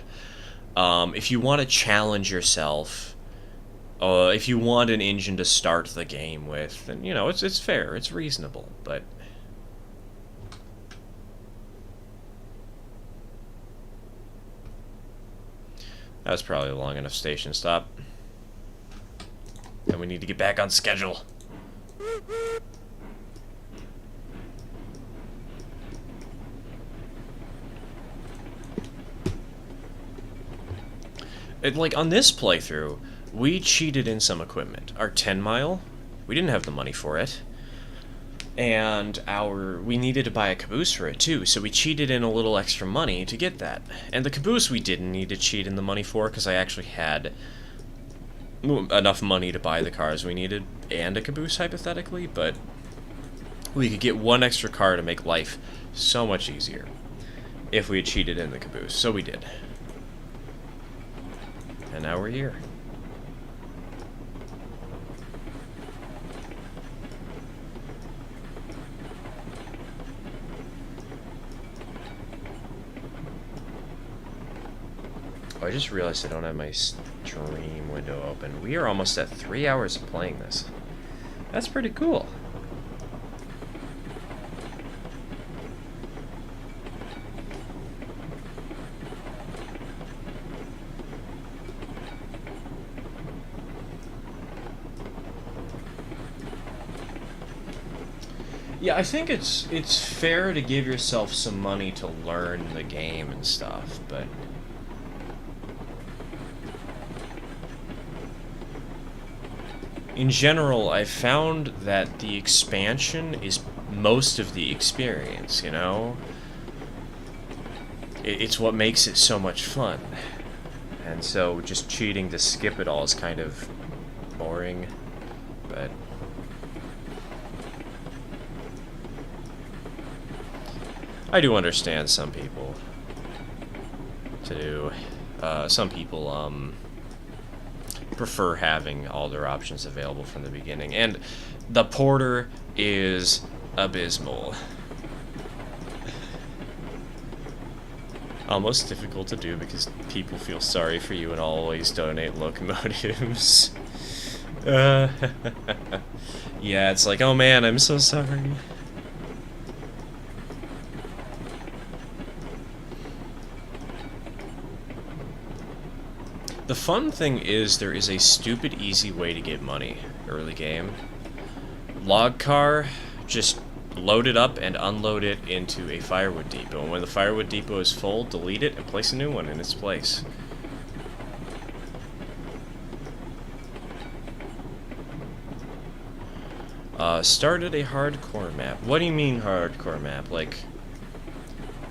if you want to challenge yourself, if you want an engine to start the game with, then, you know, it's fair, it's reasonable, but... That was probably a long enough station stop. And we need to get back on schedule. Like, on this playthrough, we cheated in some equipment. Our 10 mile, we didn't have the money for it. And we needed to buy a caboose for it too, so we cheated in a little extra money to get that. And the caboose we didn't need to cheat in the money for, because I actually had enough money to buy the cars we needed and a caboose, hypothetically, but we could get one extra car to make life so much easier if we had cheated in the caboose, so we did. And now we're here. Oh, I just realized I don't have my stream window open. We are almost at 3 hours of playing this. That's pretty cool. Yeah, I think it's fair to give yourself some money to learn the game and stuff, but in general, I've found that the expansion is most of the experience, you know? It's what makes it so much fun. And so just cheating to skip it all is kind of boring, but... I do understand some people some people prefer having all their options available from the beginning, and the porter is abysmal. Almost difficult to do because people feel sorry for you and always donate locomotives. Yeah, it's like, oh man, I'm so sorry. The fun thing is there is a stupid easy way to get money early game. Log car, just load it up and unload it into a firewood depot. And when the firewood depot is full, delete it and place a new one in its place. Started a hardcore map. What do you mean hardcore map? Like,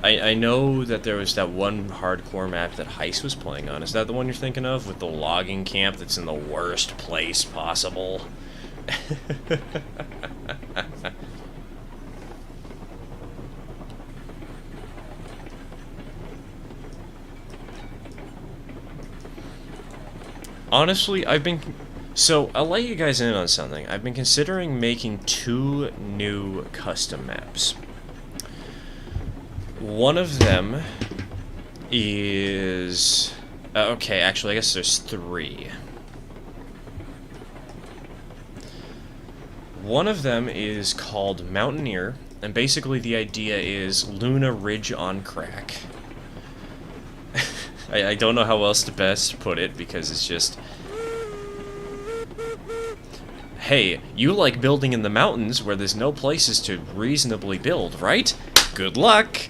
I know that there was that one hardcore map that Heist was playing on. Is that the one you're thinking of? With the logging camp that's in the worst place possible? Honestly, so, I'll let you guys in on something. I've been considering making 2 new custom maps. One of them is... okay, actually, I guess there's 3. One of them is called Mountaineer, and basically the idea is Luna Ridge on crack. I don't know how else to best put it, because it's just... hey, you like building in the mountains where there's no places to reasonably build, right? Good luck!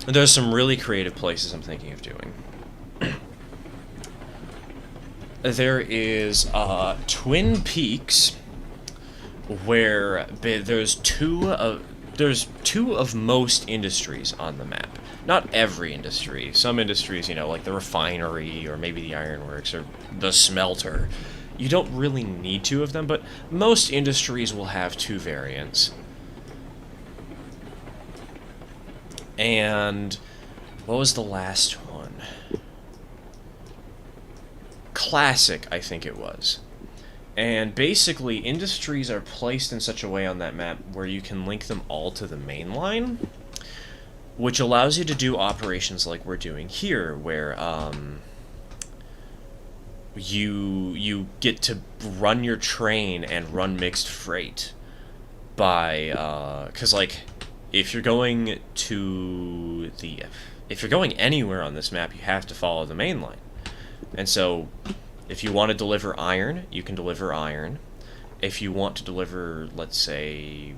There's some really creative places I'm thinking of doing. There is Twin Peaks, where there's two of most industries on the map. Not every industry. Some industries, you know, like the refinery, or maybe the ironworks, or the smelter. You don't really need 2 of them, but most industries will have 2 variants. And what was the last one? Classic, I think it was. And basically, industries are placed in such a way on that map where you can link them all to the main line, which allows you to do operations like we're doing here, where you get to run your train and run mixed freight by because like if you're going anywhere on this map, you have to follow the main line. And so if you want to deliver iron, you can deliver iron. If you want to deliver, let's say,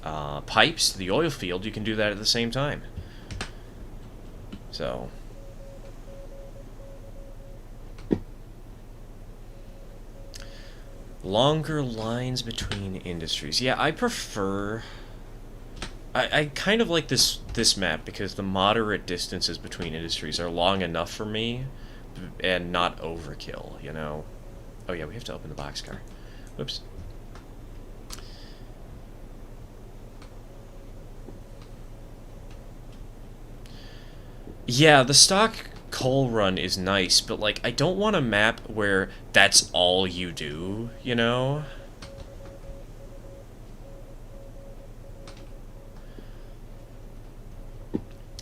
pipes to the oil field, you can do that at the same time. So longer lines between industries. Yeah, I prefer... I kind of like this map because the moderate distances between industries are long enough for me and not overkill, you know? Oh yeah, we have to open the boxcar. Whoops. Yeah, the stock coal run is nice, but like I don't want a map where that's all you do, you know?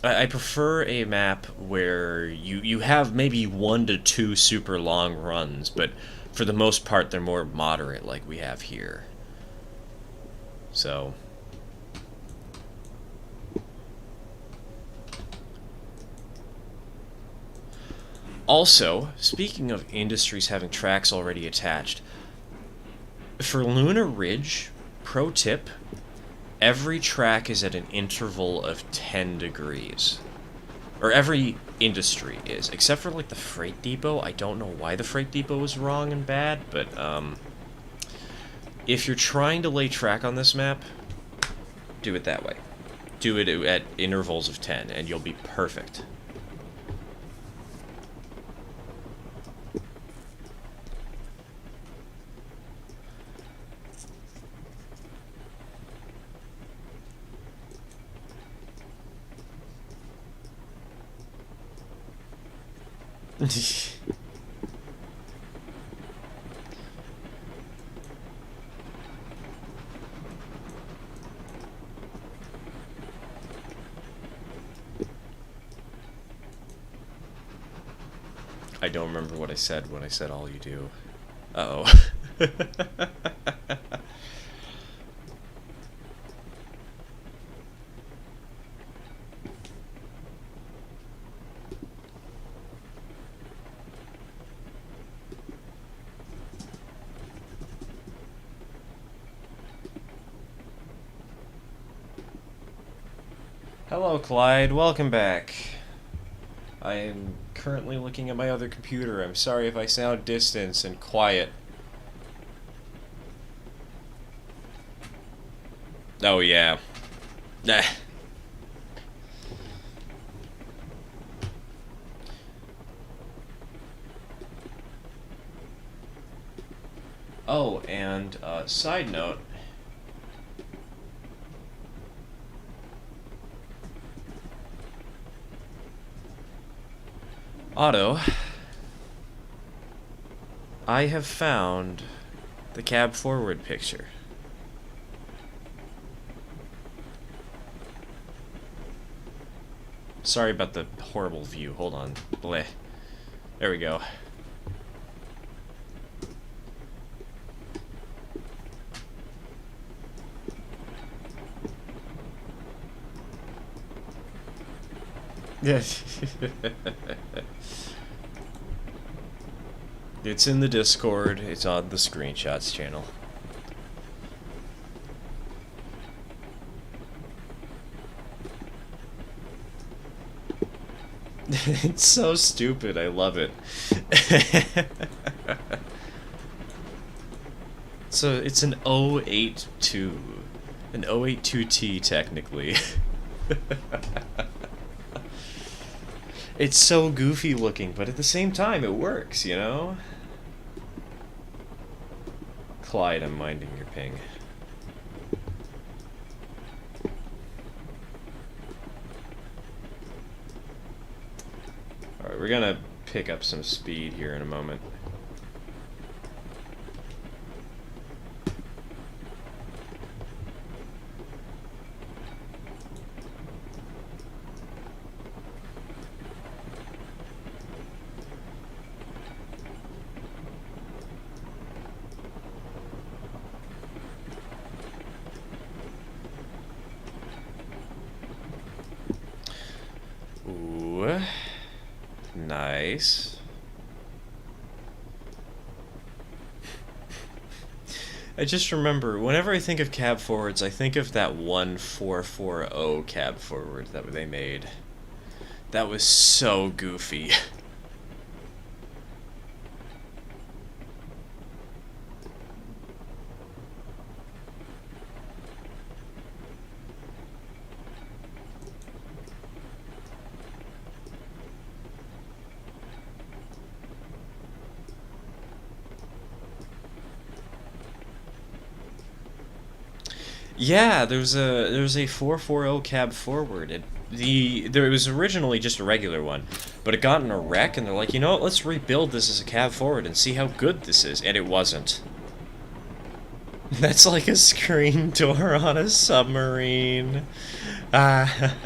I prefer a map where you have maybe 1 to 2 super long runs, but for the most part they're more moderate like we have here. So... also, speaking of industries having tracks already attached, for Luna Ridge, pro tip, every track is at an interval of 10 degrees. Or every industry is, except for like the freight depot. I don't know why the freight depot was wrong and bad, but if you're trying to lay track on this map, do it that way. Do it at intervals of 10 and you'll be perfect. I don't remember what I said when I said all you do. Uh-oh. Hello, Clyde. Welcome back. I am currently looking at my other computer. I'm sorry if I sound distant and quiet. Oh, yeah. Nah. Oh, and side note. Otto, I have found the cab forward picture. Sorry about the horrible view. Hold on. Bleh. There we go. Yes. It's in the Discord. It's on the screenshots channel. It's so stupid. I love it. So it's an 082. An 082T technically. It's so goofy looking, but at the same time it works, you know? Clyde, I'm minding your ping. Alright, we're gonna pick up some speed here in a moment. Ooh, nice. I just remember, whenever I think of cab forwards, I think of that 1440 cab forward that they made. That was so goofy. Yeah, there was a 440 cab forward. It was originally just a regular one, but it got in a wreck, and they're like, you know what? Let's rebuild this as a cab forward and see how good this is. And it wasn't. That's like a screen door on a submarine. That's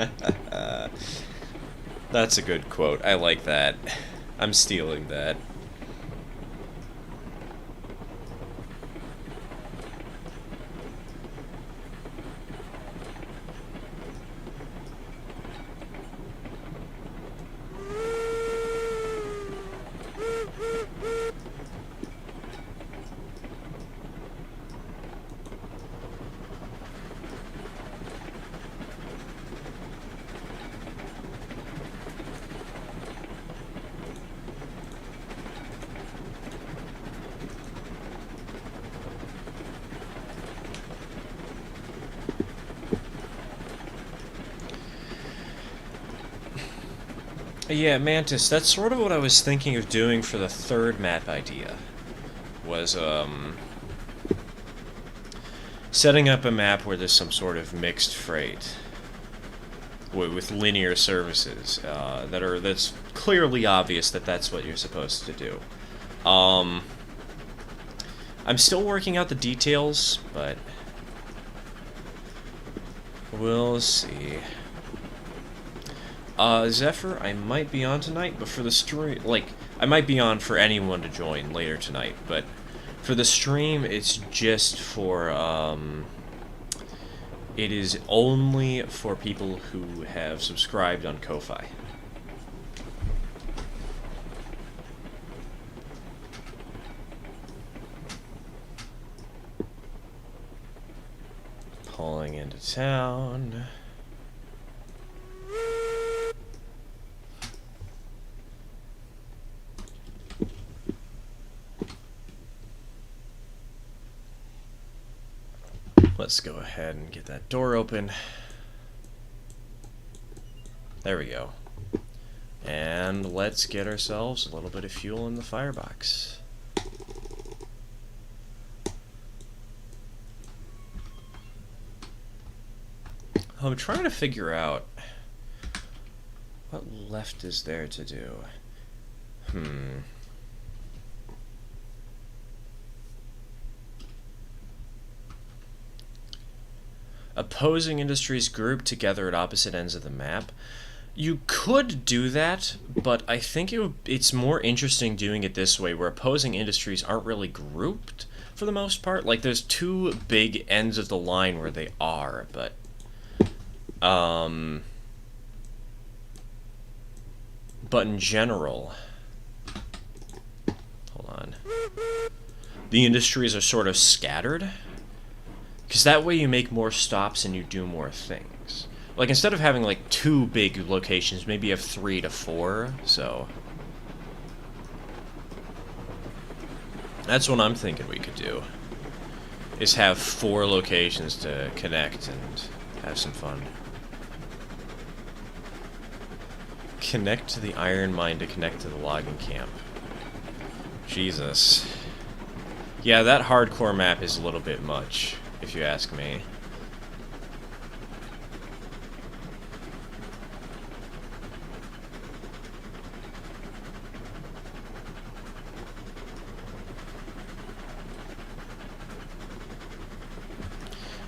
a good quote. I like that. I'm stealing that. Yeah, Mantis, that's sort of what I was thinking of doing for the third map idea. Was, setting up a map where there's some sort of mixed freight. with linear services that's clearly obvious that that's what you're supposed to do. I'm still working out the details, but we'll see. Zephyr, I might be on tonight, but for the stream, like, I might be on for anyone to join later tonight, but for the stream, it's just for, it is only for people who have subscribed on Ko-Fi. Pulling into town. Let's go ahead and get that door open. There we go. And let's get ourselves a little bit of fuel in the firebox. I'm trying to figure out what left is there to do. Opposing industries grouped together at opposite ends of the map. You could do that, but I think it's more interesting doing it this way, where opposing industries aren't really grouped for the most part. Like, there's two big ends of the line where they are, but in general, hold on, the industries are sort of scattered. Because that way you make more stops and you do more things. Like, instead of having, like, 2 big locations, maybe you have 3 to 4, so... That's what I'm thinking we could do. Is have 4 locations to connect and have some fun. Connect to the iron mine to connect to the logging camp. Jesus. Yeah, that hardcore map is a little bit much, if you ask me.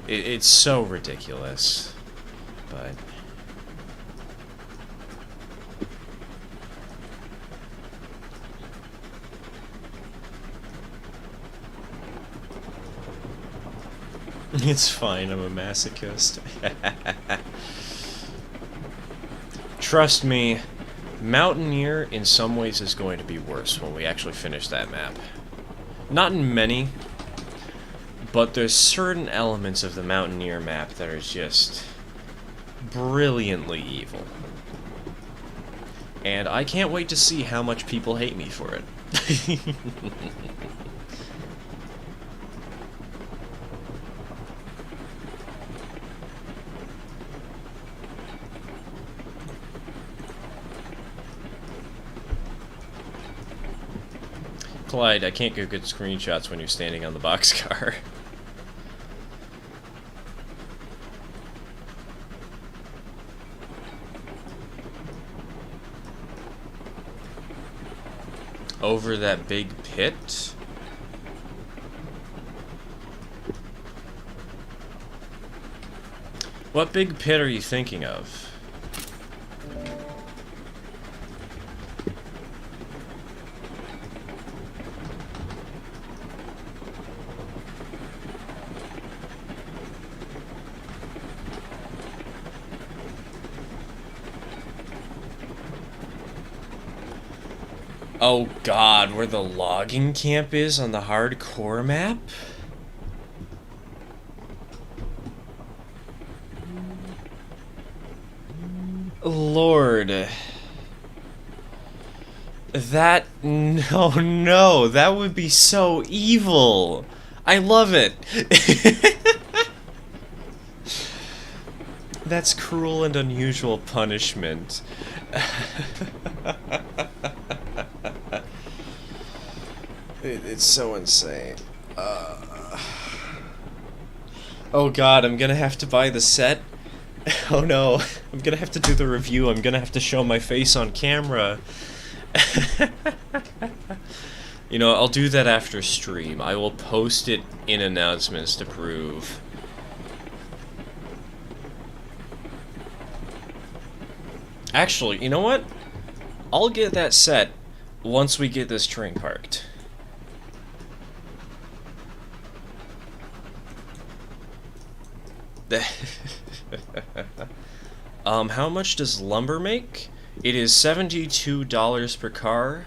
It's so ridiculous, but... It's fine, I'm a masochist. Trust me, Mountaineer in some ways is going to be worse when we actually finish that map. Not in many, but there's certain elements of the Mountaineer map that are just brilliantly evil. And I can't wait to see how much people hate me for it. Clyde, I can't get good screenshots when you're standing on the boxcar. Over that big pit? What big pit are you thinking of? Oh god, where the logging camp is on the hardcore map? Lord. That... No, that would be so evil. I love it. That's cruel and unusual punishment. It's so insane. Oh god, I'm gonna have to buy the set Oh no, I'm gonna have to do the review. I'm gonna have to show my face on camera. You know, I'll do that after stream. I will post it in announcements to prove. Actually, you know what? I'll get that set once we get this train parked. How much does lumber make? It is $72 per car.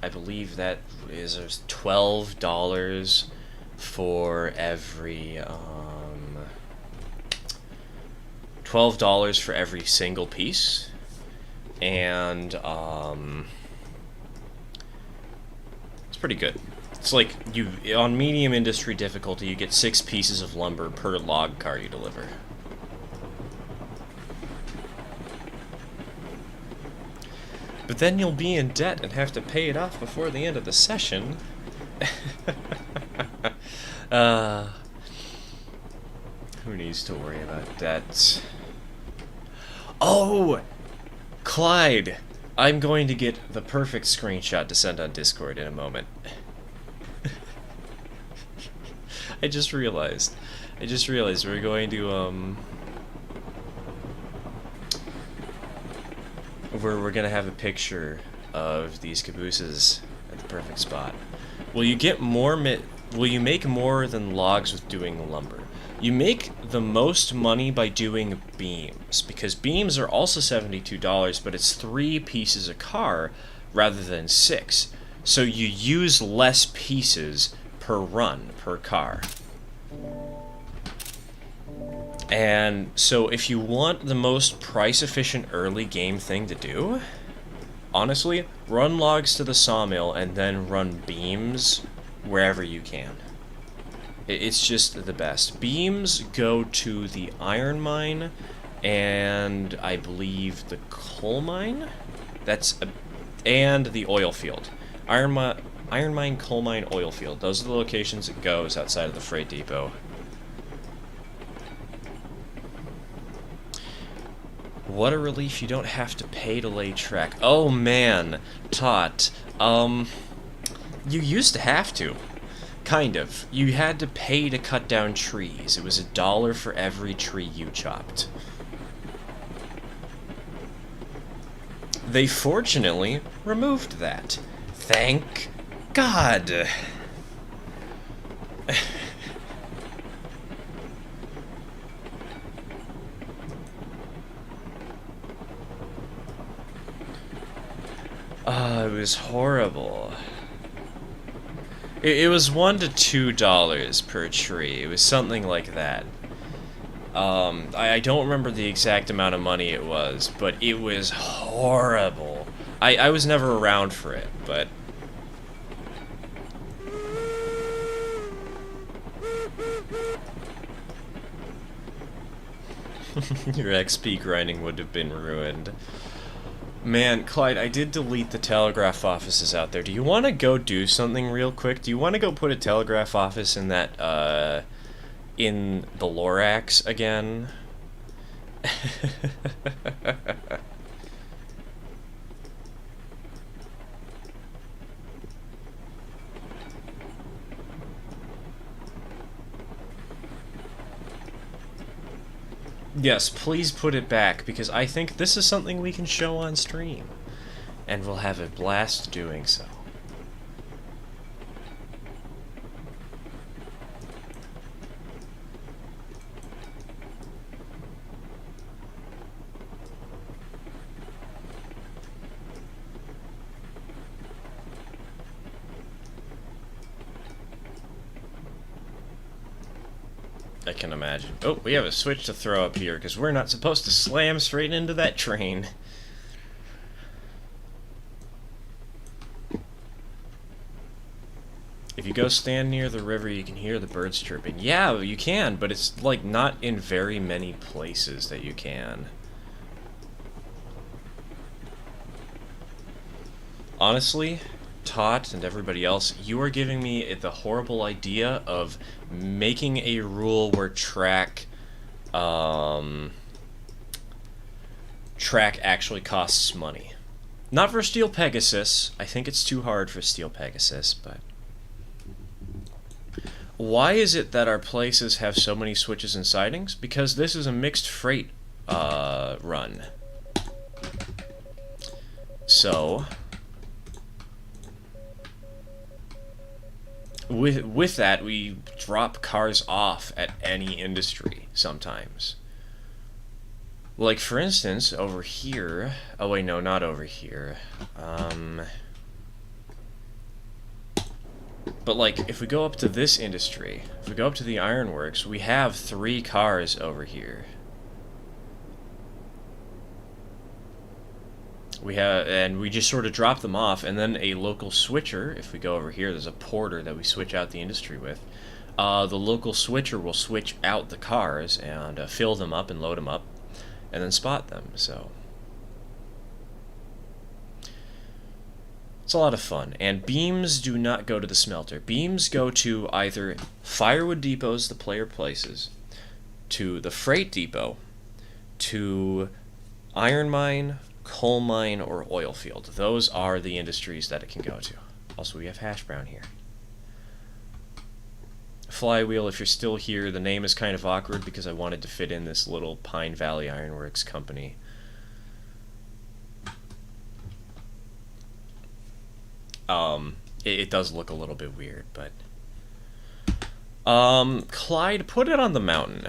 I believe that is $12 for every, $12 for every single piece. And, it's pretty good. It's like, on medium industry difficulty, you get 6 pieces of lumber per log car you deliver. But then you'll be in debt and have to pay it off before the end of the session. Who needs to worry about debt? Oh! Clyde! I'm going to get the perfect screenshot to send on Discord in a moment. I just realized we're going to, we're gonna have a picture of these cabooses at the perfect spot. Will you get more will you make more than logs with doing lumber? You make the most money by doing beams, because beams are also $72, but it's 3 pieces a car rather than 6. So you use less pieces per run, per car. And so if you want the most price-efficient early game thing to do, honestly, run logs to the sawmill and then run beams wherever you can. It's just the best. Beams go to the iron mine and I believe the coal mine? And the oil field. Iron mine, coal mine, oil field. Those are the locations it goes outside of the freight depot. What a relief you don't have to pay to lay track. Oh man, Tot. You used to have to. Kind of. You had to pay to cut down trees. It was $1 for every tree you chopped. They fortunately removed that. Thank God. It was horrible. It was $1 to $2 per tree. It was something like that. I don't remember the exact amount of money it was, but it was horrible. I was never around for it, but... Your XP grinding would have been ruined. Man, Clyde, I did delete the telegraph offices out there. Do you want to go do something real quick? Do you want to go put a telegraph office in that, in the Lorax again? Yes, please put it back, because I think this is something we can show on stream. And we'll have a blast doing so. I can imagine. Oh, we have a switch to throw up here, because we're not supposed to slam straight into that train. If you go stand near the river, you can hear the birds chirping. Yeah, you can, but it's, like, not in very many places that you can. Honestly, Tot and everybody else, you are giving me the horrible idea of making a rule where track, track actually costs money. Not for Steel Pegasus. I think it's too hard for Steel Pegasus, but... Why is it that our places have so many switches and sidings? Because this is a mixed freight run. So... With that, we drop cars off at any industry sometimes. Like, for instance, over here... Oh, wait, no, not over here. But, like, if we go up to this industry, if we go up to the ironworks, we have 3 cars over here. And we just sort of drop them off, and then a local switcher, if we go over here, there's a porter that we switch out the industry with. The local switcher will switch out the cars and fill them up and load them up, and then spot them, so... It's a lot of fun. And beams do not go to the smelter. Beams go to either firewood depots the player places, to the freight depot, to iron mine, coal mine, or oil field. Those are the industries that it can go to. Also, we have hash brown here. Flywheel, if you're still here, the name is kind of awkward because I wanted to fit in this little Pine Valley Ironworks company. It does look a little bit weird, but... Clyde, put it on the mountain.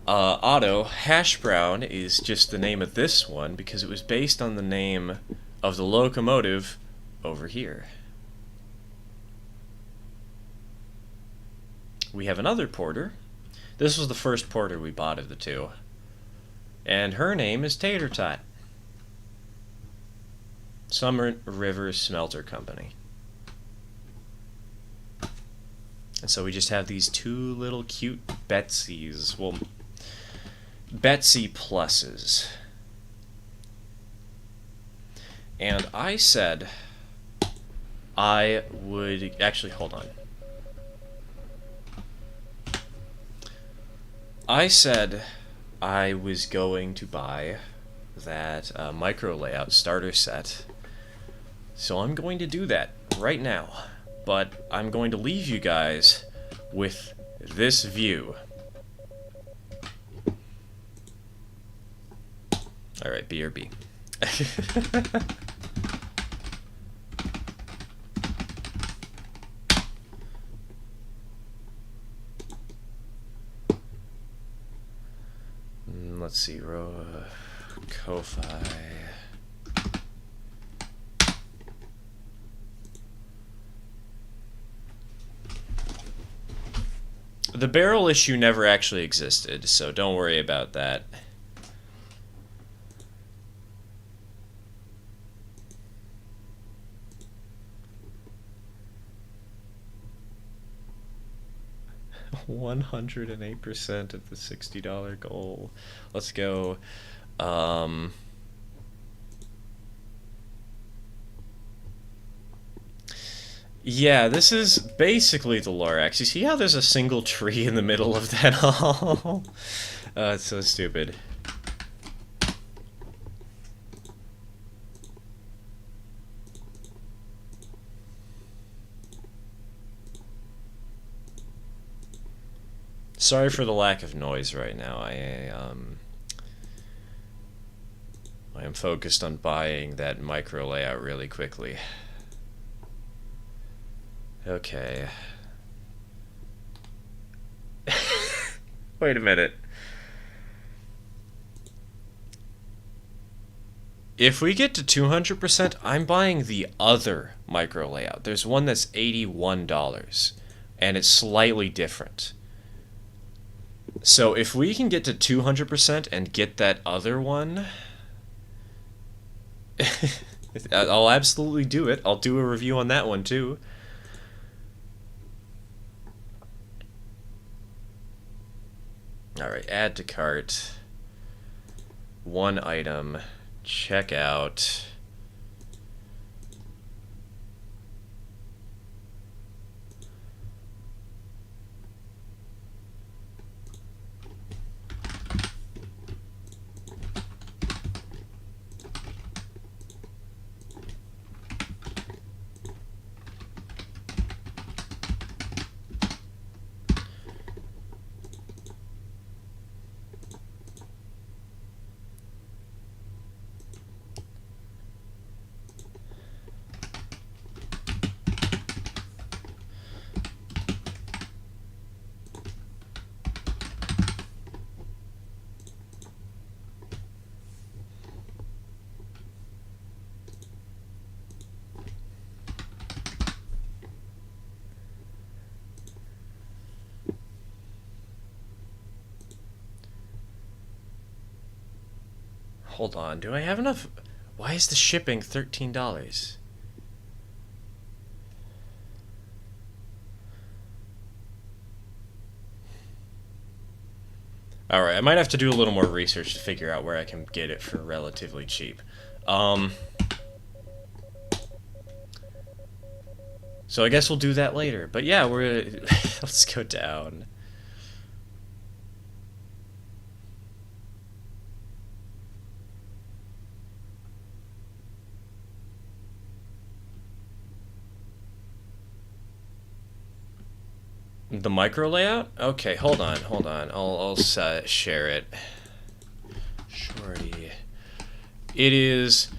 Otto, Hash Brown is just the name of this one because it was based on the name of the locomotive over here. We have another porter. This was the first porter we bought of the 2. And her name is Tater Tot. Summer River Smelter Company. And so we just have these 2 little cute Betsies. Well, Betsy pluses. And I said I would... Actually, hold on. I said I was going to buy that micro layout starter set. So I'm going to do that right now. But I'm going to leave you guys with this view. Alright, BRB. Let's see, Ko-Fi. The barrel issue never actually existed, so don't worry about that. $108% of the $60 goal. Let's go. Yeah, this is basically the Lorax. You see how there's a single tree in the middle of that all? It's so stupid. Sorry for the lack of noise right now. I am focused on buying that micro layout really quickly. Okay. Wait a minute. If we get to 200%, I'm buying the other micro layout. There's one that's $81, and it's slightly different. So if we can get to 200% and get that other one, I'll absolutely do it. I'll do a review on that one too. Alright, add to cart. 1 item. Check out. Hold on, do I have enough? Why is the shipping $13? Alright, I might have to do a little more research to figure out where I can get it for relatively cheap. So I guess we'll do that later. But yeah, let's go down. The micro layout? Okay, hold on. I'll share it. Shorty. It is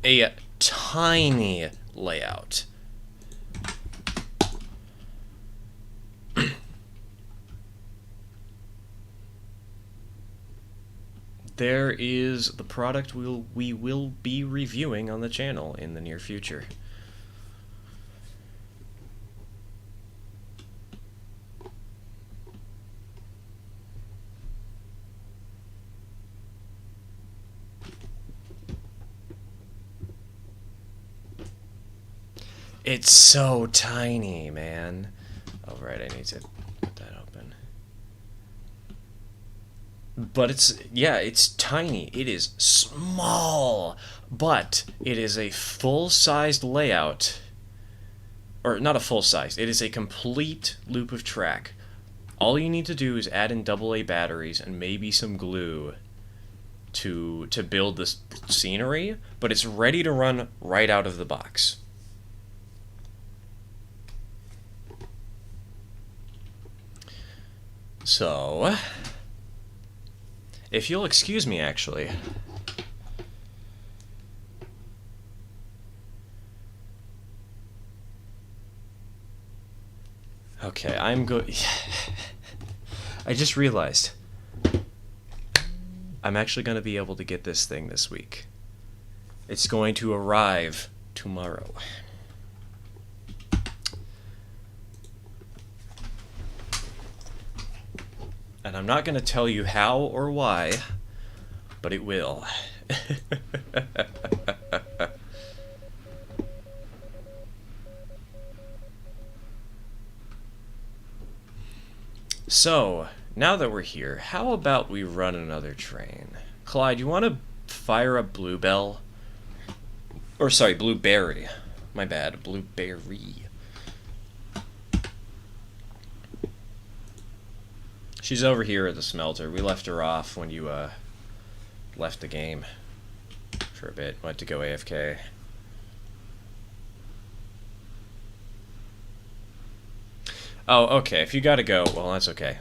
a tiny layout. There is the product we will be reviewing on the channel in the near future. It's so tiny, man. Oh, right, I need to put that open. But it's tiny. It is small, but it is a full-sized layout. Or, not a full-sized. It is a complete loop of track. All you need to do is add in AA batteries and maybe some glue to build this scenery, but it's ready to run right out of the box. So, if you'll excuse me, actually. Okay, I just realized I'm actually going to be able to get this thing this week. It's going to arrive tomorrow. And I'm not going to tell you how or why, but it will. So, now that we're here, how about we run another train? Clyde, you want to fire up Bluebell? Or, sorry, Blueberry. My bad, Blueberry. She's over here at the smelter. We left her off when you left the game for a bit. Went to go AFK. Oh, okay. If you gotta go, well, that's okay.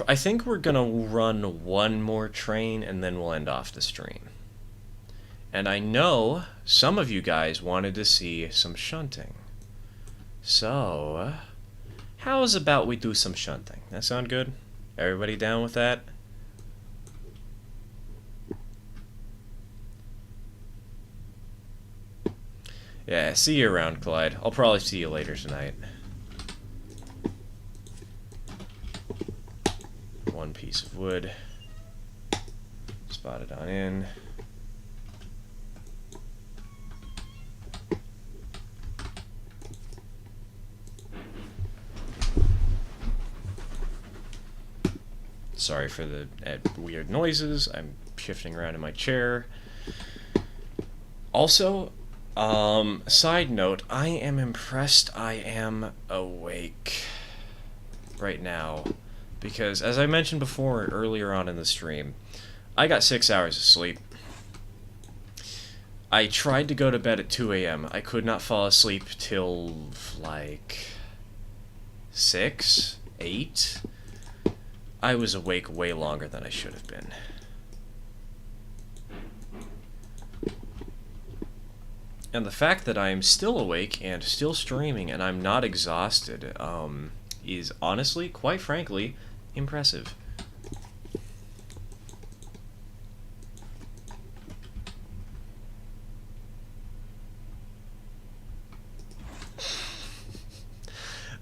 I think we're gonna run one more train and then we'll end off the stream. And I know some of you guys wanted to see some shunting. So, how's about we do some shunting? That sound good? Everybody down with that? Yeah, see you around, Clyde. I'll probably see you later tonight. One piece of wood. Spot it on in. Sorry for the weird noises. I'm shifting around in my chair. Also, side note, I am impressed I am awake right now. Because, as I mentioned before earlier on in the stream, I got 6 hours of sleep. I tried to go to bed at 2 a.m. I could not fall asleep till, like, 6, 8. I was awake way longer than I should have been. And the fact that I am still awake and still streaming and I'm not exhausted is honestly, quite frankly, impressive.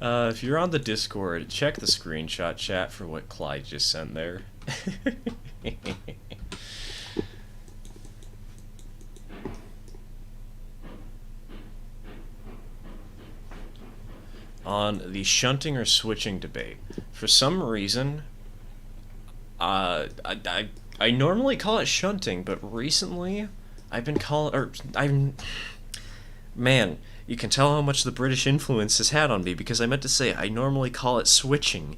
If you're on the Discord, check the screenshot chat for what Clyde just sent there. On the shunting or switching debate, for some reason, I normally call it shunting, but recently I've been man, you can tell how much the British influence has had on me, because I meant to say I normally call it switching.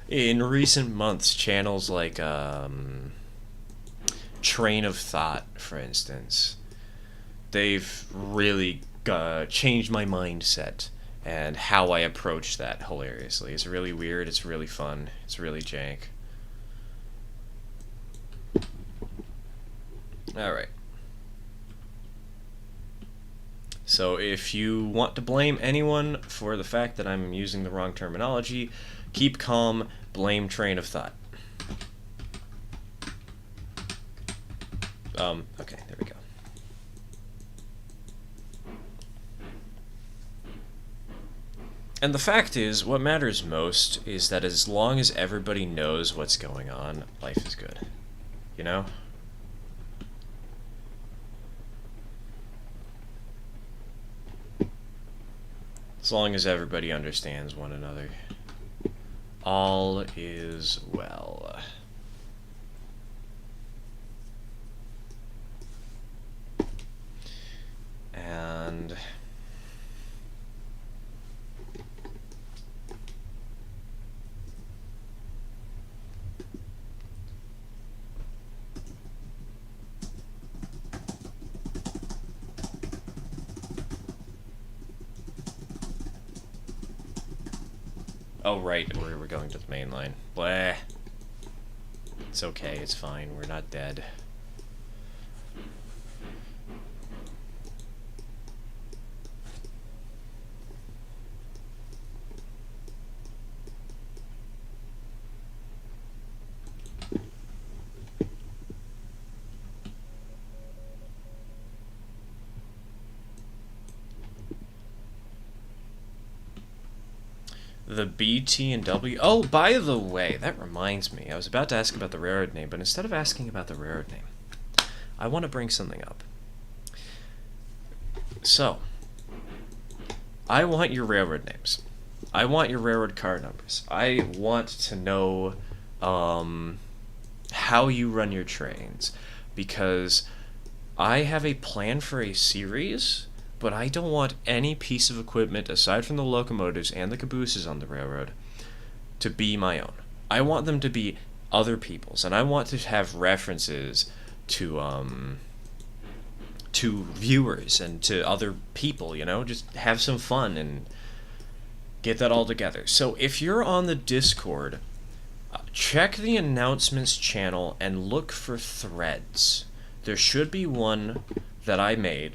In recent months, channels like Train of Thought, for instance, they've really changed my mindset and how I approach that hilariously. It's really weird, it's really fun, it's really jank. Alright. So if you want to blame anyone for the fact that I'm using the wrong terminology, keep calm, blame Train of Thought. Okay, there we go. And the fact is, what matters most is that as long as everybody knows what's going on, life is good. You know? As long as everybody understands one another, all is well. And oh, right, we're going to the main line. Blah. It's okay, it's fine, we're not dead. The B, T, and W. Oh, by the way, that reminds me. I was about to ask about the railroad name, but instead of asking about the railroad name, I want to bring something up. So, I want your railroad names. I want your railroad car numbers. I want to know how you run your trains, because I have a plan for a series, but I don't want any piece of equipment aside from the locomotives and the cabooses on the railroad to be my own. I want them to be other people's, and I want to have references to viewers and to other people, you know, just have some fun and get that all together. So if you're on the Discord, check the announcements channel and look for threads. There should be one that I made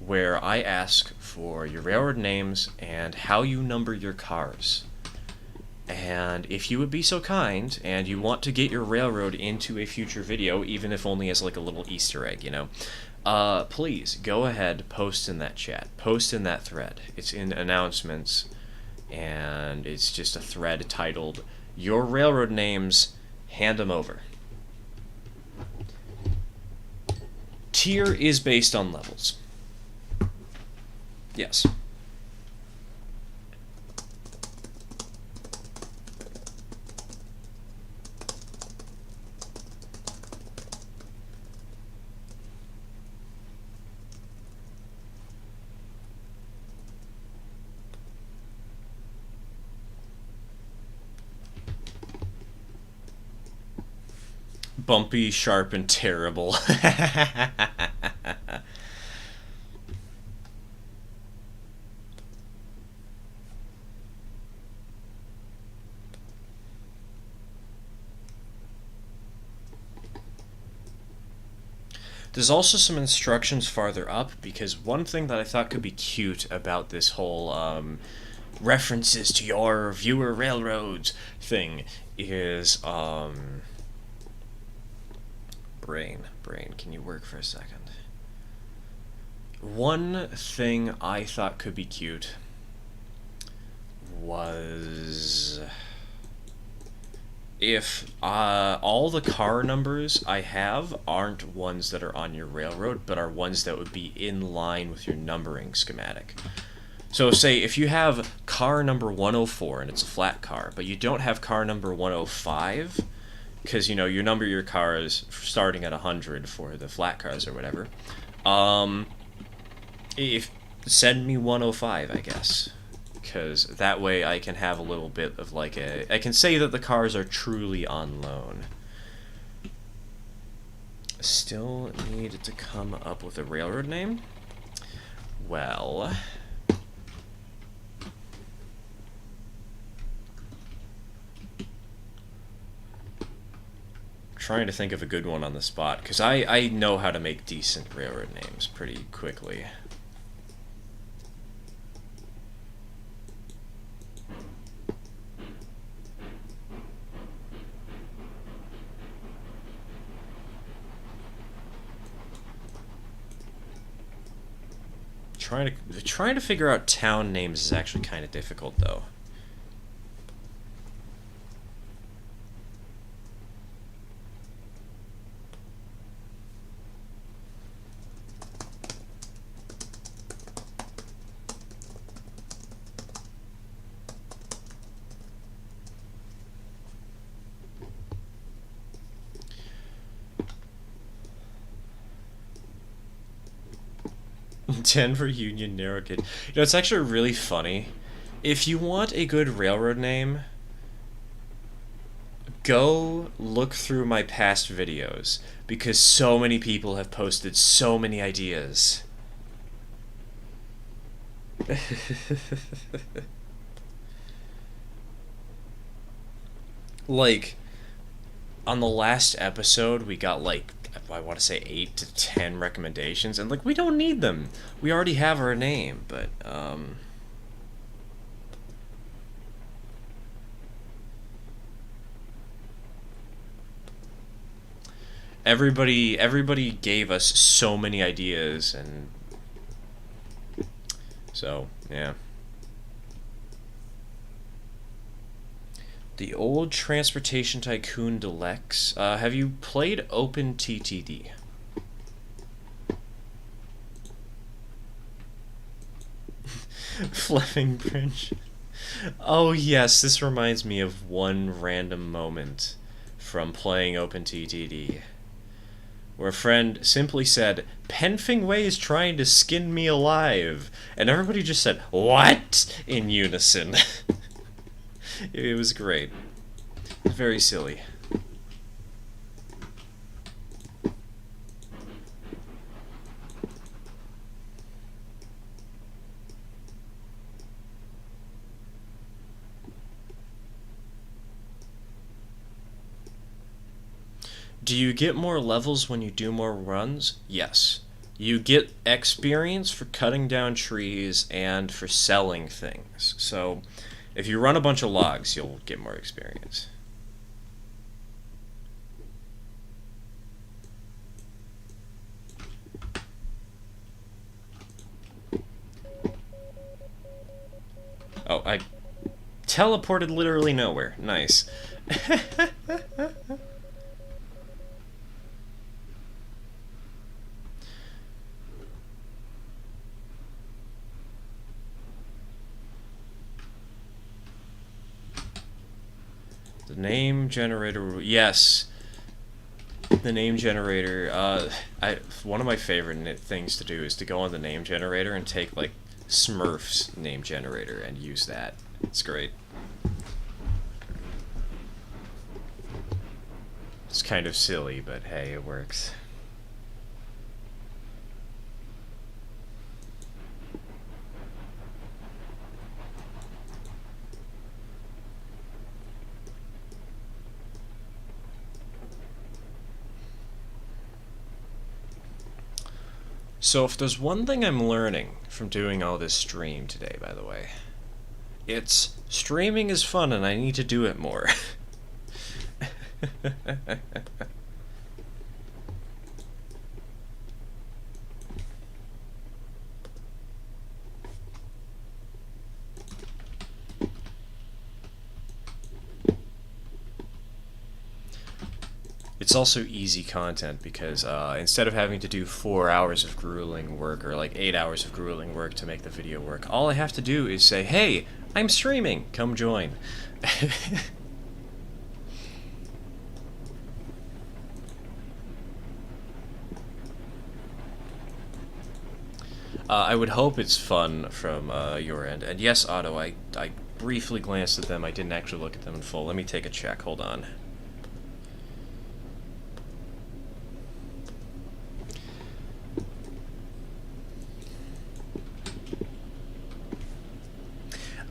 where I ask for your railroad names and how you number your cars. And if you would be so kind, and you want to get your railroad into a future video, even if only as like a little Easter egg, you know, please go ahead, post in that chat, post in that thread. It's in announcements, and it's just a thread titled, "Your Railroad Names, Hand them over." Tier is based on levels. Yes. Bumpy, sharp, and terrible. There's also some instructions farther up, because one thing that I thought could be cute about this whole references to your viewer railroads thing is brain, can you work for a second? One thing I thought could be cute was if all the car numbers I have aren't ones that are on your railroad, but are ones that would be in line with your numbering schematic. So say if you have car number 104 and it's a flat car, but you don't have car number 105, because you number your cars starting at 100 for the flat cars or whatever. If send me 105, I guess, because that way I can have a little bit of like I can say that the cars are truly on loan. Still need to come up with a railroad name. Well, trying to think of a good one on the spot, because I know how to make decent railroad names pretty quickly. Trying to figure out town names is actually kind of difficult, though. Denver Union Narrowgauge. It's actually really funny. If you want a good railroad name, go look through my past videos, because so many people have posted so many ideas. Like, on the last episode, we got like, I want to say 8 to 10 recommendations, and like, we don't need them. We already have our name, but everybody gave us so many ideas, and so yeah. The Old Transportation Tycoon Deluxe. Have you played OpenTTD? Fleming Bridge. Oh yes, this reminds me of one random moment from playing OpenTTD, where a friend simply said, "Penfing Way is trying to skin me alive," and everybody just said, "What?" in unison. It was great. Very silly. Do you get more levels when you do more runs? Yes. You get experience for cutting down trees and for selling things. So, if you run a bunch of logs, you'll get more experience. Oh, I teleported literally nowhere. Nice. The name generator, yes. The name generator, one of my favorite things to do is to go on the name generator and take, like, Smurf's name generator and use that. It's great. It's kind of silly, but hey, it works. So if there's one thing I'm learning from doing all this stream today, by the way, it's streaming is fun and I need to do it more. It's also easy content because instead of having to do 4 hours of grueling work or like 8 hours of grueling work to make the video work, all I have to do is say, hey, I'm streaming, come join. I would hope it's fun from your end. And yes, Otto, I briefly glanced at them. I didn't actually look at them in full. Let me take a check. Hold on.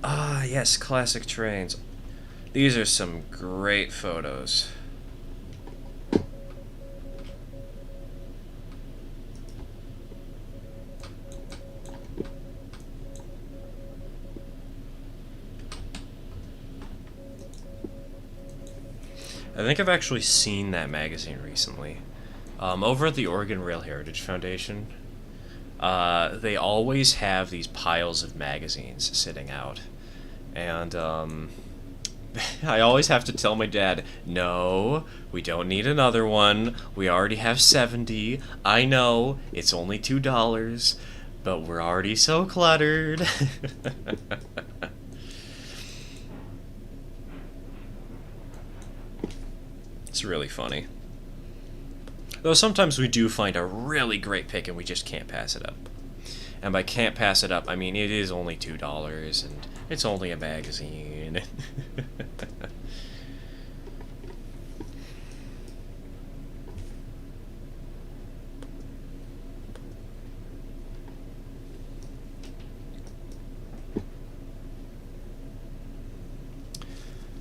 Ah, yes, classic trains. These are some great photos. I think I've actually seen that magazine recently. Over at the Oregon Rail Heritage Foundation, they always have these piles of magazines sitting out. And I always have to tell my dad, no, we don't need another one. We already have 70. I know, it's only $2, but we're already so cluttered. It's really funny. Though sometimes we do find a really great pick and we just can't pass it up. And by can't pass it up, I mean it is only $2 and it's only a magazine.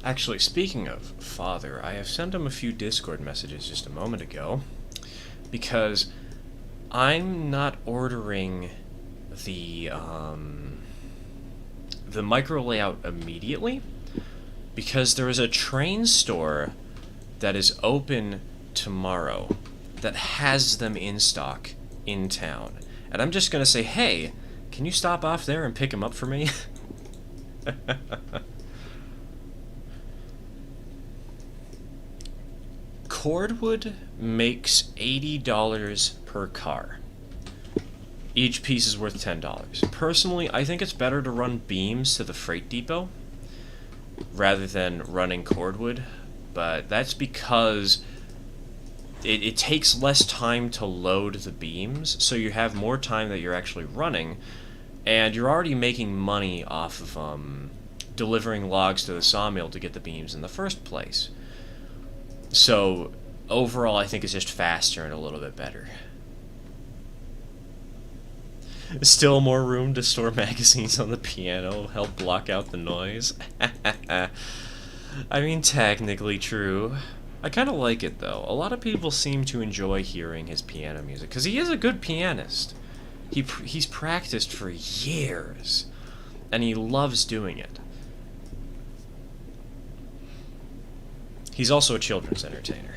Actually, speaking of father, I have sent him a few Discord messages just a moment ago because I'm not ordering the micro layout immediately because there is a train store that is open tomorrow that has them in stock in town. And I'm just going to say, hey, can you stop off there and pick them up for me? Cordwood makes $80 per car. Each piece is worth $10. Personally, I think it's better to run beams to the freight depot rather than running cordwood, but that's because it takes less time to load the beams, so you have more time that you're actually running, and you're already making money off of delivering logs to the sawmill to get the beams in the first place. So, overall, I think it's just faster and a little bit better. Still more room to store magazines on the piano, help block out the noise. I mean, technically true. I kind of like it, though. A lot of people seem to enjoy hearing his piano music, because he is a good pianist. He's practiced for years, and he loves doing it. He's also a children's entertainer.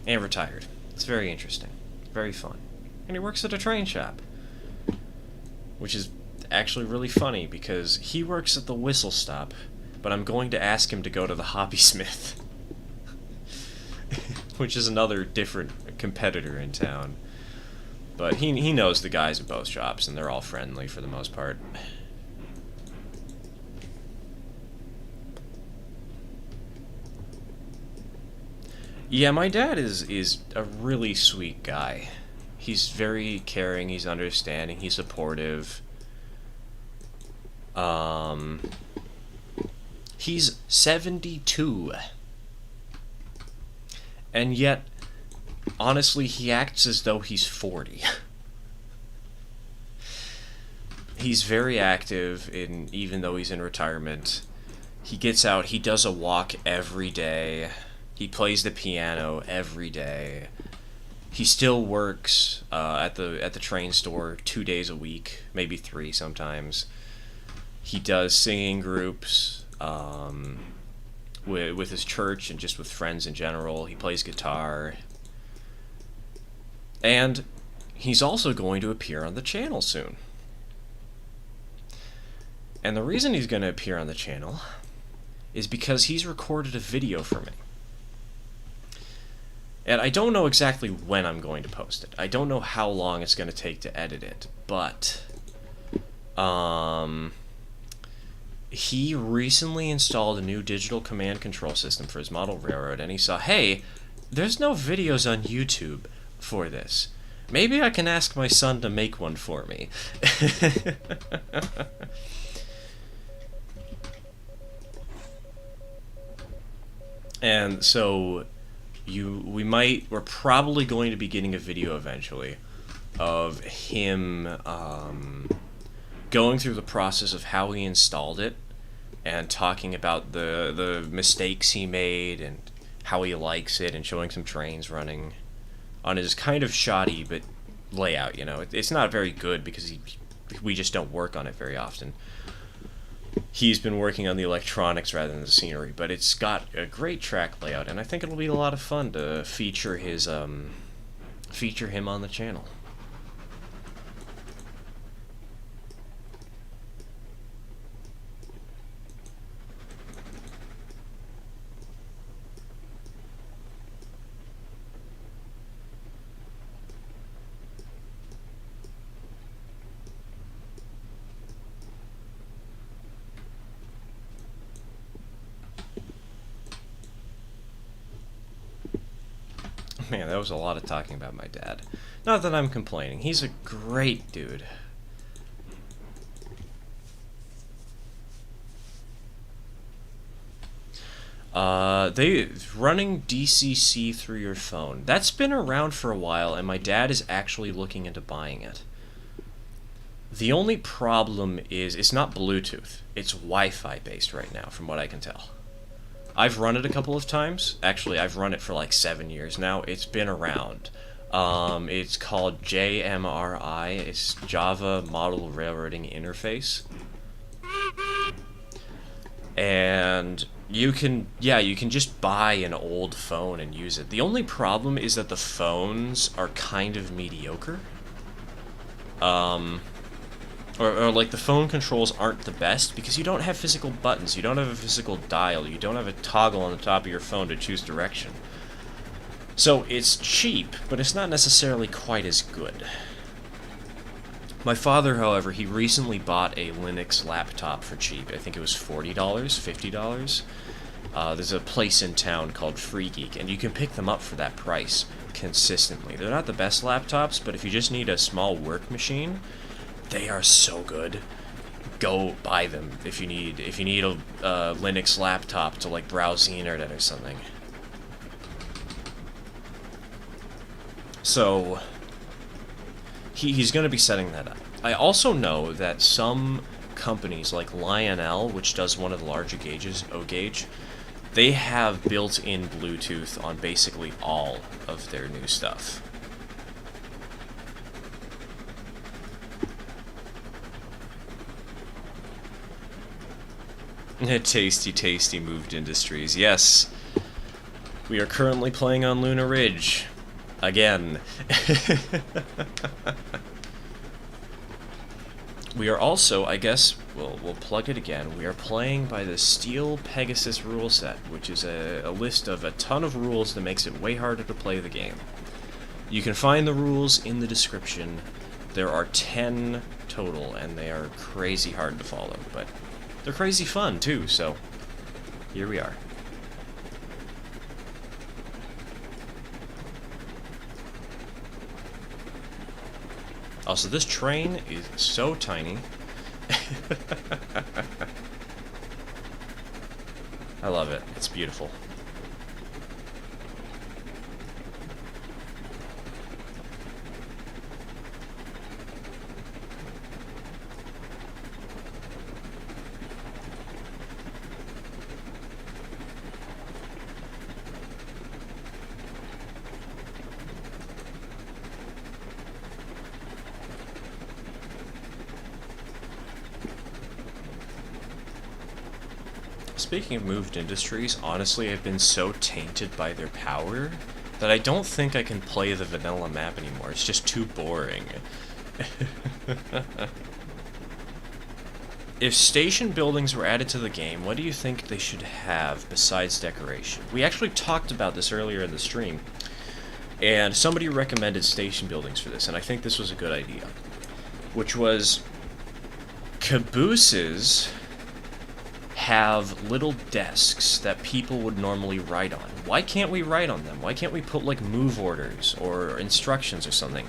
And retired. It's very interesting. Very fun. And he works at a train shop. Which is actually really funny, because he works at the whistle stop, but I'm going to ask him to go to the Hobby Smith. Which is another different competitor in town. But he knows the guys at both shops, and they're all friendly for the most part. Yeah, my dad is a really sweet guy. He's very caring, he's understanding, he's supportive. He's 72. And yet, honestly, he acts as though he's 40. He's very active, even though he's in retirement. He gets out, he does a walk every day. He plays the piano every day. He still works at the train store 2 days a week, maybe 3 sometimes. He does singing groups with his church and just with friends in general. He plays guitar. And he's also going to appear on the channel soon. And the reason he's going to appear on the channel is because he's recorded a video for me. And I don't know exactly when I'm going to post it. I don't know how long it's going to take to edit it, but he recently installed a new digital command control system for his model railroad, and he saw, hey, there's no videos on YouTube for this. Maybe I can ask my son to make one for me. And so we're probably going to be getting a video eventually of him going through the process of how he installed it and talking about the mistakes he made and how he likes it, and showing some trains running on his kind of shoddy but layout. You know, it's not very good because we just don't work on it very often. He's been working on the electronics rather than the scenery, but it's got a great track layout, and I think it'll be a lot of fun to feature him on the channel. Man, that was a lot of talking about my dad. Not that I'm complaining. He's a great dude. They running DCC through your phone. That's been around for a while, and my dad is actually looking into buying it. The only problem is it's not Bluetooth. It's Wi-Fi based right now, from what I can tell. I've run it a couple of times. Actually, I've run it for like 7 years now. It's been around. It's called JMRI. It's Java Model Railroading Interface. And you can just buy an old phone and use it. The only problem is that the phones are kind of mediocre. Or like the phone controls aren't the best because you don't have physical buttons, you don't have a physical dial, you don't have a toggle on the top of your phone to choose direction. So it's cheap, but it's not necessarily quite as good. My father, however, he recently bought a Linux laptop for cheap. I think it was $40, $50. There's a place in town called Free Geek, and you can pick them up for that price consistently. They're not the best laptops, but if you just need a small work machine, they are so good. Go buy them if you need a Linux laptop to like browse the internet or something. So he's going to be setting that up. I also know that some companies like Lionel, which does one of the larger gauges, O-Gauge, they have built-in Bluetooth on basically all of their new stuff. Tasty moved industries. Yes, we are currently playing on Luna Ridge. Again. We are also, I guess, we'll plug it again, we are playing by the Steel Pegasus rule set, which is a list of a ton of rules that makes it way harder to play the game. You can find the rules in the description. There are 10 total, and they are crazy hard to follow, but they're crazy fun, too, so here we are. Also, this train is so tiny. I love it. It's beautiful. Speaking of moved industries, honestly, I've been so tainted by their power that I don't think I can play the vanilla map anymore. It's just too boring. If station buildings were added to the game, what do you think they should have besides decoration? We actually talked about this earlier in the stream. And somebody recommended station buildings for this, and I think this was a good idea. Which was, cabooses have little desks that people would normally write on. Why can't we write on them? Why can't we put, like, move orders or instructions or something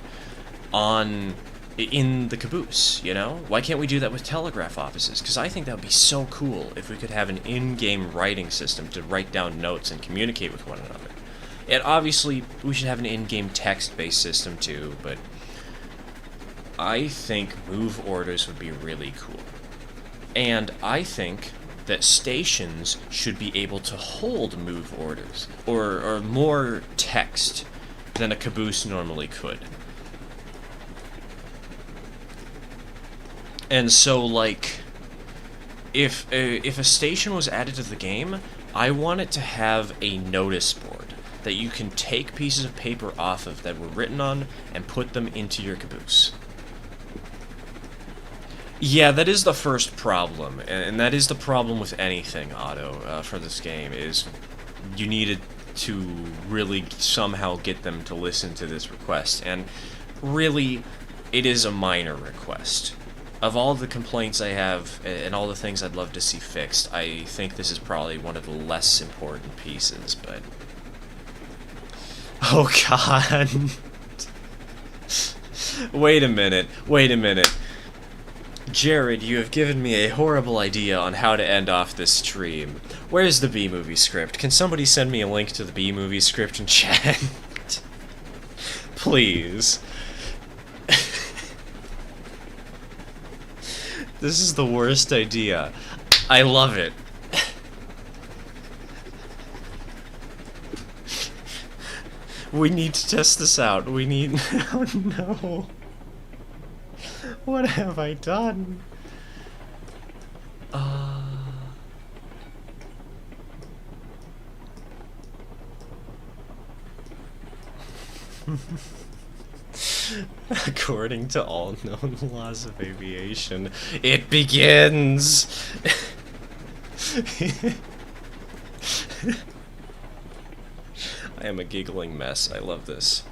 in the caboose, you know? Why can't we do that with telegraph offices? Because I think that would be so cool if we could have an in-game writing system to write down notes and communicate with one another. And obviously, we should have an in-game text-based system too, but I think move orders would be really cool. And I think that stations should be able to hold move orders, or more text than a caboose normally could. And so, like, if a station was added to the game, I want it to have a notice board that you can take pieces of paper off of that were written on and put them into your caboose. Yeah, that is the first problem, and that is the problem with anything, Otto, for this game, is you needed to really somehow get them to listen to this request, and really, it is a minor request. Of all the complaints I have, and all the things I'd love to see fixed, I think this is probably one of the less important pieces, but... Oh, God. Wait a minute. Jared, you have given me a horrible idea on how to end off this stream. Where's the B-movie script? Can somebody send me a link to the B-movie script in chat? Please. This is the worst idea. I love it. We need to test this out. We need... Oh no. What have I done? According to all known laws of aviation, it begins! I am a giggling mess. I love this.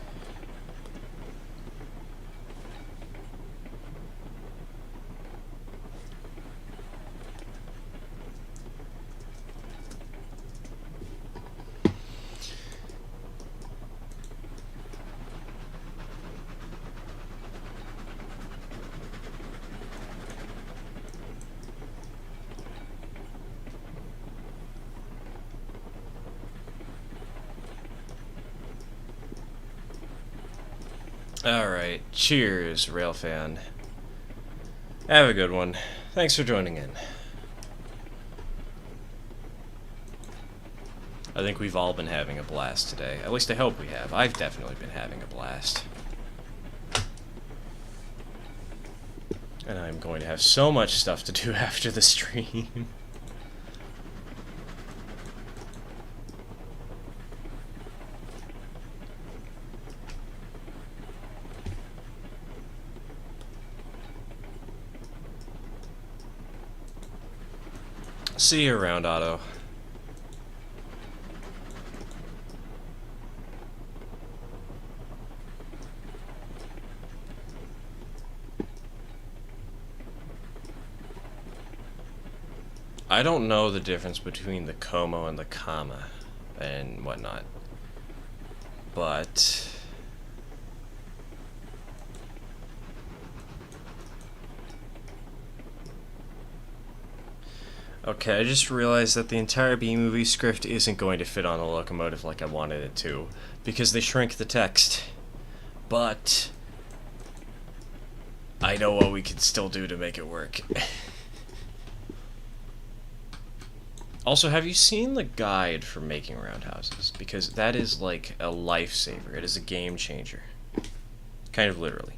Alright, cheers, Railfan. Have a good one. Thanks for joining in. I think we've all been having a blast today. At least I hope we have. I've definitely been having a blast. And I'm going to have so much stuff to do after the stream. See you around, Otto. I don't know the difference between the como and the comma and whatnot, but... Okay, I just realized that the entire B-movie script isn't going to fit on the locomotive like I wanted it to, because they shrink the text. But I know what we can still do to make it work. Also, have you seen the guide for making roundhouses? Because that is like a lifesaver. It is a game changer. Kind of literally.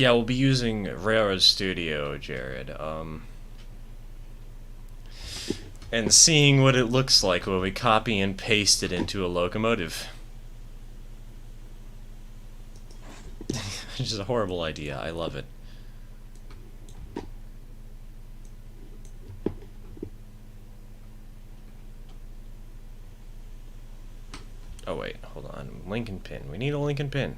Yeah, we'll be using Railroad Studio, Jared. And seeing what it looks like when we copy and paste it into a locomotive. Which is a horrible idea. I love it. Oh wait, hold on. Link and pin. We need a link and pin.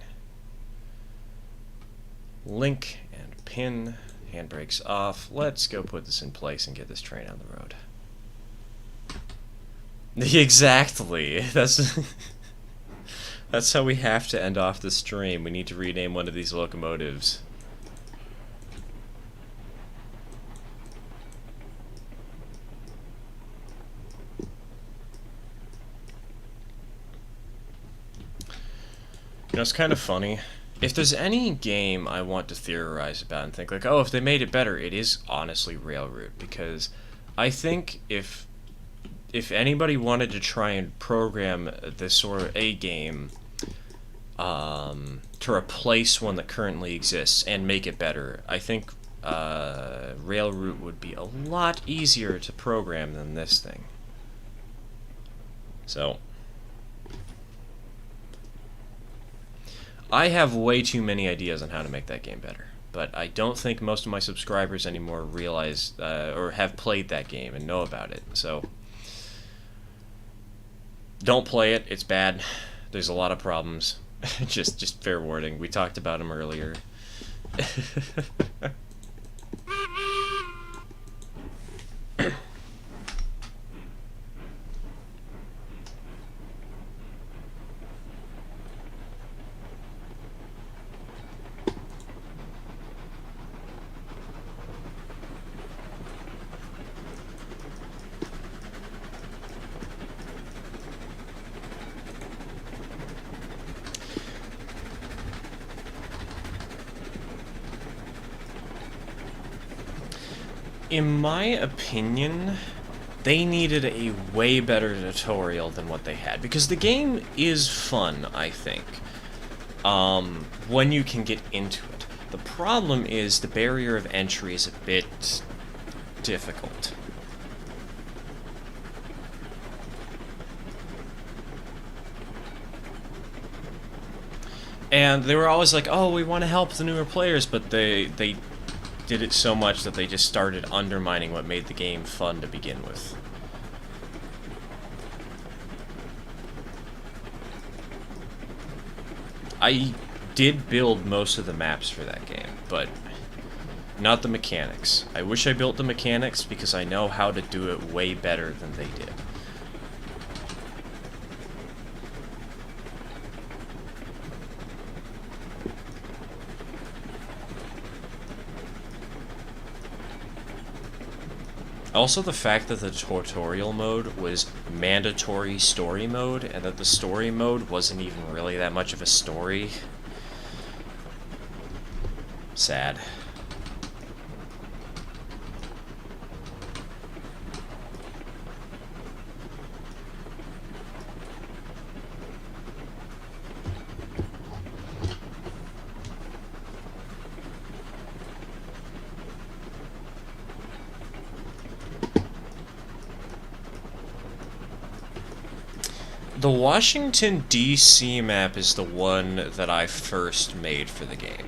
Link and pin. Handbrake's off. Let's go put this in place and get this train on the road. Exactly. That's how we have to end off the stream. We need to rename one of these locomotives. You know, it's kind of funny. If there's any game I want to theorize about and think like, oh, if they made it better, it is honestly Railroad, because I think if anybody wanted to try and program this sort of a game to replace one that currently exists and make it better, I think Railroad would be a lot easier to program than this thing. So I have way too many ideas on how to make that game better, but I don't think most of my subscribers anymore realize or have played that game and know about it. So don't play it. It's bad. There's a lot of problems. just fair warning. We talked about them earlier. In my opinion, they needed a way better tutorial than what they had, because the game is fun, I think, when you can get into it. The problem is the barrier of entry is a bit difficult. And they were always like, oh, we want to help the newer players, but they did it so much that they just started undermining what made the game fun to begin with. I did build most of the maps for that game, but not the mechanics. I wish I built the mechanics because I know how to do it way better than they did. Also, the fact that the tutorial mode was mandatory story mode, and that the story mode wasn't even really that much of a story. Sad. The Washington, D.C. map is the one that I first made for the game.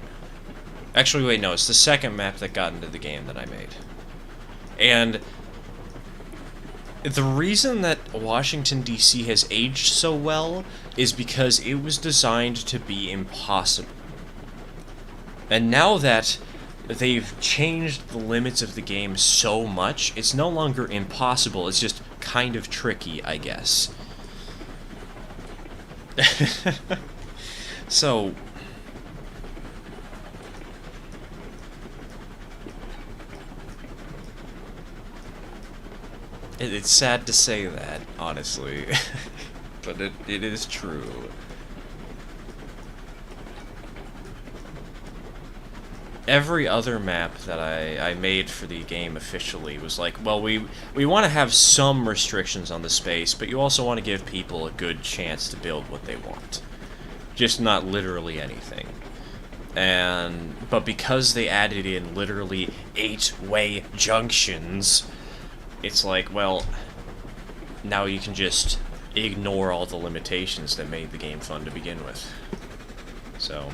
Actually, wait, no, it's the second map that got into the game that I made. And the reason that Washington, D.C. has aged so well is because it was designed to be impossible. And now that they've changed the limits of the game so much, it's no longer impossible, it's just kind of tricky, I guess. So, it's sad to say that, honestly, but it is true. Every other map that I made for the game officially was like, well, we want to have some restrictions on the space, but you also want to give people a good chance to build what they want. Just not literally anything. But because they added in literally 8-way junctions, it's like, well, now you can just ignore all the limitations that made the game fun to begin with. So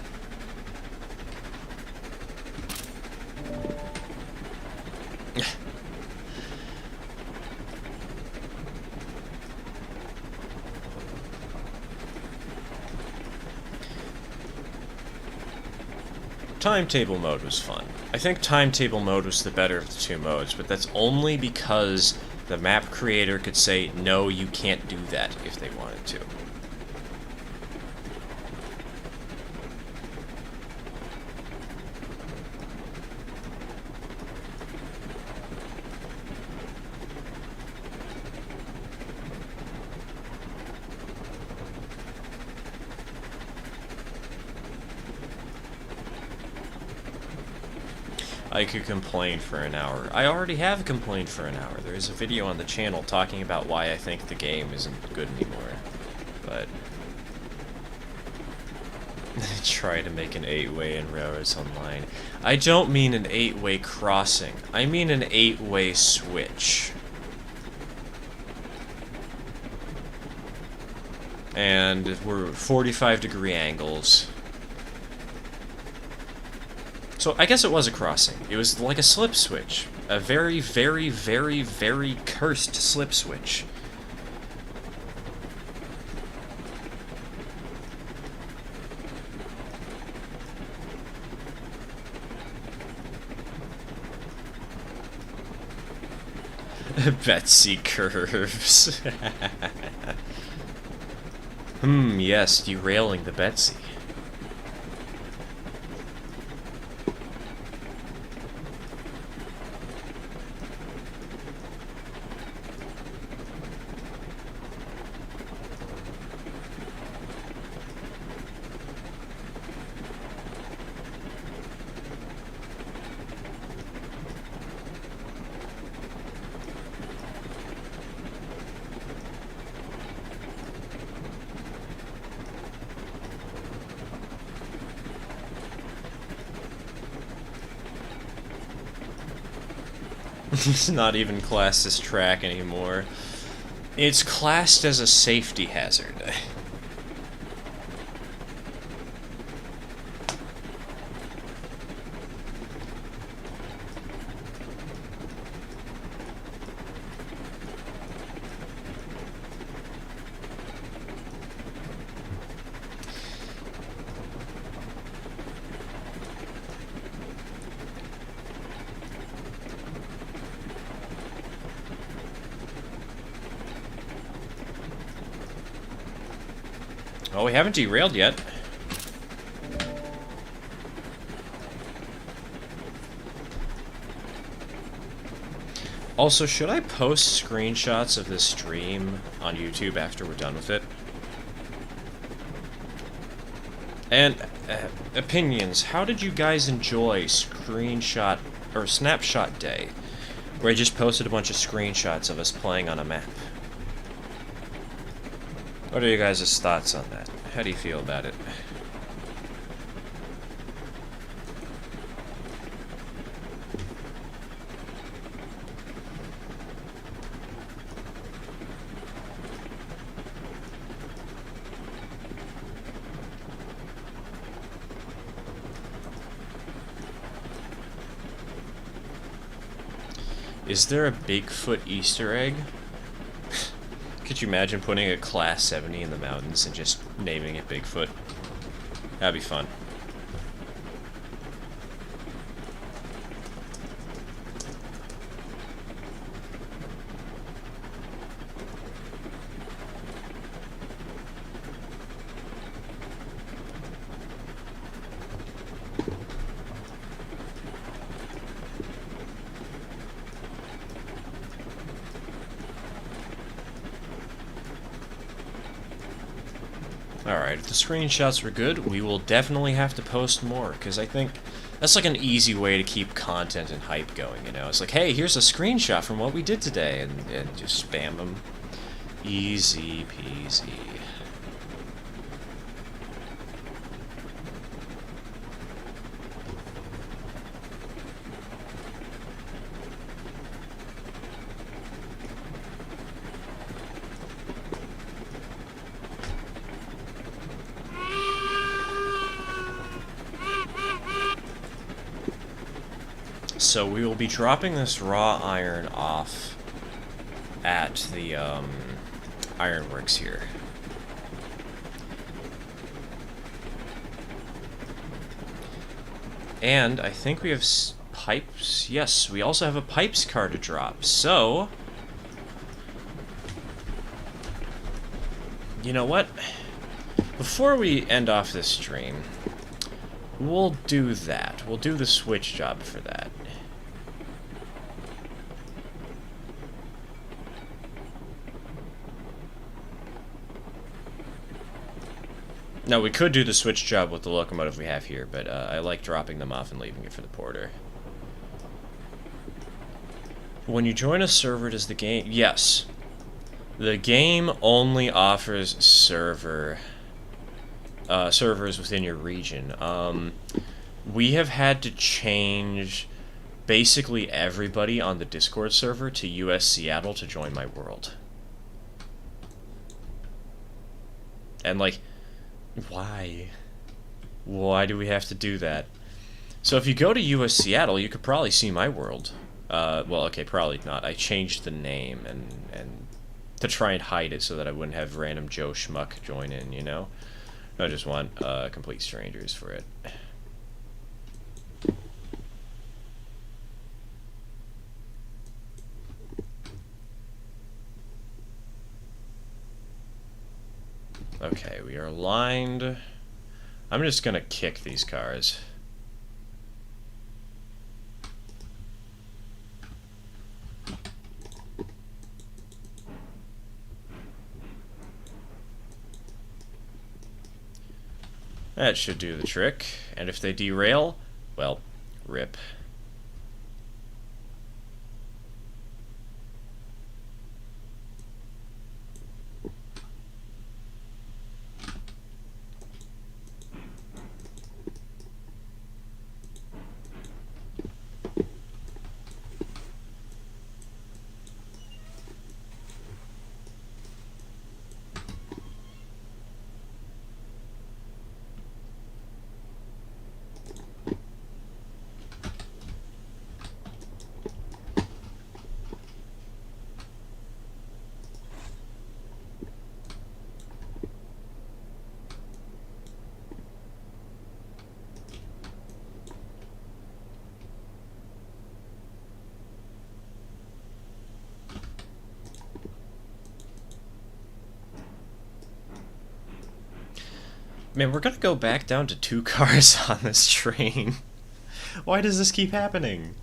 timetable mode was fun. I think timetable mode was the better of the two modes, but that's only because the map creator could say, no, you can't do that if they wanted to. I could complain for an hour. I already have complained for an hour. There's a video on the channel talking about why I think the game isn't good anymore. But try to make an 8-way in Railroads Online. I don't mean an 8-way crossing. I mean an 8-way switch. And we're 45-degree angles. So I guess it was a crossing. It was like a slip switch. A very, very, very, very cursed slip switch. Betsy curves. Yes, derailing the Betsy. It's not even classed as track anymore. It's classed as a safety hazard. Oh, we haven't derailed yet. Also, should I post screenshots of this stream on YouTube after we're done with it? And opinions, how did you guys enjoy screenshot or snapshot day, where I just posted a bunch of screenshots of us playing on a map? What are you guys' thoughts on that? How do you feel about it? Is there a Bigfoot Easter egg? Could you imagine putting a Class 70 in the mountains and just naming it Bigfoot? That'd be fun. Alright, if the screenshots were good, we will definitely have to post more, because I think that's like an easy way to keep content and hype going, you know? It's like, hey, here's a screenshot from what we did today, and just spam them. Easy peasy. So we will be dropping this raw iron off at the ironworks here. And I think we have pipes. Yes, we also have a pipes car to drop. So, you know what? Before we end off this stream, we'll do that. We'll do the switch job for that. Now, we could do the switch job with the locomotive we have here, but I like dropping them off and leaving it for the porter. When you join a server, does the game... Yes. The game only offers servers within your region. We have had to change basically everybody on the Discord server to US Seattle to join my world. And, like... Why? Why do we have to do that? So if you go to US Seattle, you could probably see my world. Well, okay, probably not. I changed the name and to try and hide it so that I wouldn't have random Joe Schmuck join in, you know? I just want complete strangers for it. Okay, we are aligned. I'm just gonna kick these cars. That should do the trick. And if they derail, well, rip. Man, we're gonna go back down to 2 cars on this train. Why does this keep happening?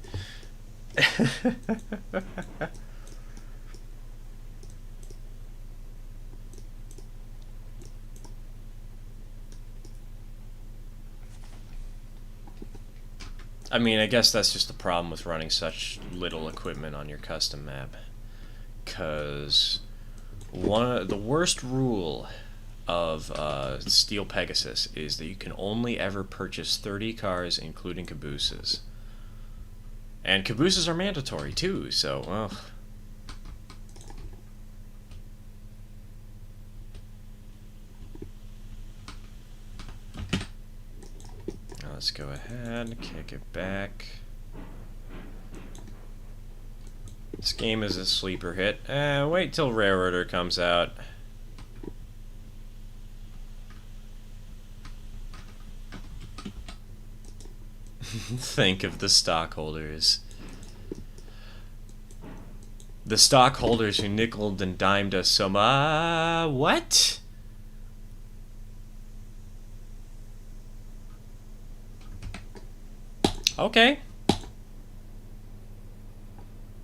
I mean, I guess that's just the problem with running such little equipment on your custom map. 'Cause the worst rule of Steel Pegasus is that you can only ever purchase 30 cars, including cabooses. And cabooses are mandatory too, so, well. Now let's go ahead and kick it back. This game is a sleeper hit. Wait till Railroader comes out. Think of the stockholders. The stockholders who nickeled and dimed us so much. What? Okay.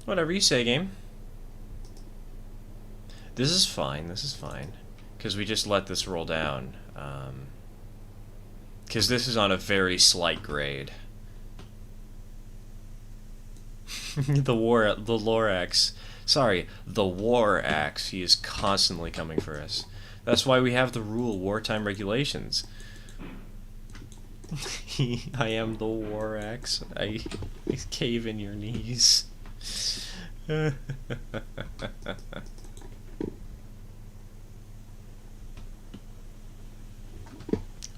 Whatever you say, game. This is fine, this is fine. Because we just let this roll down. Because this is on a very slight grade. The Lorax. Sorry, the War Axe. He is constantly coming for us. That's why we have the rule, wartime regulations. I am the War Axe. I cave in your knees.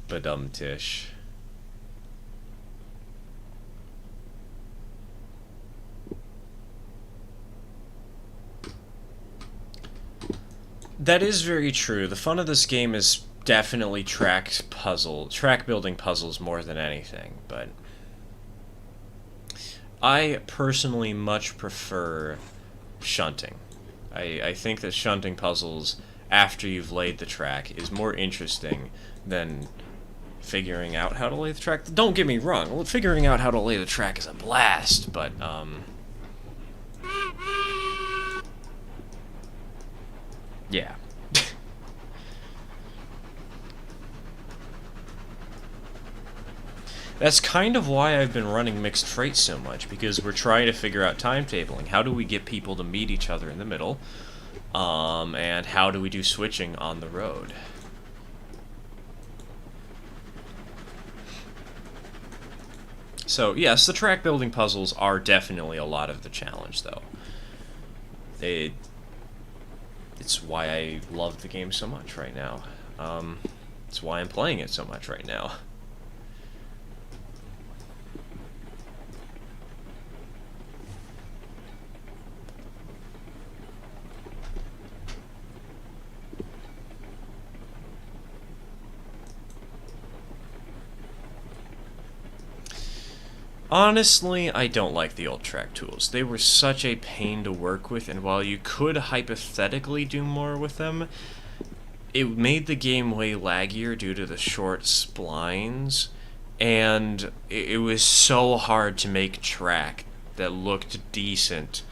Badum-tish. That is very true. The fun of this game is definitely track building puzzles more than anything, but I personally much prefer shunting. I think that shunting puzzles after you've laid the track is more interesting than figuring out how to lay the track. Don't get me wrong, figuring out how to lay the track is a blast, but yeah. That's kind of why I've been running mixed freight so much, because we're trying to figure out timetabling. How do we get people to meet each other in the middle? And how do we do switching on the road? So, yes, the track building puzzles are definitely a lot of the challenge, though. It's why I love the game so much right now. It's why I'm playing it so much right now. Honestly, I don't like the old track tools. They were such a pain to work with, and while you could hypothetically do more with them, it made the game way laggier due to the short splines, and it was so hard to make track that looked decent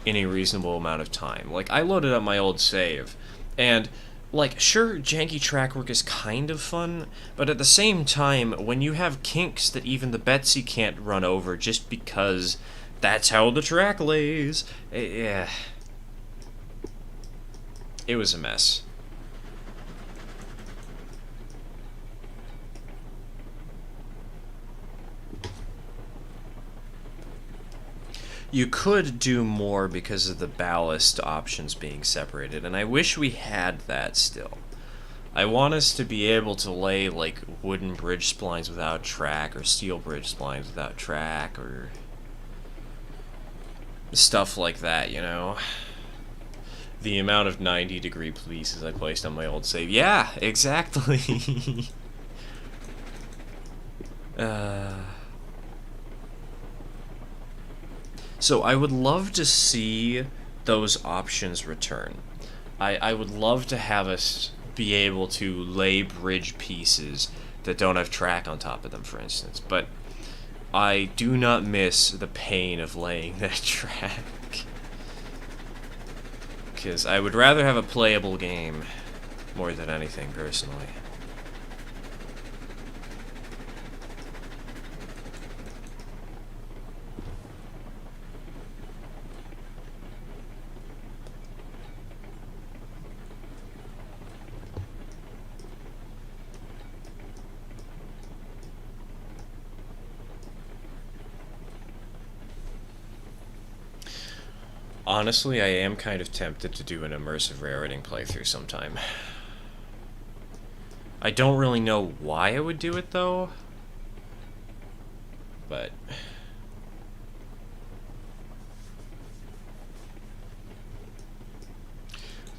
in a reasonable amount of time. Like, I loaded up my old save, and like, sure, janky track work is kind of fun, but at the same time, when you have kinks that even the Betsy can't run over just because that's how the track lays, yeah, it was a mess. You could do more because of the ballast options being separated, and I wish we had that still. I want us to be able to lay, like, wooden bridge splines without track, or steel bridge splines without track, or stuff like that, you know? The amount of 90-degree pieces I placed on my old save. Yeah, exactly! So I would love to see those options return. I would love to have us be able to lay bridge pieces that don't have track on top of them, for instance. But I do not miss the pain of laying that track. Because I would rather have a playable game more than anything, personally. Honestly, I am kind of tempted to do an immersive railroading playthrough sometime. I don't really know why I would do it, though. But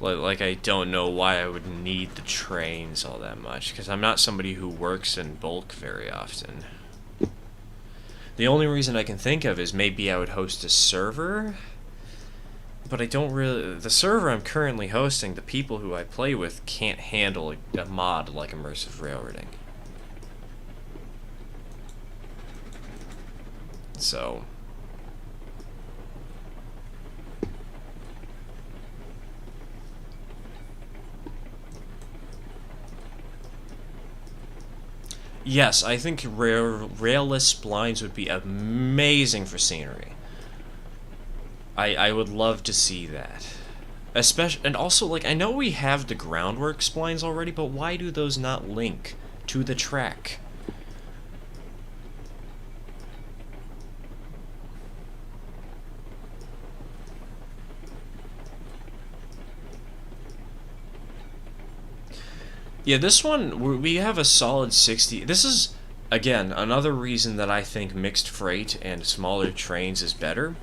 like, I don't know why I would need the trains all that much, because I'm not somebody who works in bulk very often. The only reason I can think of is maybe I would host a server. But I don't really... The server I'm currently hosting, the people who I play with can't handle a mod like immersive railroading. So... Yes, I think railless splines would be amazing for scenery. I would love to see that. Especially, and also, like, I know we have the groundwork splines already, but why do those not link to the track? Yeah, this one, we have a solid 60. This is, again, another reason that I think mixed freight and smaller trains is better.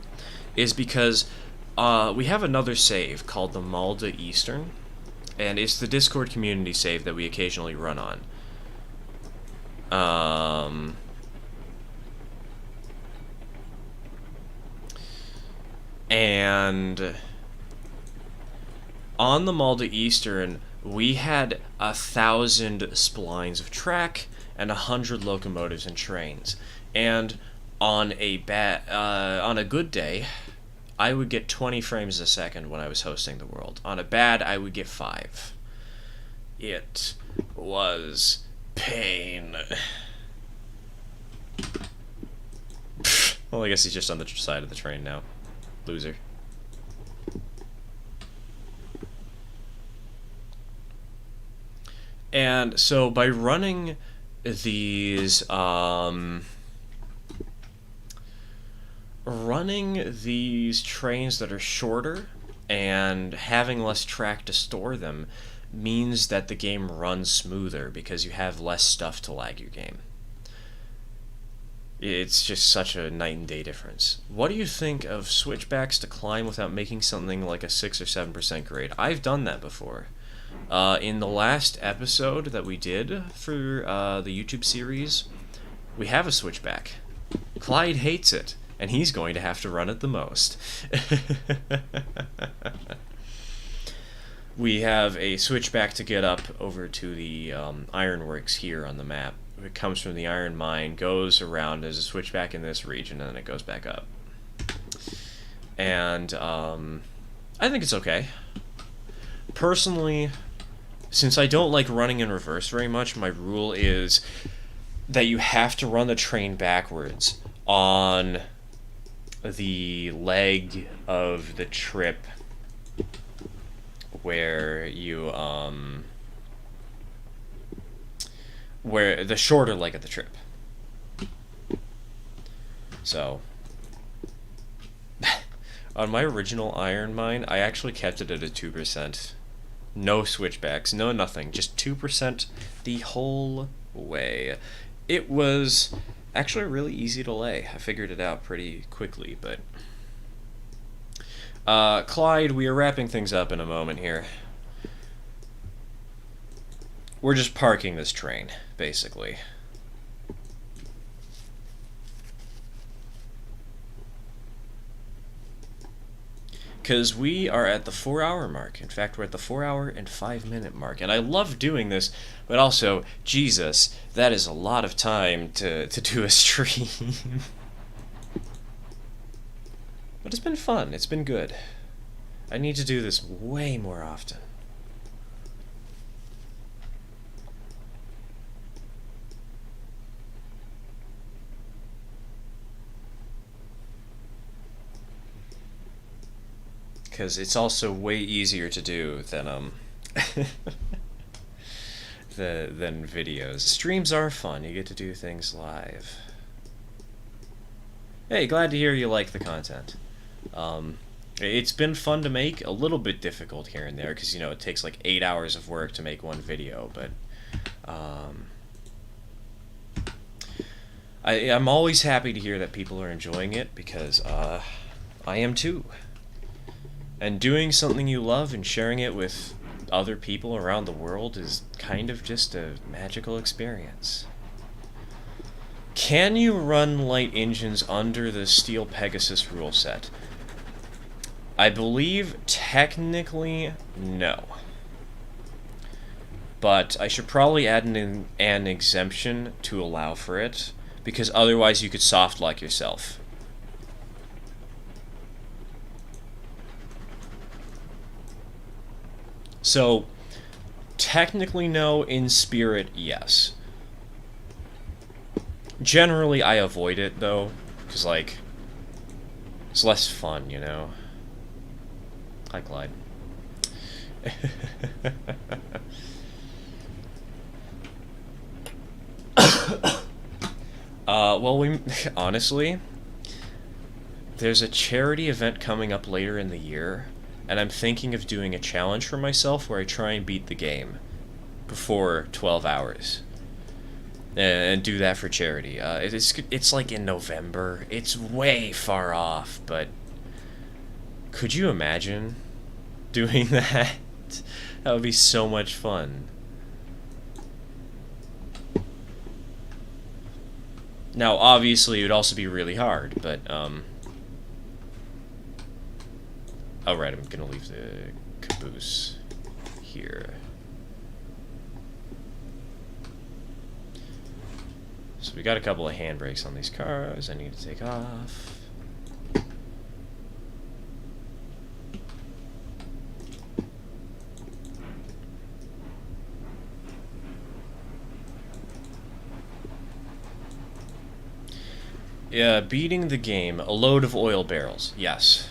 Is because we have another save called the Malda Eastern, and it's the Discord community save that we occasionally run on. And on the Malta Eastern, we had 1,000 splines of track and 100 locomotives and trains. And on a good day, I would get 20 frames a second when I was hosting the world. On a bad, I would get 5. It was pain. Well, I guess he's just on the side of the train now. Loser. And so by running these trains that are shorter and having less track to store them means that the game runs smoother because you have less stuff to lag your game. It's just such a night and day difference. What do you think of switchbacks to climb without making something like a 6 or 7% grade? I've done that before. In the last episode that we did for the YouTube series, we have a switchback. Clyde hates it, and he's going to have to run it the most. We have a switchback to get up over to the ironworks here on the map. It comes from the iron mine, goes around, there's a switchback in this region, and then it goes back up. And I think it's okay. Personally, since I don't like running in reverse very much, my rule is that you have to run the train backwards on the leg of the trip where you where the shorter leg of the trip. So on my original iron mine, I actually kept it at a 2%. No switchbacks, no nothing, just 2% the whole way. It was actually really easy to lay. I figured it out pretty quickly, but Clyde, we are wrapping things up in a moment here. We're just parking this train, basically. Because we are at the 4-hour mark. In fact, we're at the 4-hour and 5-minute mark. And I love doing this, but also, Jesus, that is a lot of time to do a stream. But it's been fun. It's been good. I need to do this way more often. Because it's also way easier to do than than videos. Streams are fun. You get to do things live. Hey, glad to hear you like the content. It's been fun to make, a little bit difficult here and there, because, you know, it takes like 8 hours of work to make one video, but I'm always happy to hear that people are enjoying it, because I am too. And doing something you love and sharing it with other people around the world is kind of just a magical experience. Can you run light engines under the Steel Pegasus rule set? I believe technically no. But I should probably add an exemption to allow for it, because otherwise you could soft lock yourself. So, technically no, in spirit, yes. Generally, I avoid it, though, because, like, it's less fun, you know? Hi, Clyde. Well, honestly, there's a charity event coming up later in the year, and I'm thinking of doing a challenge for myself where I try and beat the game before 12 hours. And do that for charity. It's like in November. It's way far off, but could you imagine doing that? That would be so much fun. Now, obviously, it would also be really hard, but, oh, right, I'm gonna leave the caboose here. So we got a couple of handbrakes on these cars I need to take off. Yeah, beating the game. A load of oil barrels. Yes.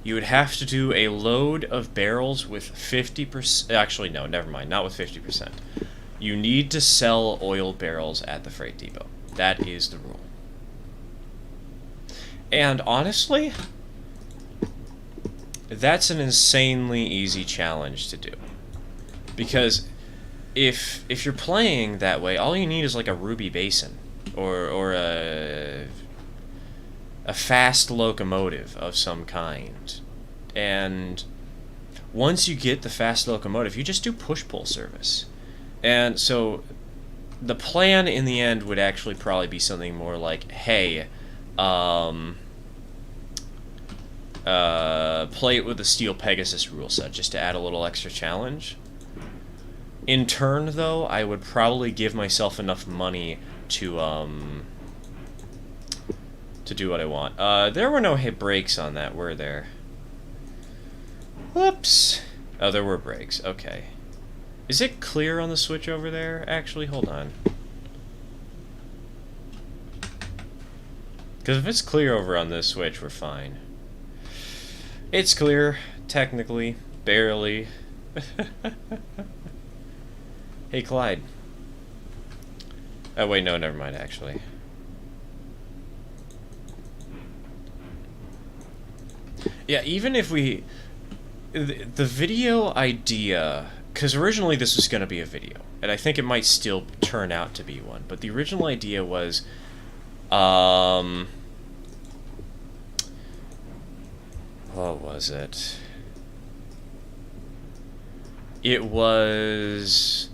You would have to do a load of barrels with 50%... Actually, no, never mind. Not with 50%. You need to sell oil barrels at the freight depot. That is the rule. And honestly, that's an insanely easy challenge to do. Because if you're playing that way, all you need is like a ruby basin. Or a fast locomotive of some kind. And once you get the fast locomotive, you just do push-pull service. And so the plan in the end would actually probably be something more like, hey, play it with the Steel Pegasus rule set, just to add a little extra challenge. In turn, though, I would probably give myself enough money to do what I want. There were no hit brakes on that, were there? Whoops. Oh, there were brakes. Okay. Is it clear on the switch over there? Actually, hold on. Because if it's clear over on this switch, we're fine. It's clear, technically, barely. Hey, Clyde. Oh, wait, no, never mind, actually. Yeah, even if we... The video idea... Because originally this was going to be a video, and I think it might still turn out to be one, but the original idea was... what was it? It was...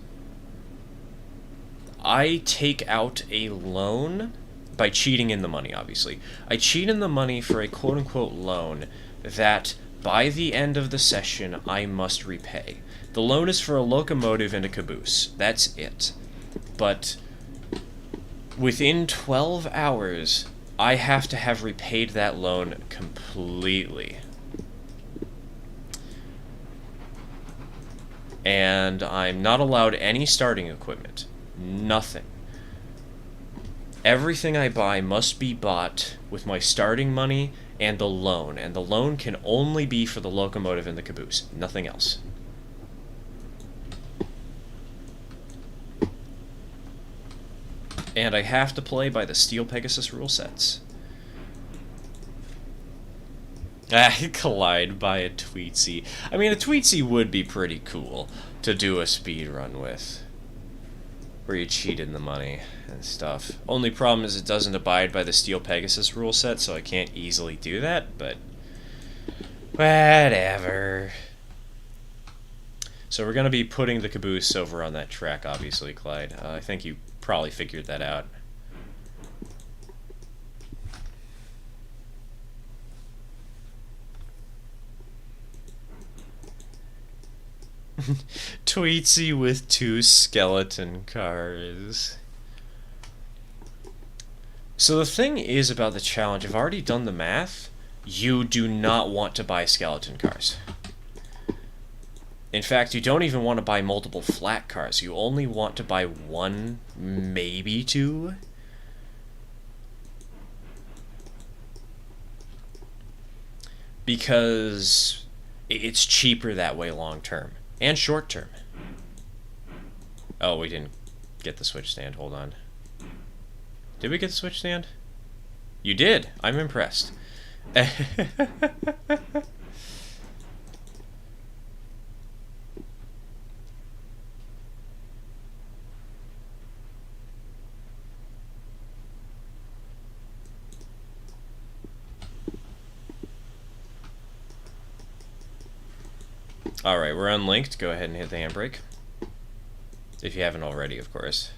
I take out a loan by cheating in the money, obviously. I cheat in the money for a quote-unquote loan that, by the end of the session, I must repay. The loan is for a locomotive and a caboose. That's it. But within 12 hours, I have to have repaid that loan completely. And I'm not allowed any starting equipment. Nothing. Everything I buy must be bought with my starting money and the loan can only be for the locomotive and the caboose, nothing else. And I have to play by the Steel Pegasus rule sets. Collide by a Tweetsy. I mean, a Tweetsy would be pretty cool to do a speed run with, where you cheat in the money and stuff. Only problem is it doesn't abide by the Steel Pegasus rule set, so I can't easily do that, but whatever. So we're going to be putting the caboose over on that track, obviously, Clyde. I think you probably figured that out. Tweetsy with 2 skeleton cars. So the thing is about the challenge, I've already done the math. You do not want to buy skeleton cars. In fact, you don't even want to buy multiple flat cars. You only want to buy 1, maybe 2. Because it's cheaper that way long term. And short term. Oh, we didn't get the switch stand. Hold on. Did we get the switch stand? You did. I'm impressed. Alright, we're unlinked. Go ahead and hit the handbrake. If you haven't already, of course.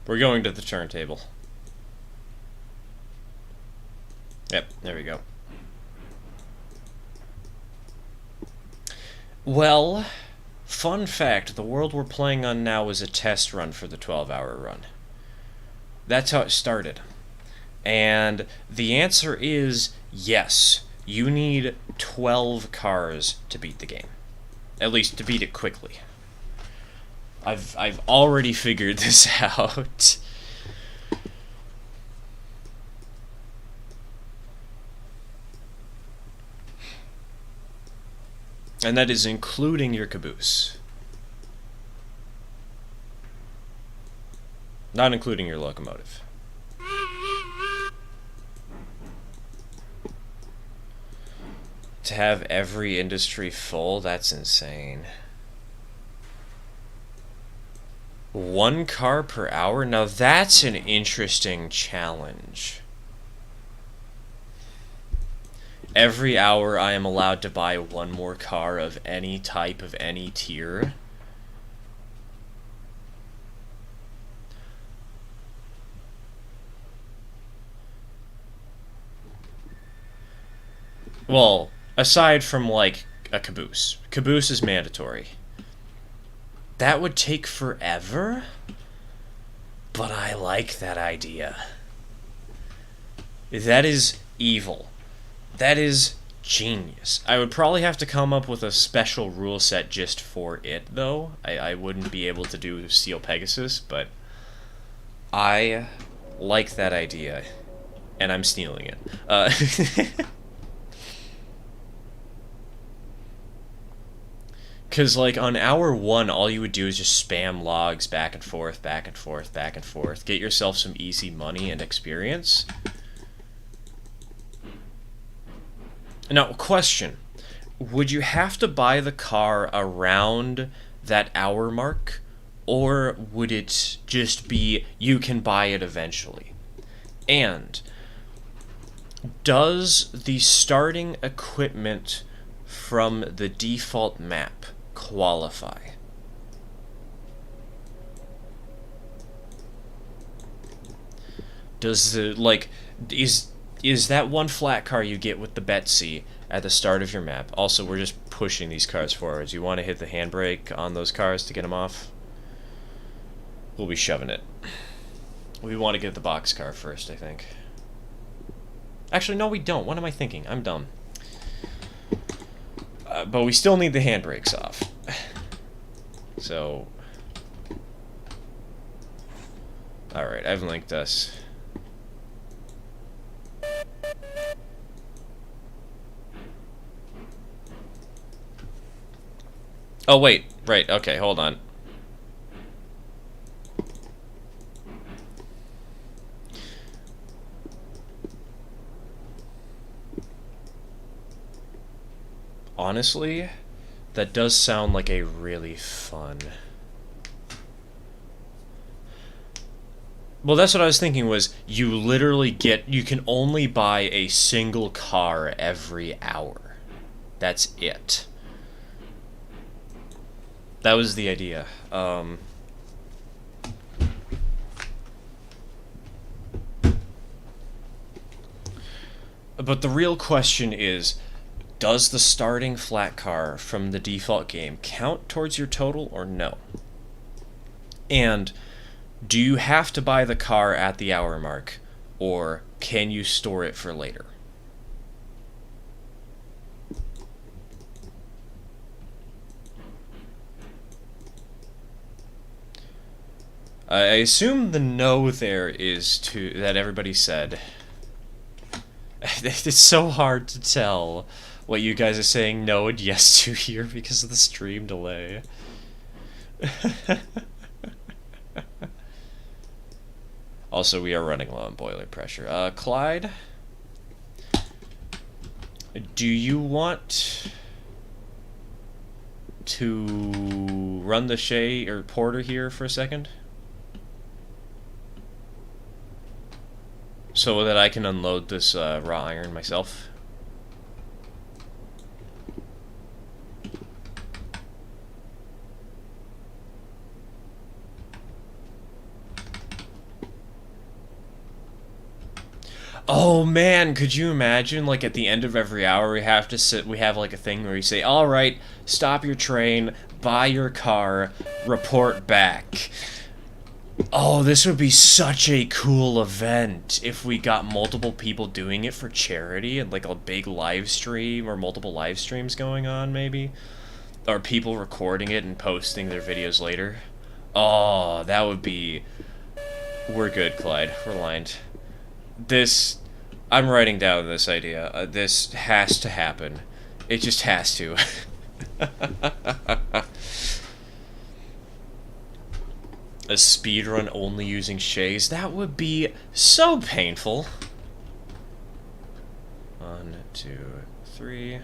We're going to the turntable. Yep, there we go. Well, fun fact, the world we're playing on now is a test run for the 12-hour run. That's how it started. And the answer is yes. You need 12 cars to beat the game. At least to beat it quickly. I've already figured this out. And that is including your caboose. Not including your locomotive. To have every industry full, that's insane. 1 car per hour? Now that's an interesting challenge. Every hour I am allowed to buy 1 more car of any type, of any tier. Well, aside from, like, a caboose. Caboose is mandatory. That would take forever, but I like that idea. That is evil. That is genius. I would probably have to come up with a special rule set just for it, though. I wouldn't be able to do Steel Pegasus, but I like that idea, and I'm stealing it. Because, like, on hour 1, all you would do is just spam logs back and forth, back and forth, back and forth. Get yourself some easy money and experience. Now, question. Would you have to buy the car around that hour mark? Or would it just be, you can buy it eventually? And does the starting equipment from the default map qualify? Does the, like, is that 1 flat car you get with the Betsy at the start of your map? Also, we're just pushing these cars forwards. You want to hit the handbrake on those cars to get them off? We'll be shoving it. We want to get the box car first, I think. Actually, no, we don't. What am I thinking? I'm dumb. But we still need the handbrakes off. So... Alright, I've linked us. Oh, wait. Right, okay, hold on. Honestly, that does sound like a really fun... Well, that's what I was thinking was, you literally get... You can only buy a single car every hour. That's it. That was the idea. But the real question is, does the starting flat car from the default game count towards your total or no? And do you have to buy the car at the hour mark, or can you store it for later? I assume the no there is to that everybody said. It's so hard to tell what you guys are saying no and yes to here because of the stream delay. Also, we are running low on boiler pressure. Clyde, do you want to run the Shay or Porter here for a second? So that I can unload this raw iron myself? Oh man, could you imagine, like, at the end of every hour we have like a thing where you say, alright, stop your train, buy your car, report back. Oh, this would be such a cool event if we got multiple people doing it for charity and like a big live stream or multiple live streams going on, maybe. Or people recording it and posting their videos later. Oh, that would be... We're good, Clyde. We're lined. I'm writing down this idea. This has to happen. It just has to. A speedrun only using Shays? That would be so painful. 1, 2, 3.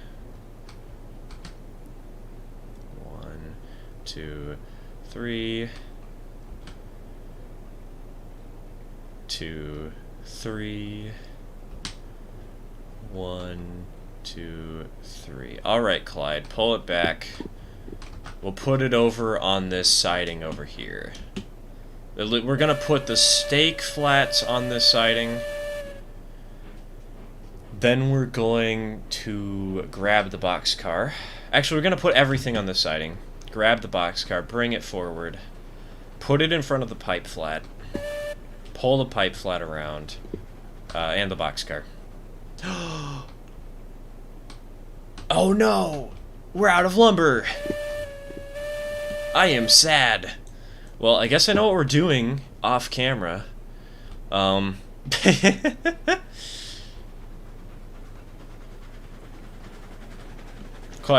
1, 2, 3. 2, 3. 1, 2, 3. Alright, Clyde, pull it back. We'll put it over on this siding over here. We're gonna put the stake flats on this siding. Then we're going to grab the boxcar. Actually, we're gonna put everything on this siding. Grab the boxcar, bring it forward. Put it in front of the pipe flat. Pull the pipe flat around. And the boxcar. Oh no! We're out of lumber! I am sad. Well, I guess I know what we're doing off camera. Clyde,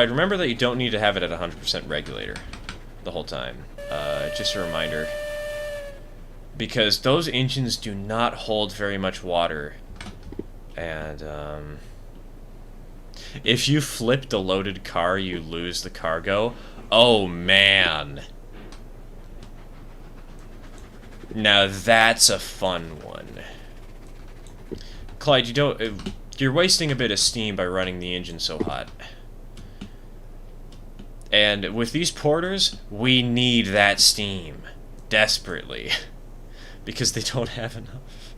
remember that you don't need to have it at 100% regulator the whole time. Just a reminder. Because those engines do not hold very much water. And, if you flip the loaded car, you lose the cargo. Oh, man. Now that's a fun one. Clyde, you're wasting a bit of steam by running the engine so hot. And with these porters, we need that steam. Desperately. Because they don't have enough.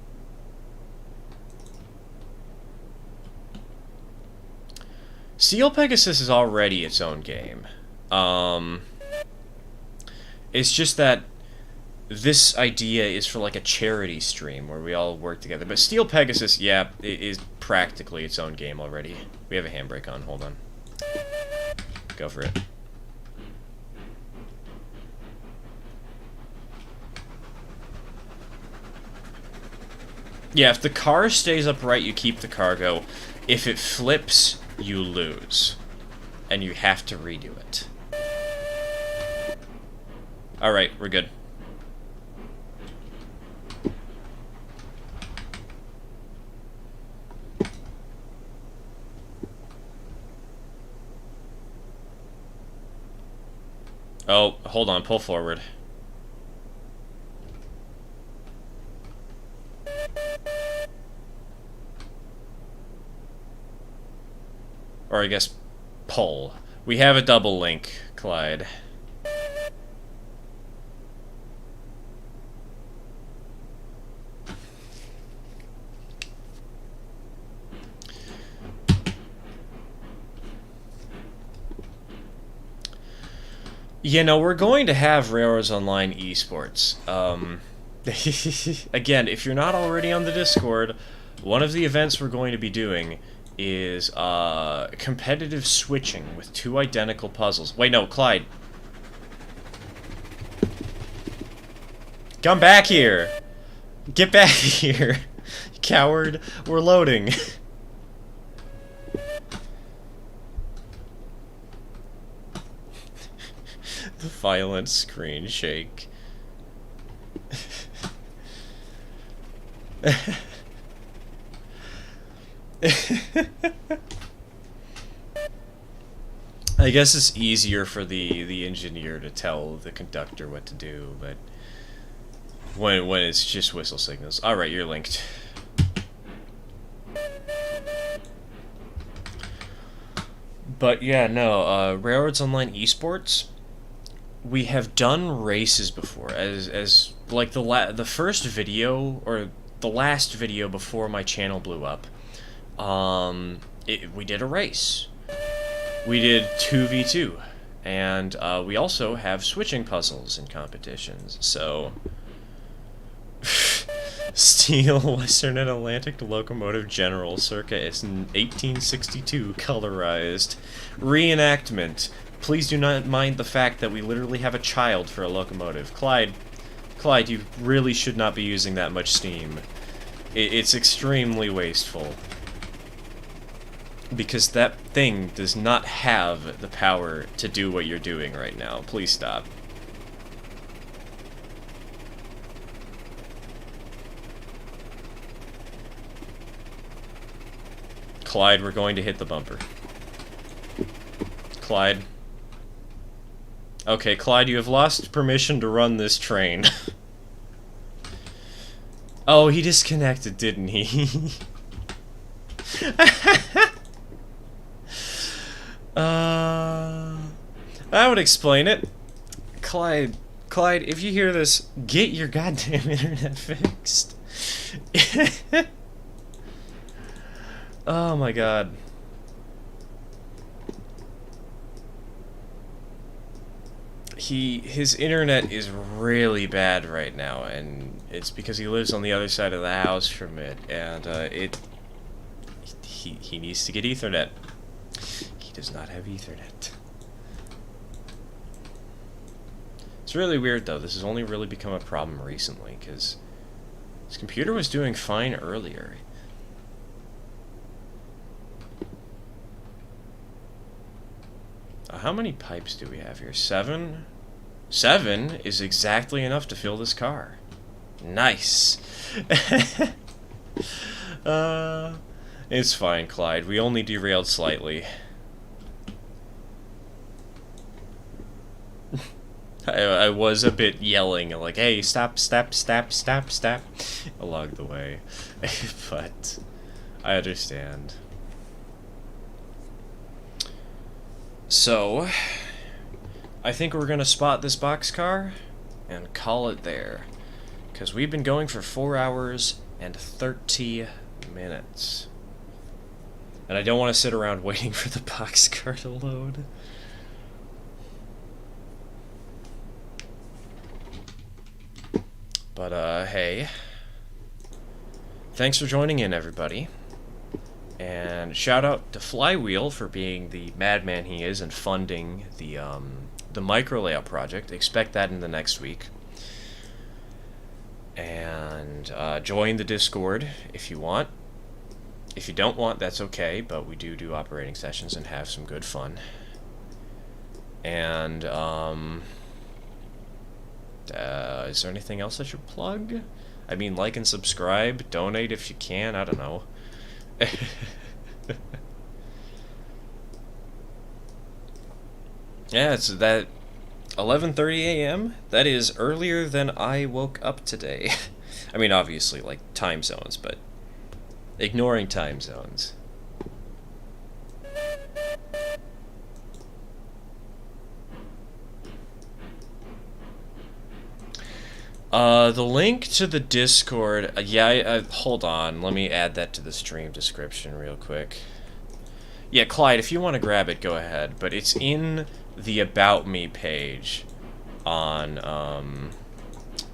Steel Pegasus is already its own game. It's just that this idea is for like a charity stream where we all work together. But Steel Pegasus, yeah, it is practically its own game already. We have a handbrake on, hold on. Go for it. Yeah, if the car stays upright, you keep the cargo. If it flips, you lose. And you have to redo it. Alright, we're good. Oh, hold on, pull forward. Or I guess, pull. We have a double link, Clyde. You know, we're going to have Railroads Online esports. Again, if you're not already on the Discord, one of the events we're going to be doing is competitive switching with 2 identical puzzles. Wait, no, Clyde. Come back here! Get back here! Coward, we're loading. The violent screen shake. I guess it's easier for the engineer to tell the conductor what to do, but when it's just whistle signals. All right, you're linked. But yeah, no, Railroads Online Esports, we have done races before, as like the first video, or the last video before my channel blew up, we did a race. We did 2v2, and we also have switching puzzles in competitions, so... Steel Western and Atlantic Locomotive General, circa 1862, colorized. Reenactment. Please do not mind the fact that we literally have a child for a locomotive. Clyde, you really should not be using that much steam. It's extremely wasteful. Because that thing does not have the power to do what you're doing right now. Please stop. Clyde, we're going to hit the bumper. Clyde. Okay, Clyde, you have lost permission to run this train. Oh, he disconnected, didn't he? That would explain it. Clyde, if you hear this, get your goddamn internet fixed. Oh my god. His internet is really bad right now, and it's because he lives on the other side of the house from it, and he needs to get Ethernet. He does not have Ethernet. It's really weird though. This has only really become a problem recently, because his computer was doing fine earlier. How many pipes do we have here? 7? 7 is exactly enough to fill this car. Nice. It's fine, Clyde. We only derailed slightly. I was a bit yelling, like, hey, stop, along the way. But I understand. So, I think we're gonna spot this boxcar and call it there. Because we've been going for 4 hours and 30 minutes. And I don't want to sit around waiting for the boxcar to load. But, hey. Thanks for joining in, everybody. And shout out to Flywheel for being the madman he is and funding the micro layout project. Expect that in the next week. And join the Discord if you want. If you don't want, that's okay, but we do operating sessions and have some good fun. And is there anything else I should plug? I mean, like and subscribe, donate if you can, I don't know. Yeah, it's that 11:30 a.m. That is earlier than I woke up today. I mean, obviously, like, time zones, but ignoring time zones. The link to the Discord, yeah, hold on, let me add that to the stream description real quick. Yeah, Clyde, if you want to grab it, go ahead, but it's in the About Me page on the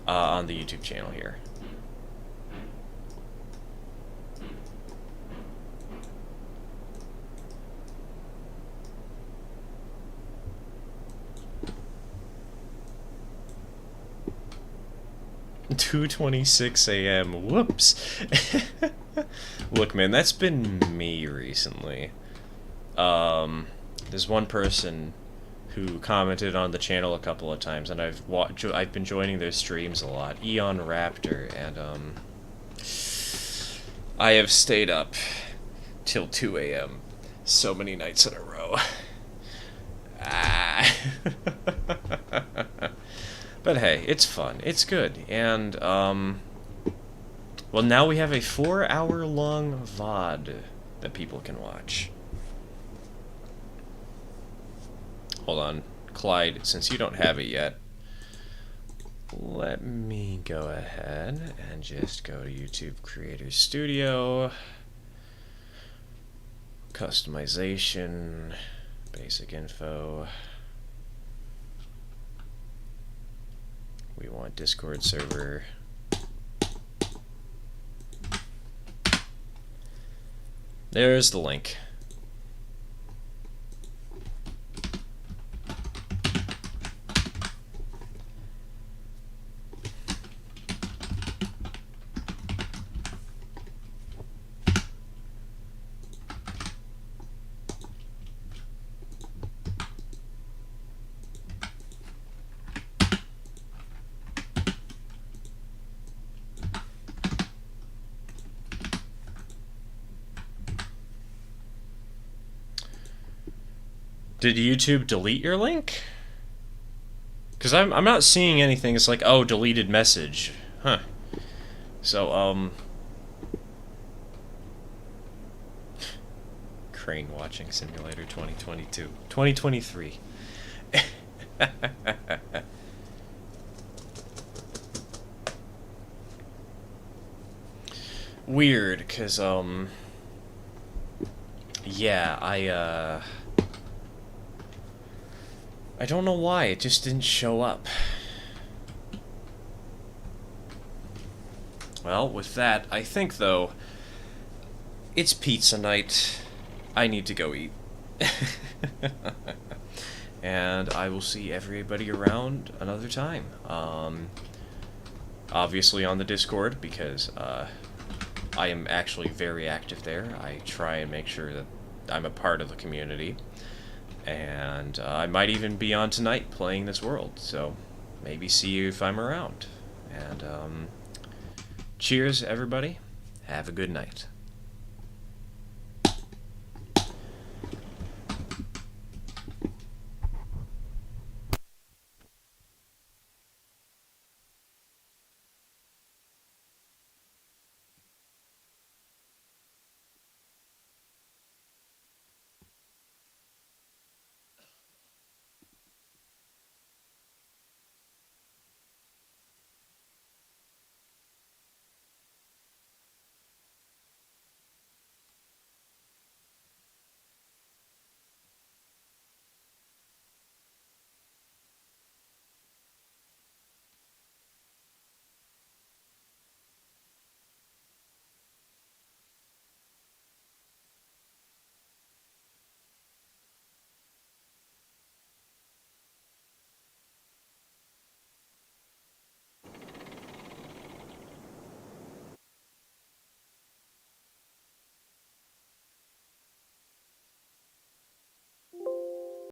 YouTube channel here. $2:26 a.m. Whoops. Look, man, that's been me recently. There's one person who commented on the channel a couple of times, and I've been joining their streams a lot. Eon Raptor, and I have stayed up till 2 a.m. so many nights in a row. But hey, it's fun. It's good. And, well, now we have a 4-hour-long VOD that people can watch. Hold on. Clyde, since you don't have it yet, let me go ahead and just go to YouTube Creator Studio. Customization. Basic info. We want Discord server. There's the link. Did YouTube delete your link? Because I'm not seeing anything. It's like, oh, deleted message. Huh. So, Crane Watching Simulator 2022. 2023. Weird, because, yeah, I don't know why, it just didn't show up. Well, with that, I think, though, it's pizza night. I need to go eat. And I will see everybody around another time. Obviously on the Discord, because I am actually very active there. I try and make sure that I'm a part of the community. And I might even be on tonight playing this world, so maybe see you if I'm around. And cheers, everybody. Have a good night.